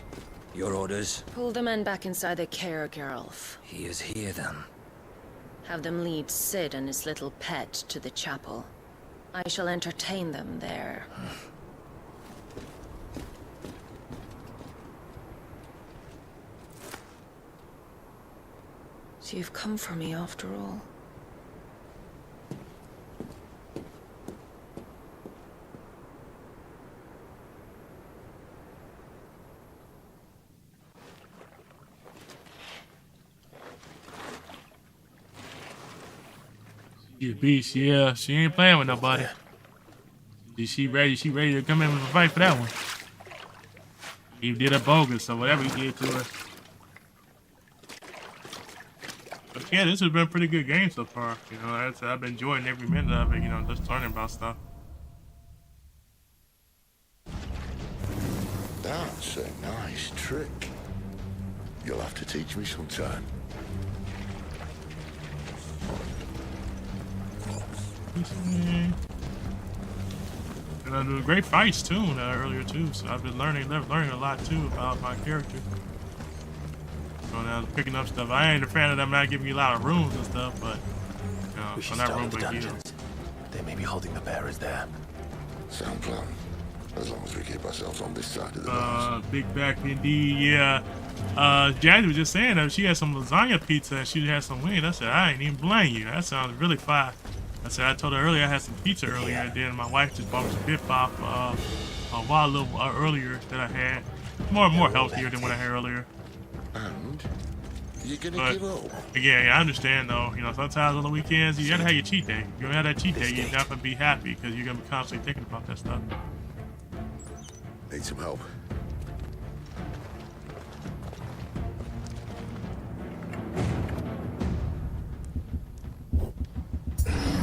Your orders? Pull the men back inside their care, Geralf. He is here, then. Have them lead Sid and his little pet to the chapel. I shall entertain them there. So you've come for me after all. She's a beast, yeah. She ain't playing with nobody. She ready to come in with a fight for that one. He did a bogus, so whatever he did to her. But yeah, this has been a pretty good game so far. You know, I've been enjoying every minute of it, you know, just learning about stuff. That's a nice trick. You'll have to teach me sometime. And I do great fights too earlier too, so I've been learning a lot too about my character. So now I'm picking up stuff. I ain't a fan of them not giving you a lot of rooms and stuff, but you know, We should not start room with the but dungeons. They may be holding the bearers there. Sound plan. As long as we keep ourselves on this side of the bars. Big back indeed, yeah. Jazzy was just saying that she had some lasagna pizza and she had some wings. I said, I ain't even blame you. That sounds really fire. I said, I told her earlier I had some pizza earlier, and then my wife just bought me some Bip Bop a while earlier that I had. More healthier than what I had earlier. And you're gonna give up. Yeah, I understand though. You know, sometimes on the weekends you gotta have your cheat day. You don't have that cheat day, you're not gonna be happy because you're gonna be constantly thinking about that stuff. Need some help.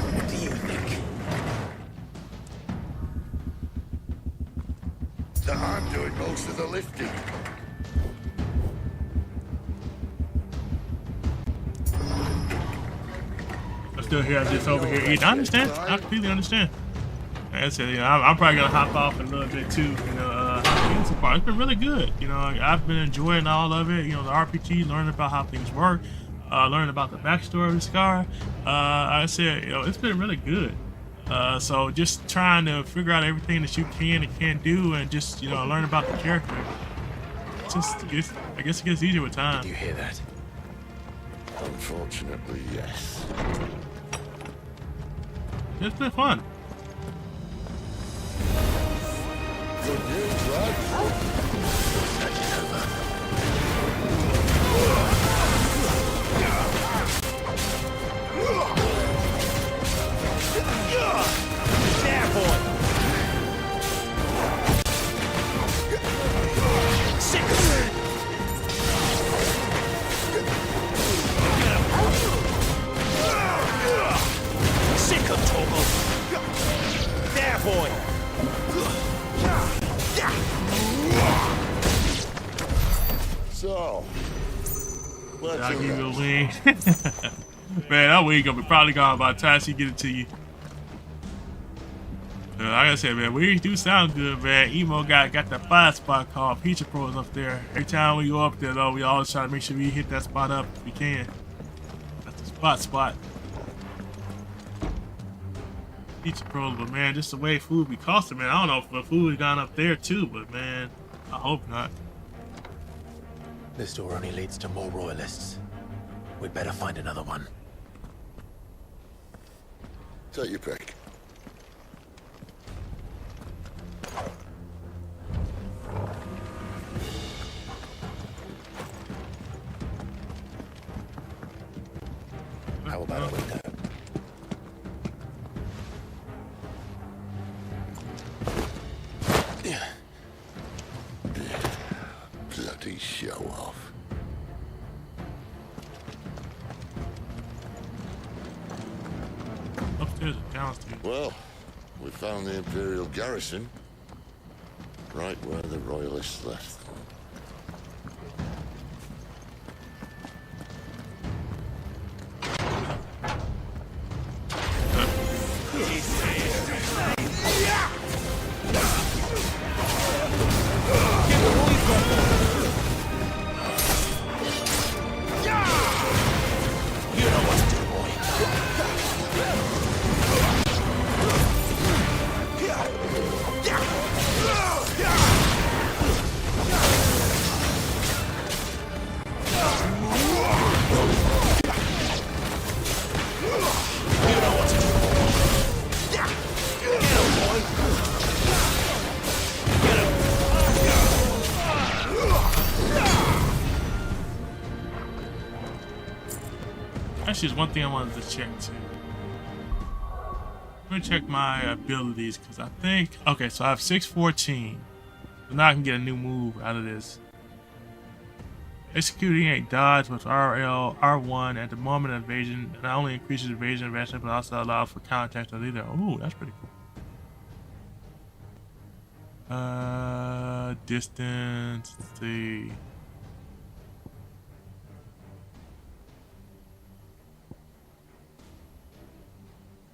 What do you think? That I'm doing most of the lifting. I'm still here, I'm just over here eating. I understand. I completely understand. Like I said, you know, I'm probably gonna hop off in a little bit too. You know, so far it's been really good. You know, I've been enjoying all of it. You know, the RPG, learning about how things work, learning about the backstory of the Scar. I said, you know, it's been really good. So just trying to figure out everything that you can and can't do, and just, you know, learn about the character. I guess it gets easier with time. Did you hear that? Unfortunately, yes. It's been fun. Good news, There, boy! Sick! Sick of Toggle! There, boy! So, let's I'll give you a wing. Man, that wing gonna be probably gone by the time she get it to you. Like I said, man, wings do sound good, man. Emo got that fire spot called Pizza Pros up there. Every time we go up there, though, we always try to make sure we hit that spot up if we can. That's the spot. Pizza Pros, but man, just the way food be costing, man. I don't know if the food has gone up there too, but man, I hope not. This door only leads to more royalists. We'd better find another one. take your pick. How about a window? Bloody show off. Upstairs or downstairs? Well, we found the Imperial garrison right where the Royalists left them. Actually, there's one thing I wanted to check too. I'm gonna check my abilities because I think, okay, so I have 614. So now I can get a new move out of this. Executing a dodge with RL, R1 at the moment of evasion not only increases evasion advancement but also allows for counterattacks or leader. Ooh, that's pretty cool. Distance, let's see.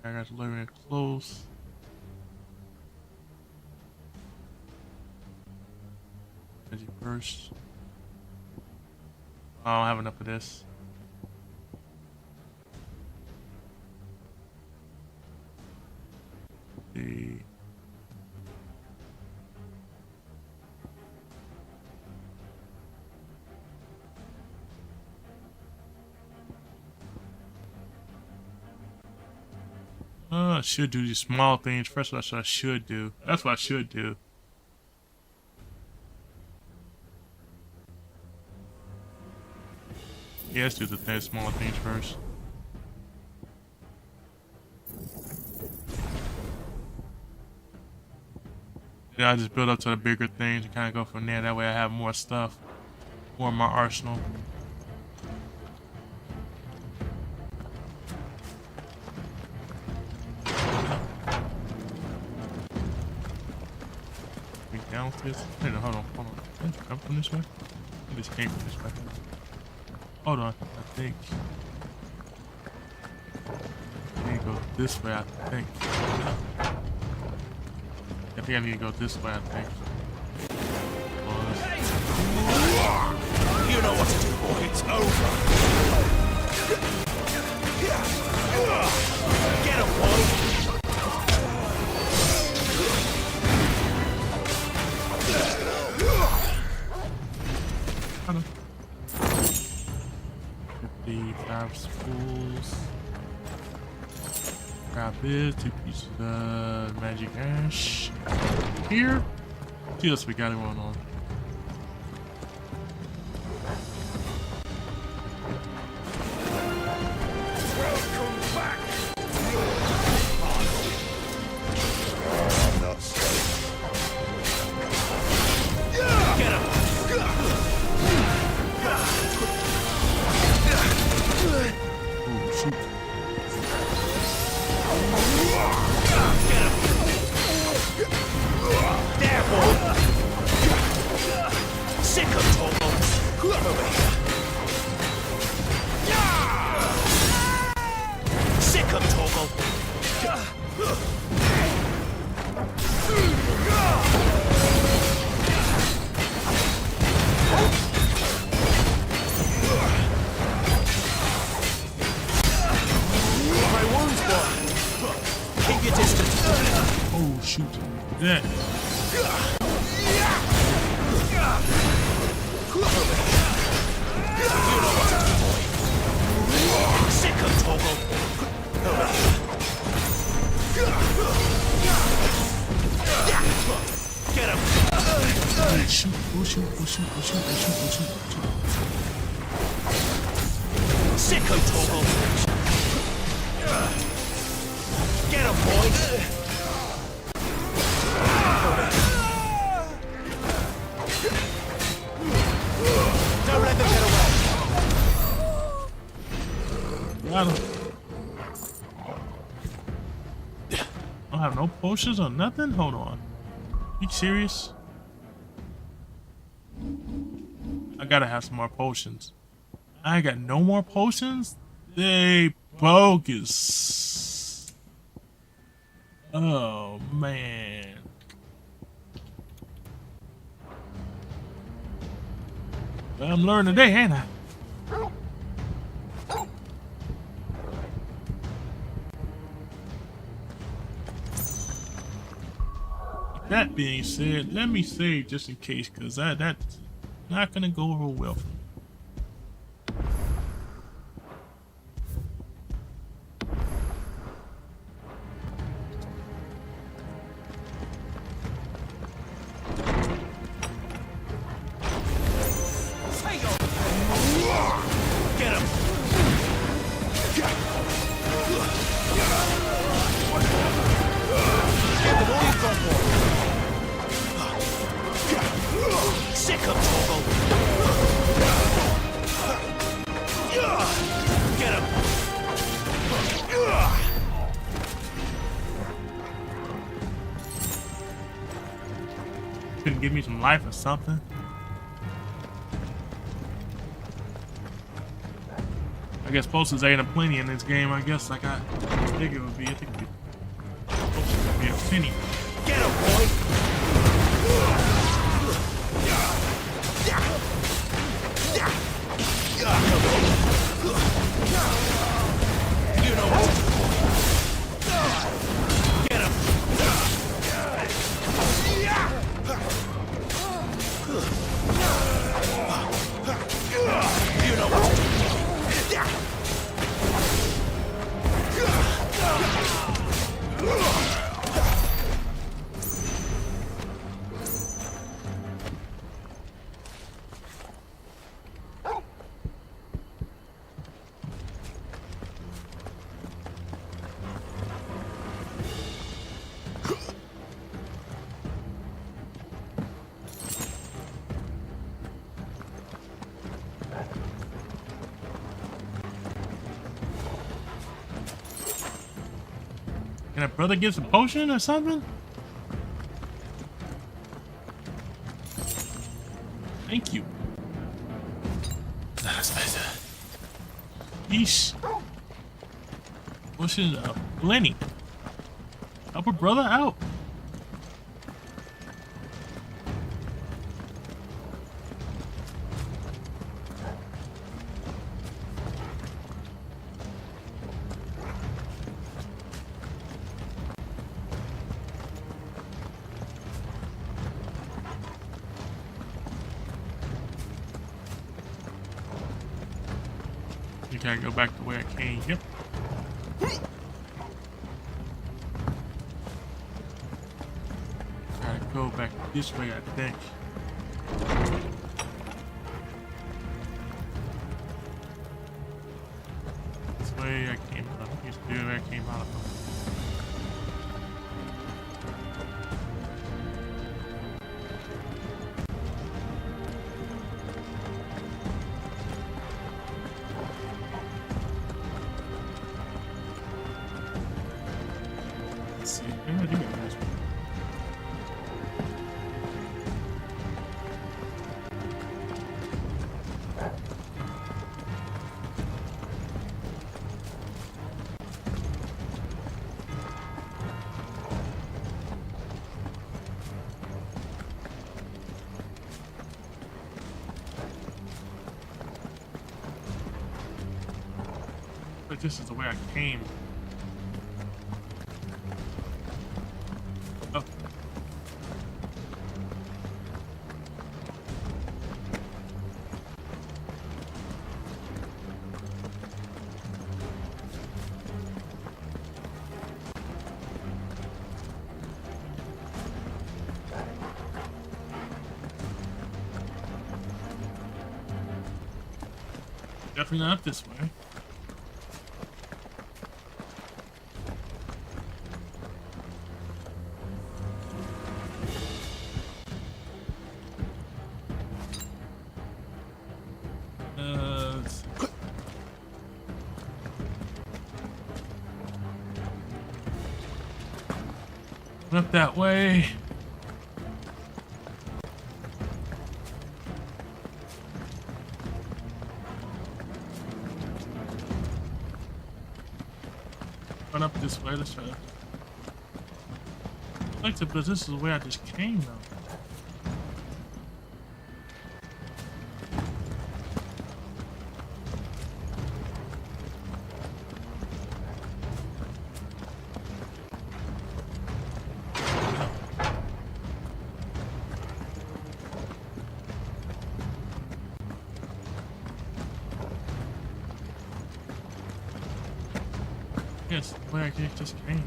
I got to live in close. Energy burst. I don't have enough of this. See. I should do these small things first. That's what I should do. That's what I should do. Yeah, let's do the small things first. Yeah, I just build up to the bigger things and kind of go from there. That way I have more stuff, more in my arsenal. Downstairs. Wait, no, hold on. Can I come from this way? I just came from this way. Hold on, I think. I need to go this way, I think. I think I need to go this way, I think. You know what to do, boy. It's over. Get him, boy. Hold on. 55 spools. Grab this, 2 pieces of magic ash. Here. See what else we got going on. Oh shoot. Yeah. Get him! Shoot, shoot, shoot, shoot, shoot, shoot, shoot. Sicko Toggle! Get him, boy! Don't let them get away! Got him. I don't have no potions or nothing? Hold on. You serious? I gotta have some more potions. I got no more potions? They bogus. Oh man. Well, I'm learning today, ain't I? That being said, let me save just in case, because that's not gonna go real well for me. Get him! Get them all you've got, boy! Sick of Toggle! Get him! Couldn't give me some life or something. I guess potions ain't a plenty in this game. I guess like I think it would be. I think it would be a penny. Get him, boy! You know what to do, boy. Get him! You know what to do. Can a brother give some potion or something? Thank you. That's better. Yeesh. Potion plenty. Help a brother out. Okay, I go back the way I came. Yep. Gotta go back this way, I think. This way I came out. This way I came out. Let's see. Maybe I do get this one. But this is the way I came. Oh. Definitely not this way. Up that way. Run up this way. Let's try to. Like to, but this is the way I just came though. Yes, the way I just came.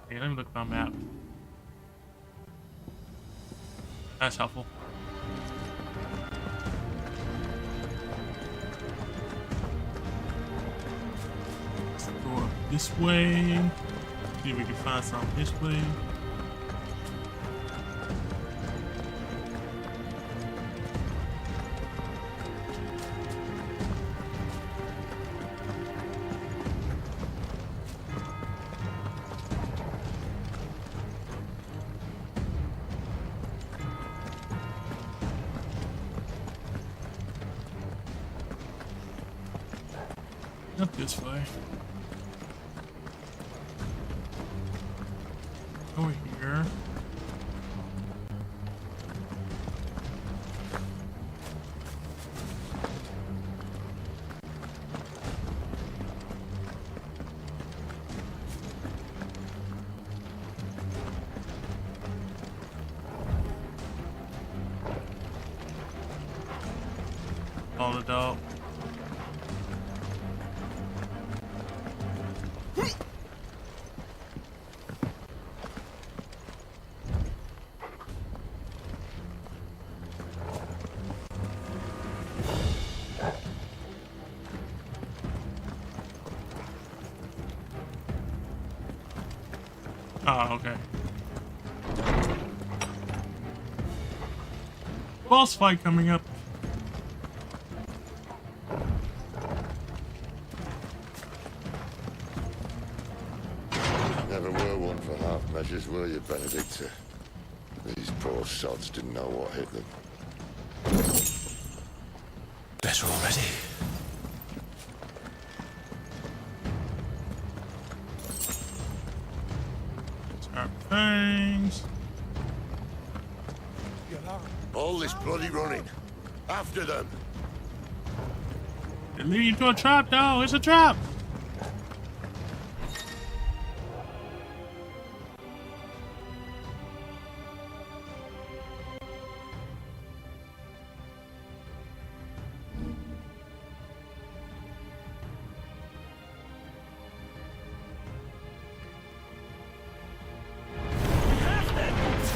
Hey, let me look at my map. That's helpful. This way. See if we can find something this way. Up this way. Over here. All the dog. Oh, okay. Boss fight coming up. Never were one for half measures, were you, Benedicta? These poor sods didn't know what hit them. Better already. Thanks. All this bloody running. After them. They're leading you to a trap, dog. It's a trap.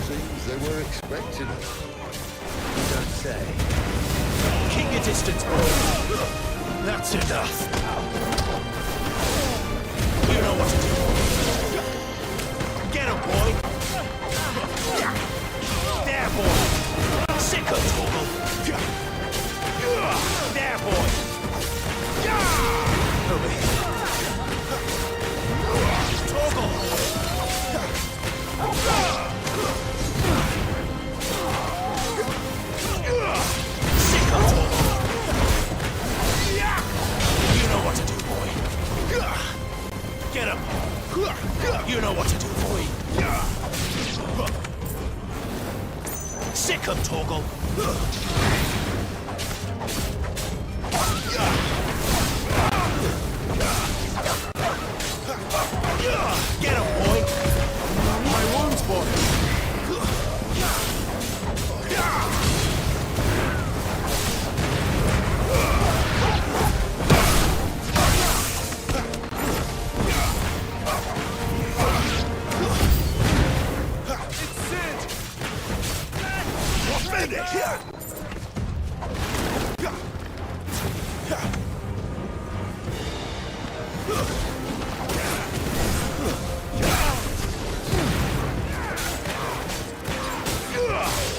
Seems they were expecting us. You don't say. Keep your distance, boy. That's enough. You know what to do. Get him, boy. There, boy. Sick of Torgal. There, boy. Over here. Torgal. Sick of Torgal. You know what to do, boy. Get him. You know what to do, boy. Sick of Torgal. Get him, boy. My wounds, boy.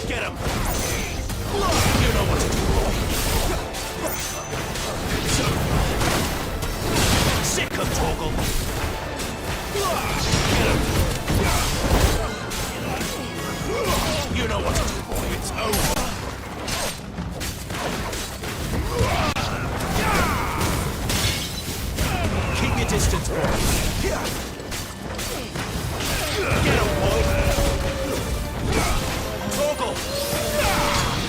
Get him! You know what to do, boy. Sick of Torgal. Get him! You know what to do, boy. It's over. Keep your distance, boy. Get him, boy. Torgal!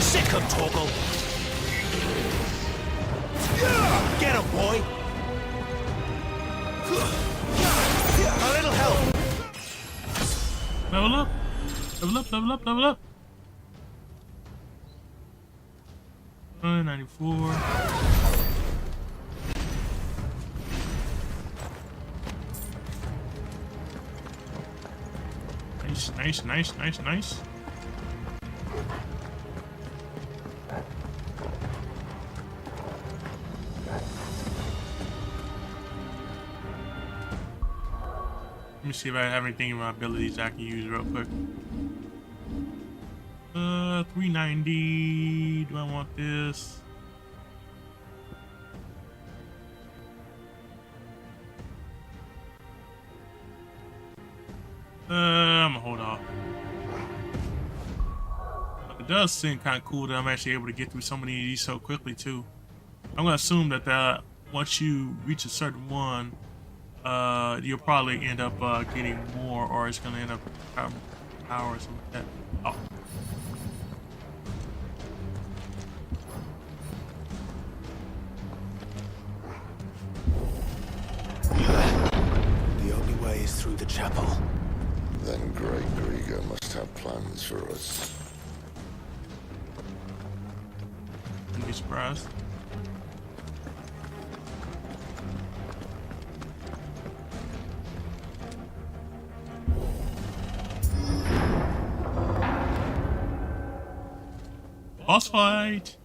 Sick of Torgal! Get him, boy! A little help! Level up. Level up, level up, level up. 94. Nice, nice, nice, nice. Let me see if I have anything in my abilities I can use real quick. 390. Do I want this? I'm gonna hold off. It does seem kind of cool that I'm actually able to get through so many of these so quickly too. I'm gonna assume that once you reach a certain one, you'll probably end up getting more, or it's gonna end up power or something like that. Oh. The only way is through the chapel. Then Great Grieger must have plans for us. Wouldn't be surprised. Boss fight!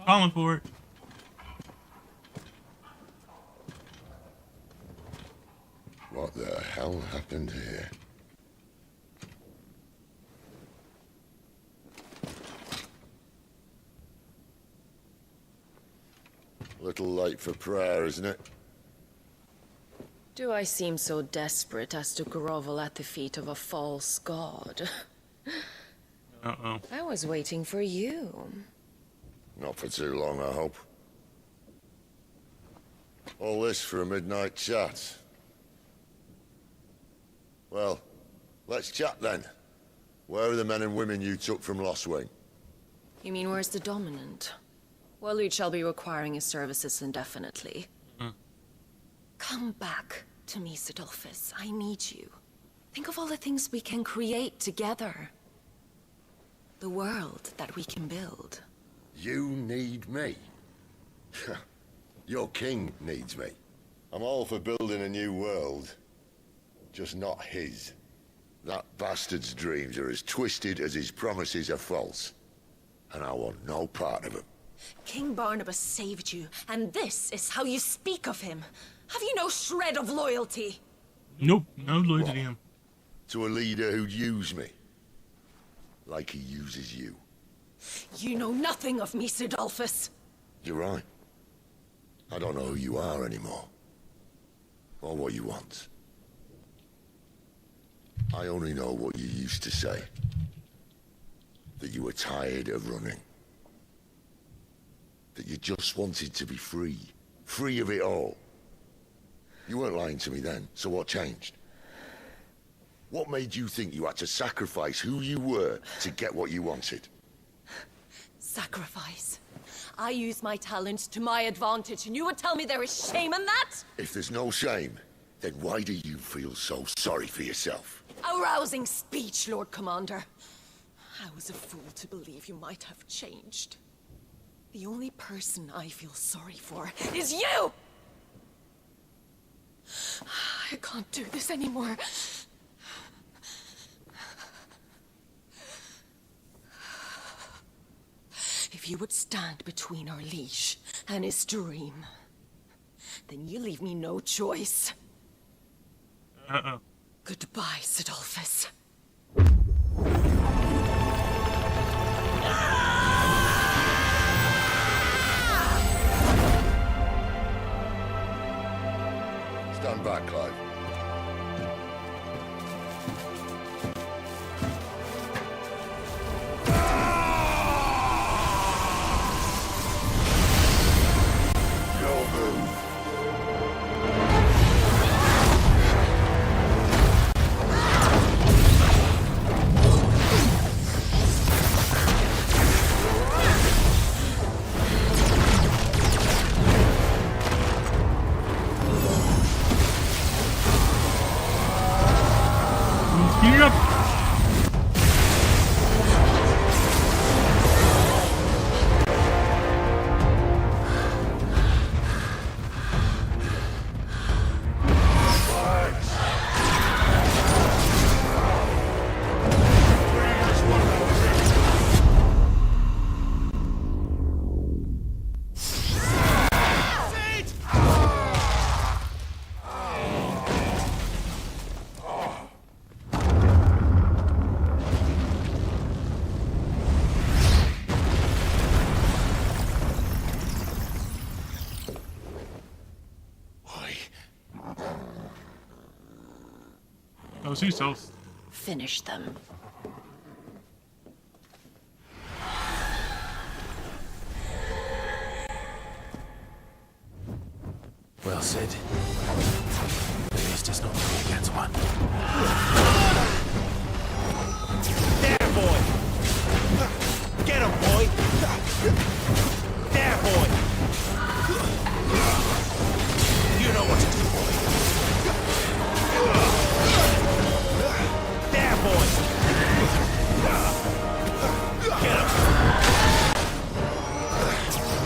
Calling for it. What the hell happened here? Little late for prayer, isn't it? Do I seem so desperate as to grovel at the feet of a false god? Uh-oh. I was waiting for you. Not for too long, I hope. All this for a midnight chat. Well, let's chat then. Where are the men and women you took from Lost Wing? You mean where's the dominant? Well, you shall be requiring his services indefinitely. Come back to me, Sidolphus. I need you. Think of all the things we can create together. The world that we can build. You need me? Your king needs me. I'm all for building a new world. Just not his. That bastard's dreams are as twisted as his promises are false. And I want no part of them. King Barnabas saved you, and this is how you speak of him. Have you no shred of loyalty? Nope, no loyalty to him. To a leader who'd use me. Like he uses you. You know nothing of me, Sidolphus. You're right. I don't know who you are anymore. Or what you want. I only know what you used to say. That you were tired of running. That you just wanted to be free. Free of it all. You weren't lying to me then, so what changed? What made you think you had to sacrifice who you were to get what you wanted? Sacrifice. I use my talents to my advantage, and you would tell me there is shame in that? If there's no shame, then why do you feel so sorry for yourself? A rousing speech, Lord Commander. I was a fool to believe you might have changed. The only person I feel sorry for is you! I can't do this anymore. If you would stand between our liege and his dream, then you leave me no choice. Goodbye, Sidolphus. Stand back, Clive. Oh, see, so. Finish them. Well, Sid. At least it's not 3 against 1. There, boy! Get him, boy! There, boy! You know what to do, boy! There, boy! Get him!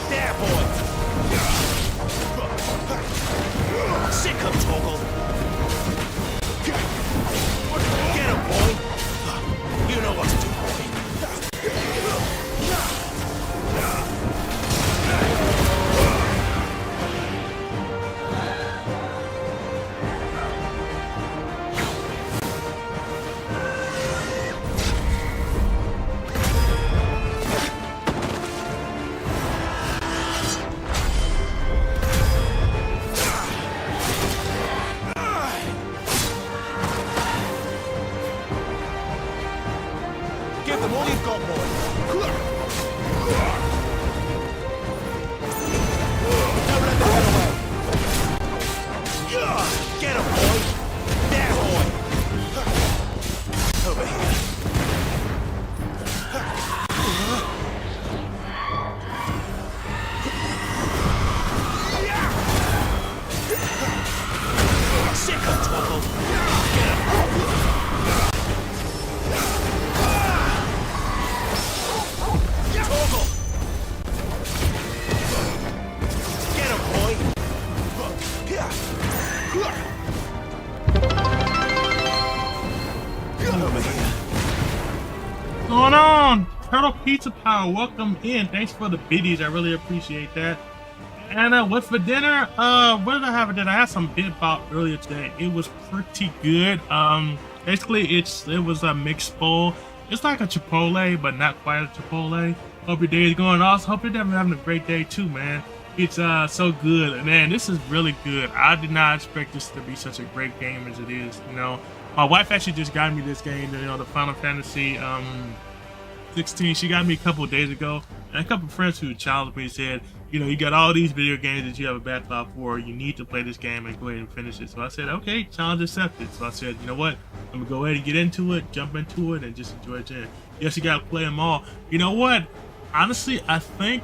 There, boy! Sick him, Torgal! Get him, boy! You know what to do, boy! Over here. What's going on? Turtle Pizza Power, welcome in. Thanks for the biddies. I really appreciate that. And what's for dinner? What did I have for dinner? I had some bibimbap earlier today. It was pretty good. Basically it was a mixed bowl. It's like a Chipotle, but not quite a Chipotle. Hope your day is going awesome. Hope you're having a great day too, man. It's so good. Man, this is really good. I did not expect this to be such a great game as it is, you know. My wife actually just got me this game, you know, the Final Fantasy 16. She got me a couple of days ago, and a couple of friends who challenged me said, you know, you got all these video games that you have a backlog for. You need to play this game and go ahead and finish it. So I said, okay, challenge accepted. So I said, you know what? I'm gonna go ahead and get into it, jump into it, and just enjoy it. Yes, you gotta play them all. You know what? Honestly, I think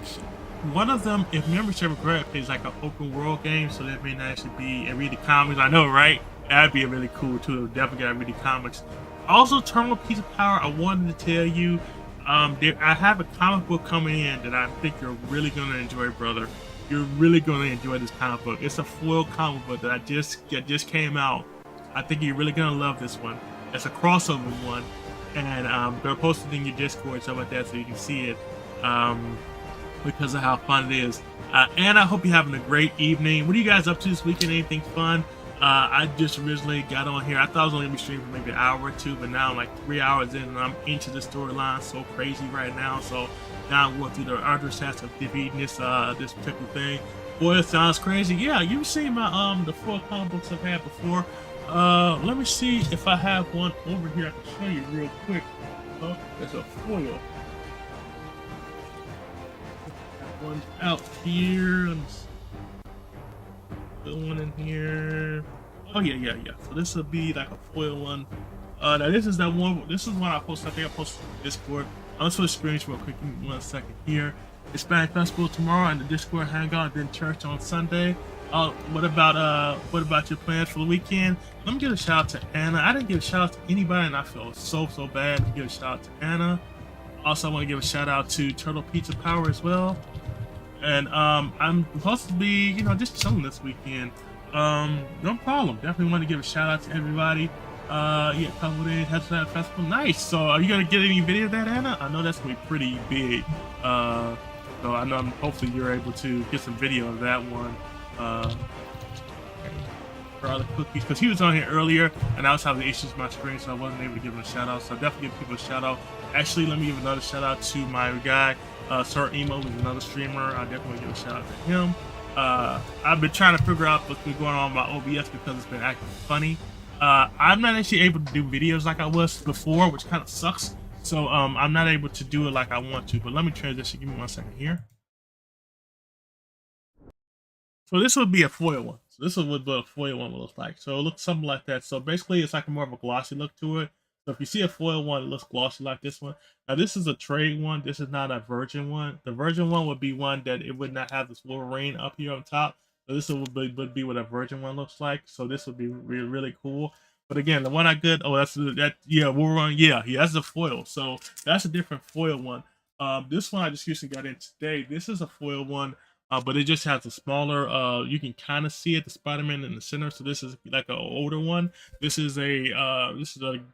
one of them, if memory serves correct, is like an open world game, so that may not actually be and read the comics. I know, right? That'd be really cool too. Definitely gotta read the comics. Also, Turtle Pizza Power, I wanted to tell you, I have a comic book coming in that I think you're really gonna enjoy, brother. You're really gonna enjoy this comic book. It's a foil comic book that just came out. I think you're really gonna love this one. It's a crossover one, and they're posted in your Discord and stuff like that, so you can see it. Because of how fun it is. And I hope you're having a great evening. What are you guys up to this weekend? Anything fun? I just originally got on here. I thought I was only gonna be streaming for maybe an hour or two, but now I'm like 3 hours in and I'm into the storyline so crazy right now. So now I'm going through the arduous task of defeating this particular thing. Boy, it sounds crazy. Yeah, you've seen my the 4 comic books I've had before. Let me see if I have one over here I can show you real quick. Oh, there's a foil. One out here. The one in here. Oh yeah. So this will be like a foil one. Now this is that one. This is one I posted. I think I posted on Discord. I'm just gonna experience real quick. Give me 1 second here. Hispanic Festival tomorrow and the Discord hangout, then church on Sunday. What about your plans for the weekend? Let me give a shout out to Anna. I didn't give a shout out to anybody, and I feel so bad to give a shout out to Anna. Also, I want to give a shout out to Turtle Pizza Power as well. And I'm supposed to be, you know, just chilling this weekend. No problem. Definitely want to give a shout out to everybody. Yeah, a couple days, Hispanic Festival. Nice. So are you gonna get any video of that, Anna? I know that's gonna be pretty big. So I know hopefully you're able to get some video of that one. For all the cookies, because he was on here earlier and I was having issues with my screen, so I wasn't able to give him a shout out. So I definitely give people a shout out. Actually, let me give another shout out to my guy, Sir Emo, who's another streamer. I definitely give a shout out to him. I've been trying to figure out what's been going on with my OBS because it's been acting funny. I'm not actually able to do videos like I was before, which kind of sucks. So I'm not able to do it like I want to. But let me transition. Give me 1 second here. So this would be a foil one. So this is what a foil one looks like. So it looks something like that. So basically it's like more of a glossy look to it. So if you see a foil one, it looks glossy like this one. Now this is a trade one. This is not a virgin one. The virgin one would be one that it would not have this Wolverine up here on top. So this would be what a virgin one looks like. So this would be really cool. But again, the one I got, yeah, Wolverine, yeah, that's the foil. So that's a different foil one. This one I just recently got in today. This is a foil one. But it just has a smaller, you can kind of see it, the Spider-Man in the center. So this is like an older one. This is a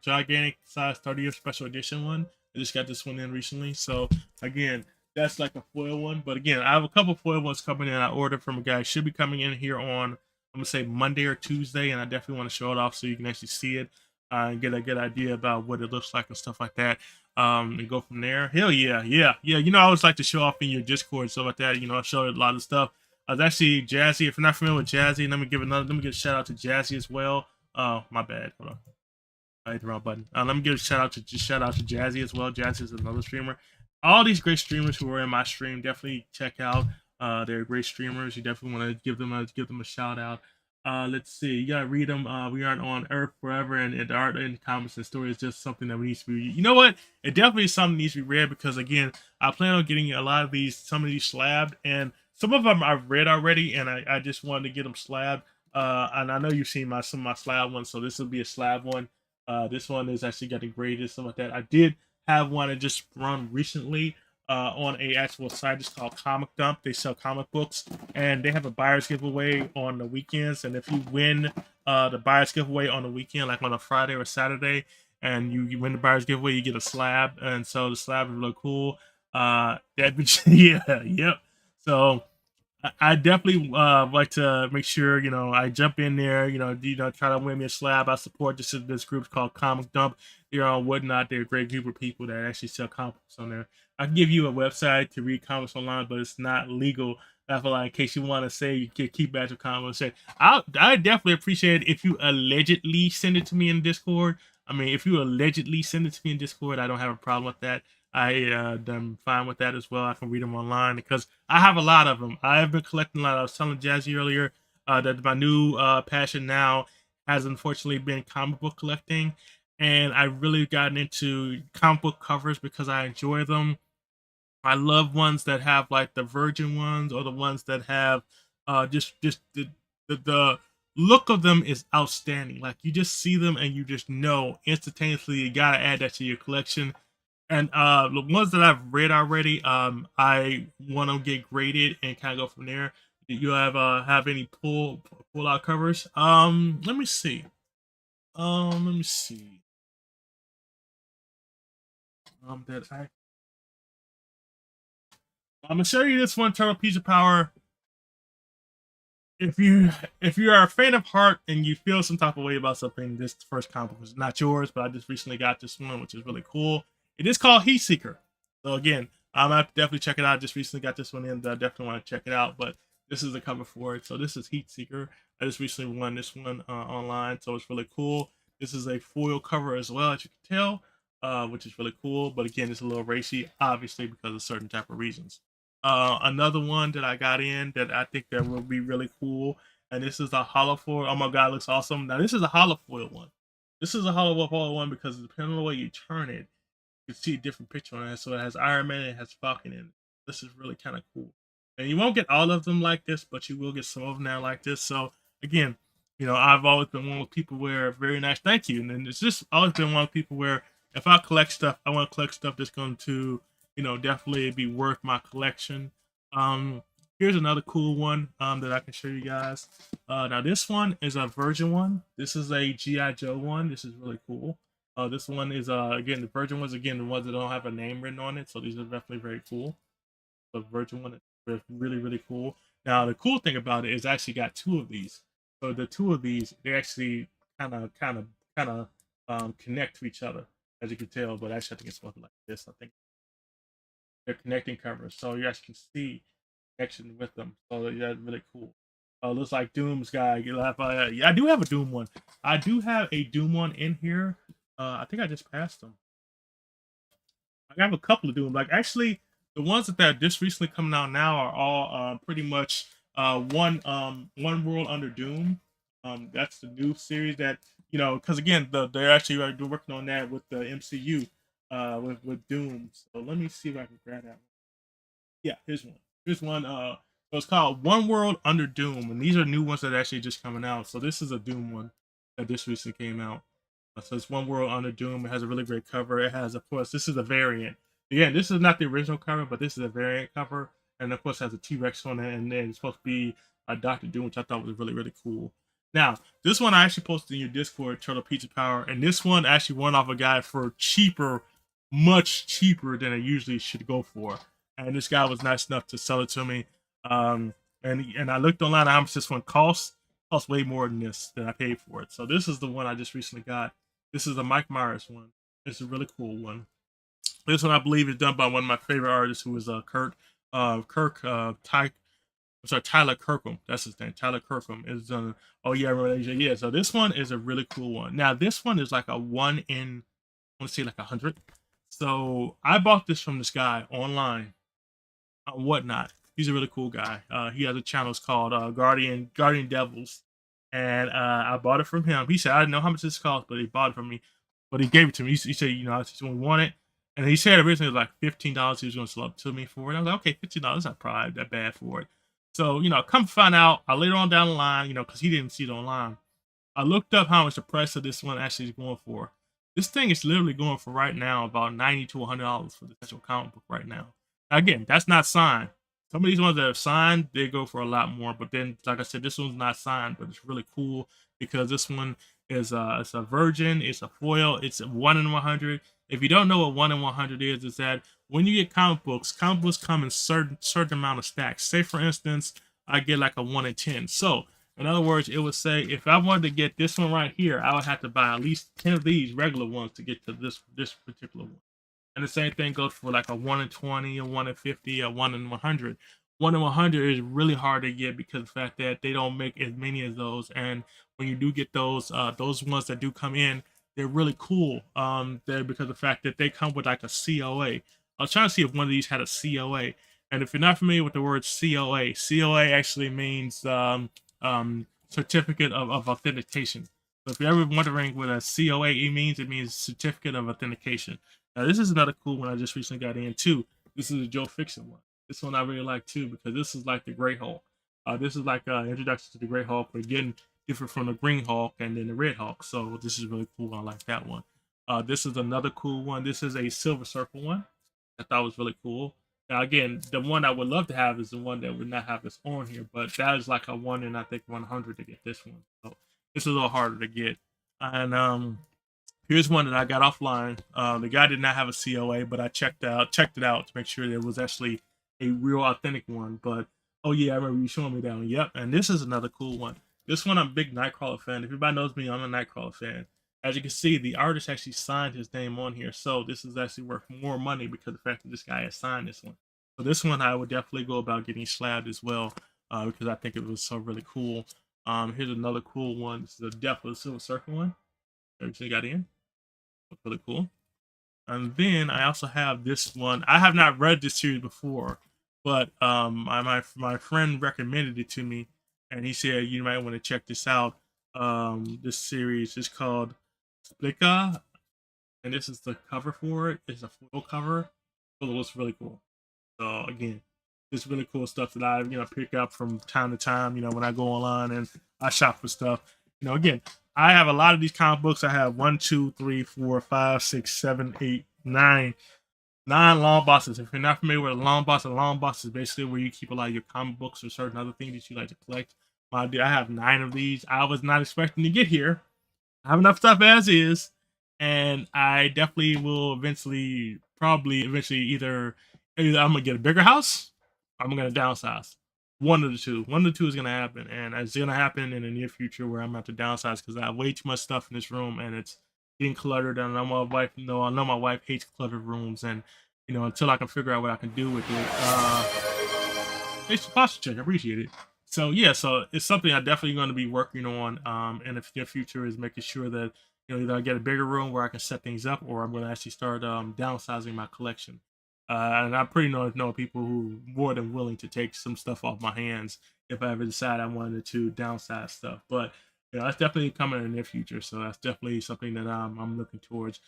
gigantic size 30th special edition one. I just got this one in recently. So again, that's like a foil one. But again, I have a couple foil ones coming in. I ordered from a guy. Should be coming in here on, I'm gonna say Monday or Tuesday, and I definitely want to show it off so you can actually see it and get a good idea about what it looks like and stuff like that. And go from there. Hell yeah. You know, I always like to show off in your Discord and stuff like that. You know, I show a lot of stuff. I was actually Jazzy. If you're not familiar with Jazzy, let me give a shout out to Jazzy as well. Oh, my bad. Hold on. I hit the wrong button. Let me give a shout out to Jazzy as well. Jazzy is another streamer. All these great streamers who are in my stream, definitely check out. They're great streamers. You definitely want to give them a shout out. Let's see. You gotta read them. We aren't on Earth forever, and the art and comics and story is just something that we need to be. You know what? It definitely is something that needs to be read because again, I plan on getting some of these slabbed, and some of them I've read already, and I just wanted to get them slabbed. And I know you've seen some of my slab ones, so this will be a slab one. This one is actually getting graded, stuff like that. I did have one that just run recently. on a actual site. It's called Comic Dump. They sell comic books, and they have a buyer's giveaway on the weekends. And if you win the buyer's giveaway on the weekend, like on a Friday or Saturday, and you win the buyer's giveaway, you get a slab. And so the slab is really cool. Yeah, yep. So I definitely like to make sure I jump in there, try to win me a slab. I support this group called Comic Dump. They're on Whatnot. They're a great group of people that actually sell comics on there. I can give you a website to read comics online, but it's not legal. That's why, in case you want to say you can keep back your comics, say I definitely appreciate it if you allegedly send it to me in Discord. I mean, if you allegedly send it to me in Discord, I don't have a problem with that. I'm fine with that as well. I can read them online because I have a lot of them. I have been collecting a lot. I was telling Jazzy earlier that my new passion now has unfortunately been comic book collecting, and I really gotten into comic book covers because I enjoy them. I love ones that have like the virgin ones or the ones that have just the look of them is outstanding. Like you just see them and you just know instantaneously you gotta add that to your collection. And the ones that I've read already, I want to get graded and kind of go from there. Do you have any pull out covers? Let me see. Let me see. That I'm gonna show you this one, Turtle Piece of Power. If you are a fan of Heart and you feel some type of way about something, this first comic book is not yours, but I just recently got this one, which is really cool. It is called Heat Seeker. So again, I'm gonna have to definitely check it out. I just recently got this one in, I definitely want to check it out. But this is the cover for it. So this is Heat Seeker. I just recently won this one online, so it's really cool. This is a foil cover as well, as you can tell, which is really cool. But again, it's a little racy, obviously because of certain type of reasons. Another one that I got in that I think that will be really cool, and this is a hollow foil. Oh my god, it looks awesome! Now this is a hollow foil one. This is a hollow foil one because depending on the way you turn it, you can see a different picture on it. So it has Iron Man and it has Falcon in it. This is really kind of cool. And you won't get all of them like this, but you will get some of them now like this. So again, I've always been one of the people where very nice, thank you. And then it's just always been one of the people where if I collect stuff, I want to collect stuff that's going to definitely be worth my collection. Here's another cool one that I can show you guys. Now this one is a Virgin one. This is a GI Joe one. This is really cool. This one is again the Virgin ones, again the ones that don't have a name written on it. So these are definitely very cool. The Virgin one is really cool. Now the cool thing about it is I actually got two of these. So the two of these, they actually kind of connect to each other, as you can tell. But actually, I think it's something like this. I think they're connecting covers, so you actually can see connection with them. So that's really cool. Looks like Doom's guy. I do have a Doom one. I do have a Doom one in here. I think I just passed them. I have a couple of Doom. Like actually, the ones that are just recently coming out now are all pretty much one world under Doom. That's the new series that because again, they're actually working on that with the MCU. With Doom. So let me see if I can grab that one. Yeah, here's one. Here's one. So it's called One World Under Doom, and these are new ones that are actually just coming out. So this is a Doom one that just recently came out. So it's One World Under Doom. It has a really great cover. It has, of course, this is a variant. Again, this is not the original cover, but this is a variant cover, and of course it has a T-Rex on it, and then it's supposed to be a Doctor Doom, which I thought was really cool. Now, this one I actually posted in your Discord, Turtle Pizza Power, and this one actually won off a guy for cheaper, much cheaper than it usually should go for. And this guy was nice enough to sell it to me. And I looked online how much this one costs. It costs way more than this than I paid for it. So this is the one I just recently got. This is a Mike Myers one. It's a really cool one. This one I believe is done by one of my favorite artists, who is Tyler Kirkham. That's his name. Tyler Kirkham is done. Oh yeah, I remember that. Yeah. So this one is a really cool one. Now this one is like a 1 in, I want to say like 100. So I bought this from this guy online on Whatnot. He's a really cool guy. He has a channel. It's called Guardian Devils, and I bought it from him. He said I didn't know how much this cost, but he bought it from me. But he gave it to me. He said, I just want it. And he said originally it was like $15 he was going to sell up to me for it. I was like, okay, $15, not probably that bad for it. So, come find out. I later on down the line, because he didn't see it online. I looked up how much the price of this one actually is going for. This thing is literally going for right now about $90 to $100 for the actual comic book right now. Again, that's not signed. Some of these ones that are signed, they go for a lot more. But then, like I said, this one's not signed, but it's really cool because this one is it's a virgin, it's a foil, it's a 1 in 100. If you don't know what 1 in 100 is, it's that when you get comic books come in certain amount of stacks. Say for instance, I get like a 1 in 10. So in other words, it would say if I wanted to get this one right here, I would have to buy at least 10 of these regular ones to get to this particular one. And the same thing goes for like a 1 in 20, a 1 in 50, a 1 in 100. 1 in 100 is really hard to get because of the fact that they don't make as many of those. And when you do get those ones that do come in, they're really cool. They're because of the fact that they come with like a COA. I was trying to see if one of these had a COA. And if you're not familiar with the word COA, COA actually means certificate of authentication. So if you're ever wondering what a COA means, it means certificate of authentication. Now, this is another cool one I just recently got in too. This is a Joe Fixon one. This one I really like too because this is like the Grey Hulk. This is like an introduction to the Grey Hulk, but again, different from the Green Hulk and then the Red Hulk. So this is really cool. I like that one. This is another cool one. This is a Silver Surfer one. I thought was really cool. Now again, the one I would love to have is the one that would not have this on here, but that is like a 1 in I think 100 to get this one. So it's a little harder to get. And here's one that I got offline. The guy did not have a COA, but I checked it out to make sure it was actually a real authentic one. But oh yeah, I remember you showing me that one. Yep. And this is another cool one. This one I'm a big Nightcrawler fan. If everybody knows me, I'm a Nightcrawler fan. As you can see, the artist actually signed his name on here, so this is actually worth more money because of the fact that this guy has signed this one. So this one I would definitely go about getting slabbed as well because I think it was so really cool. Here's another cool one. This is a Death of the Silver Surfer one. Everything got in. Looks really cool. And then I also have this one. I have not read this series before, but my friend recommended it to me, and he said you might want to check this out. This series is called Splika, and this is the cover for it. It's a foil cover. So it looks really cool. So again, it's really cool stuff that I pick up from time to time. When I go online and I shop for stuff. Again, I have a lot of these comic books. I have 1, 2, 3, 4, 5, 6, 7, 8, 9 long boxes. If you're not familiar with a long box is basically where you keep a lot of your comic books or certain other things that you like to collect. I have 9 of these. I was not expecting to get here. I have enough stuff as is, and I definitely will eventually either I'm gonna get a bigger house, or I'm gonna downsize. One of the two. One of the two is gonna happen, and it's gonna happen in the near future where I'm gonna have to downsize because I have way too much stuff in this room and it's getting cluttered. And I know my wife hates cluttered rooms, and until I can figure out what I can do with it. Thanks for posture check. I appreciate it. So yeah, so it's something I'm definitely going to be working on in the near future is making sure that either I get a bigger room where I can set things up, or I'm going to actually start downsizing my collection. And I pretty know people who are more than willing to take some stuff off my hands if I ever decide I wanted to downsize stuff. But that's definitely coming in the near future. So that's definitely something that I'm looking towards.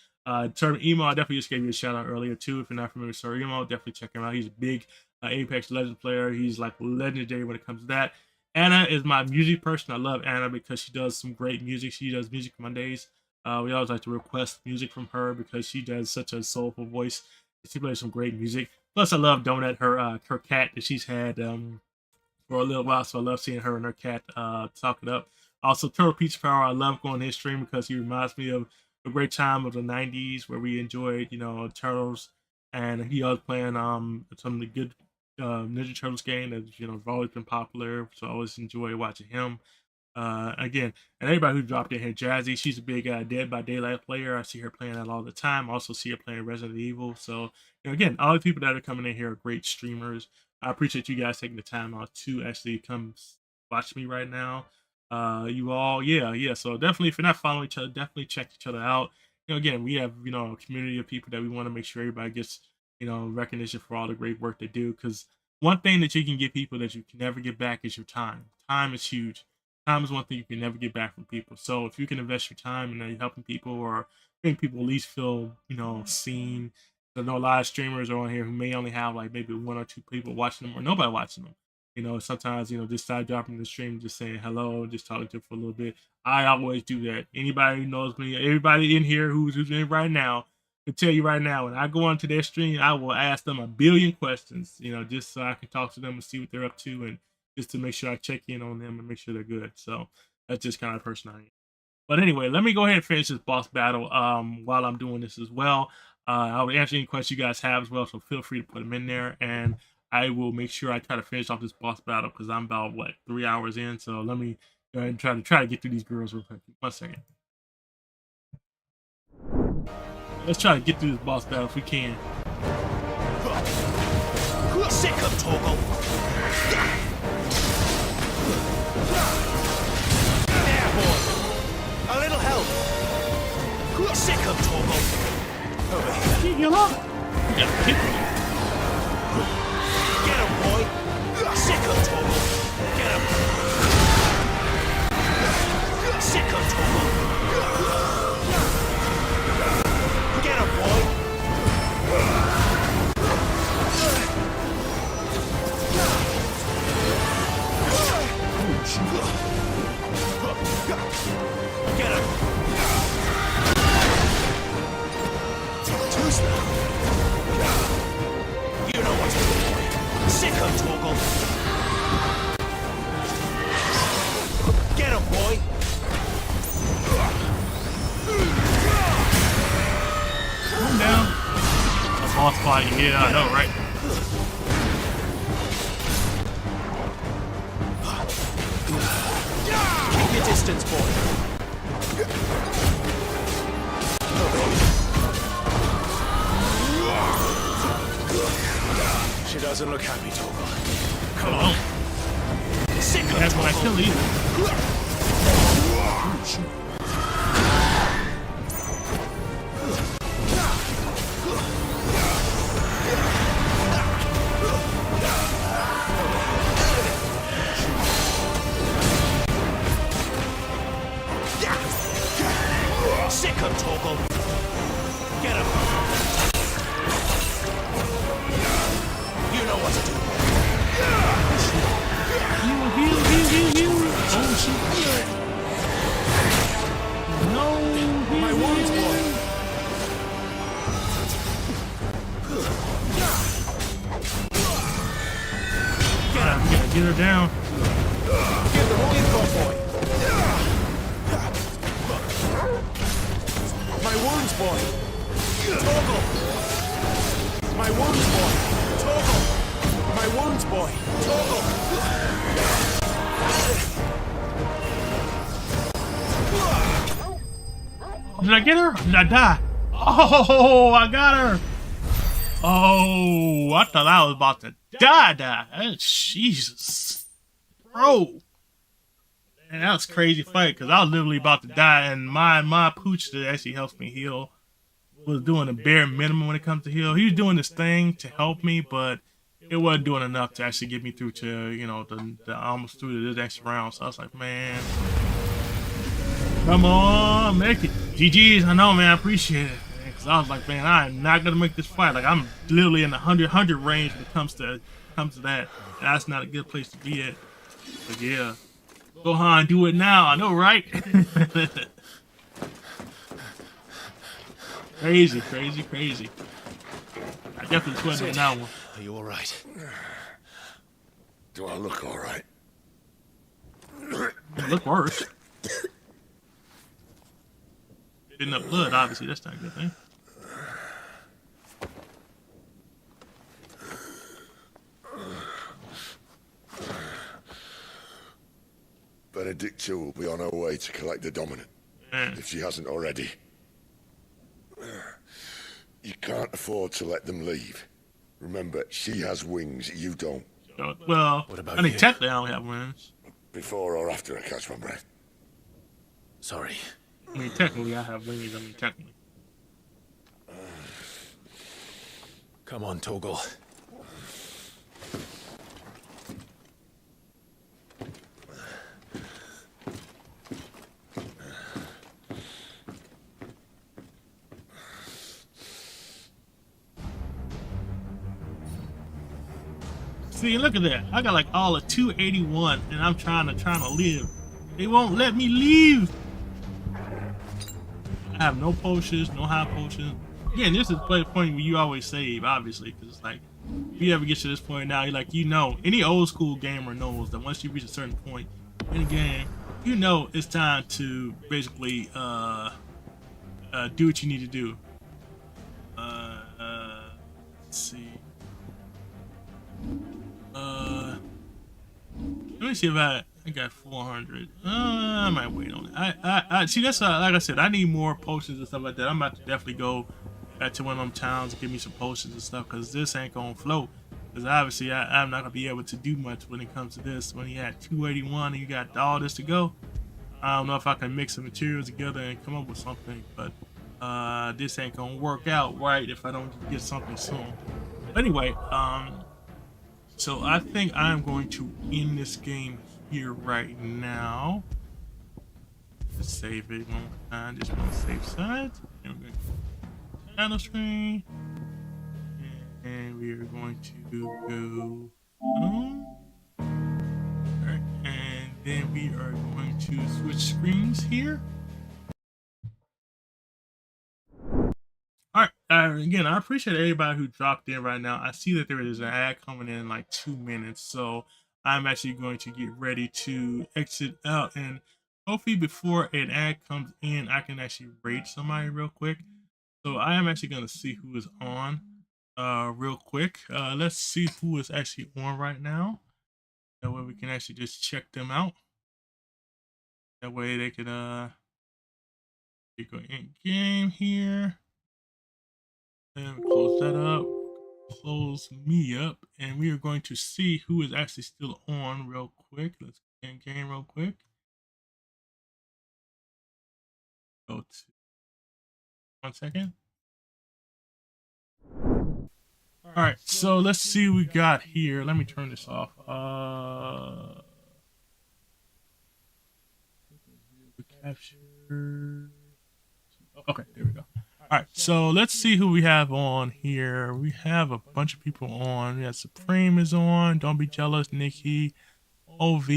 Term Emo, I definitely just gave you a shout out earlier too. If you're not familiar with Sir Emo, definitely check him out. He's a big Apex Legends player. He's like legendary when it comes to that. Anna is my music person. I love Anna because she does some great music. She does Music Mondays. We always like to request music from her because she does such a soulful voice. She plays some great music. Plus, I love Donut, her cat that she's had for a little while. So I love seeing her and her cat talk it up. Also, Turtle Peach Power. I love going to his stream because he reminds me of a great time of the '90s where we enjoyed, Turtles, and he was playing some of the good Ninja Turtles game that have always been popular. So I always enjoy watching him. Again, and everybody who dropped in here, Jazzy, she's a big Dead by Daylight player. I see her playing that all the time. I also see her playing Resident Evil. So again, all the people that are coming in here are great streamers. I appreciate you guys taking the time out to actually come watch me right now. You all, yeah. So definitely, if you're not following each other, definitely check each other out. Again, we have a community of people that we want to make sure everybody gets recognition for all the great work they do. Because one thing that you can give people that you can never get back is your time. Time is huge. Time is one thing you can never get back from people. So if you can invest your time in helping people or making people at least feel seen. I know a lot of streamers are on here who may only have like maybe 1 or 2 people watching them or nobody watching them. Sometimes, just start dropping the stream, just saying hello, just talking to them for a little bit. I always do that. Anybody who knows me, everybody in here who's in right now, can tell you right now, when I go onto their stream, I will ask them a billion questions, just so I can talk to them and see what they're up to, and just to make sure I check in on them and make sure they're good. So that's just kind of the person I am. But anyway, let me go ahead and finish this boss battle while I'm doing this as well. I'll answer any questions you guys have as well, so feel free to put them in there, and I will make sure I try to finish off this boss battle because I'm about 3 hours in. So let me go ahead and try to get through these girls real quick. 1 second. Let's try to get through this boss battle if we can. Sick of Torgal. There, boy. A little help. Sick of Torgal. Over here. You gotta kick me. Get him, boy. Sick of Torgal. Get him. Sick of Torgal. Get him, boy. Get him. Too slow. You know what to do, boy. Sick of Torgal. Get him, boy. Calm down. A boss fight, yeah, I know, right? Keep your distance, boy. She doesn't look happy, Torgal. Come on. Sick of That's when I kill you. Sick of Torgal. Get him. You know what to do. Heal. Oh, shit. No, my wounds, boy. Get her down. Give them all you've got, boy. My wounds, boy. Torgal. My wounds, boy. Torgal. My wounds, boy. Torgal. Did I get her? Or did I die? Oh, I got her. Oh, I thought I was about to die. Jesus. Bro. Man, that was a crazy fight because I was literally about to die, and my pooch that actually helps me heal was doing the bare minimum when it comes to heal. He was doing this thing to help me, but it wasn't doing enough to actually get me through to, the almost through to this next round. So I was like, man, come on, make it. GG's, I know, man, I appreciate it. Because I was like, man, I am not going to make this fight. Like, I'm literally in the 100 range when it comes to that. That's not a good place to be at. But yeah. Gohan, do it now. I know, right? Crazy. I definitely sweated on that one. Are you all right? Do I look all right? You look worse. Spitting up blood, obviously. That's not a good thing. Benedicta will be on her way to collect the Dominant, if she hasn't already. You can't afford to let them leave. Remember, she has wings, you don't. Well, what about I mean, you? technically I don't have wings. Before or after I catch my breath? Sorry. I mean, technically I have wings. Technically. Come on, Torgal. See, look at that. I got like all of 281, and I'm trying to live. They won't let me leave. I have no potions, no high potions. again, this is the point where you always save, obviously, because it's like, if you ever get to this point now, you're like, any old school gamer knows that once you reach a certain point in the game, it's time to basically do what you need to do. Let's see. Let me see if I got 400. I might wait on it. I see. That's like I said. I need more potions and stuff like that. I'm about to definitely go back to one of them towns and get me some potions and stuff because this ain't gonna float. Because obviously I'm not gonna be able to do much when it comes to this. When you had 281 and you got all this to go, I don't know if I can mix the materials together and come up with something. But this ain't gonna work out right if I don't get something soon. But anyway, so I think I'm going to end this game here right now. Let's save it one more time. Just want to save side. And we're going to channel screen. And we are going to go home. Alright, and then we are going to switch screens here. All right. Again, I appreciate everybody who dropped in right now. I see that there is an ad coming in like 2 minutes, so I'm actually going to get ready to exit out, and hopefully before an ad comes in, I can actually rate somebody real quick. So I am actually going to see who is on real quick. Let's see who is actually on right now. That way we can actually just check them out. That way they could go in game here. And close that up, close me up, and we are going to see who is actually still on real quick. Let's get in game real quick. Go to 1 second. All right, so let's see what we got here. Let me turn this off. Capture. Okay, there we go. All right, so let's see who we have on here. We have a bunch of people on. We have Supreme is on. Don't Be Jealous, Nikki, OV.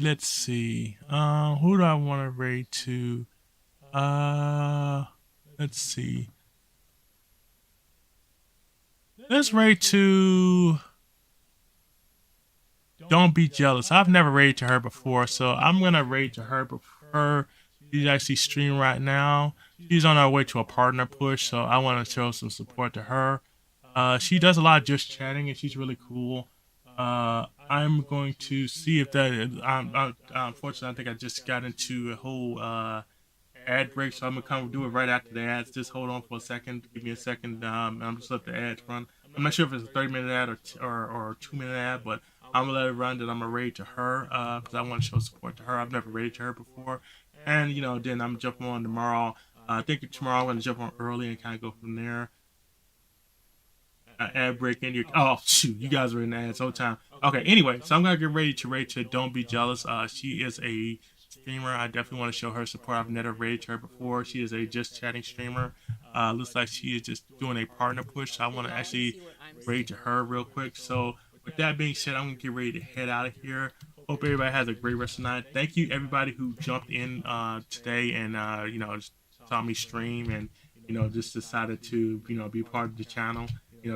Let's see. Who do I want to raid to? Let's see. Let's raid to Don't Be Jealous. I've never raided to her before, so I'm gonna raid to her before she's actually streaming right now. She's on our way to a partner push, so I want to show some support to her. She does a lot of just chatting, and she's really cool. I'm going to see if that. Unfortunately, I think I just got into a whole ad break, so I'm gonna come do it right after the ads. Just hold on for a second. Give me a second. I'm just let the ads run. I'm not sure if it's a 30-minute ad or a 2-minute ad, but I'm gonna let it run. Then I'm gonna raid to her because I want to show support to her. I've never raided to her before, and then I'm jumping on tomorrow. I think tomorrow I'm going to jump on early and kind of go from there. Ad break in your... Oh, shoot. You guys are in the ads whole time. Okay, anyway. So I'm going to get ready to rate to Don't Be Jealous. She is a streamer. I definitely want to show her support. I've never rated her before. She is a just chatting streamer. Looks like she is just doing a partner push. So I want to actually rate to her real quick. So with that being said, I'm going to get ready to head out of here. Hope everybody has a great rest of the night. Thank you, everybody who jumped in today and, just saw me stream and just decided to be part of the channel.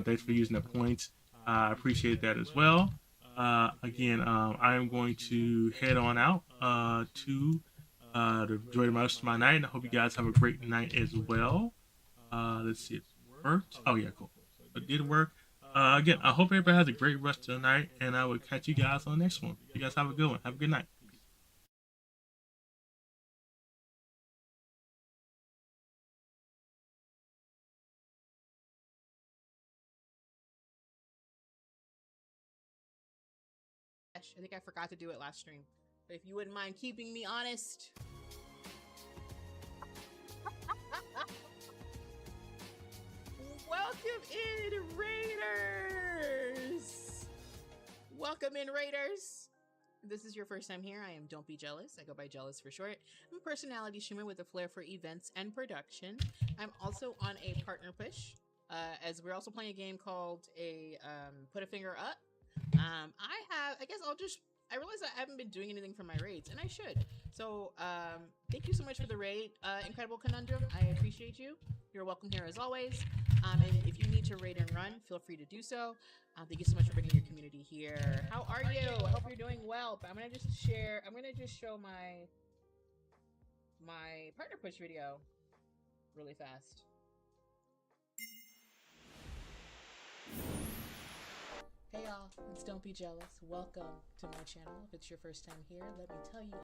Thanks for using the points. I appreciate that as well. Again, I am going to head on out to enjoy the rest of my night. I hope you guys have a great night as well. Let's see, it worked. Oh yeah, cool. It did work. Again, I hope everybody has a great rest of the night, and I will catch you guys on the next one. You guys have a good one. Have a good night. I think I forgot to do it last stream. But if you wouldn't mind keeping me honest. Welcome in, Raiders! Welcome in, Raiders! If this is your first time here, I am Don't Be Jealous. I go by Jealous for short. I'm a personality streamer with a flair for events and production. I'm also on a partner push, as we're also playing a game called Put a Finger Up. I realize I haven't been doing anything for my raids, and I should. So, thank you so much for the raid, Incredible Connonedrum. I appreciate you. you're welcome here as always. And if you need to raid and run, feel free to do so. Thank you so much for bringing your community here. How are you? I hope you're doing well. But I'm gonna just show my partner push video really fast. Hey y'all, it's Don't Be Jealous. Welcome to my channel. If it's your first time here, let me tell you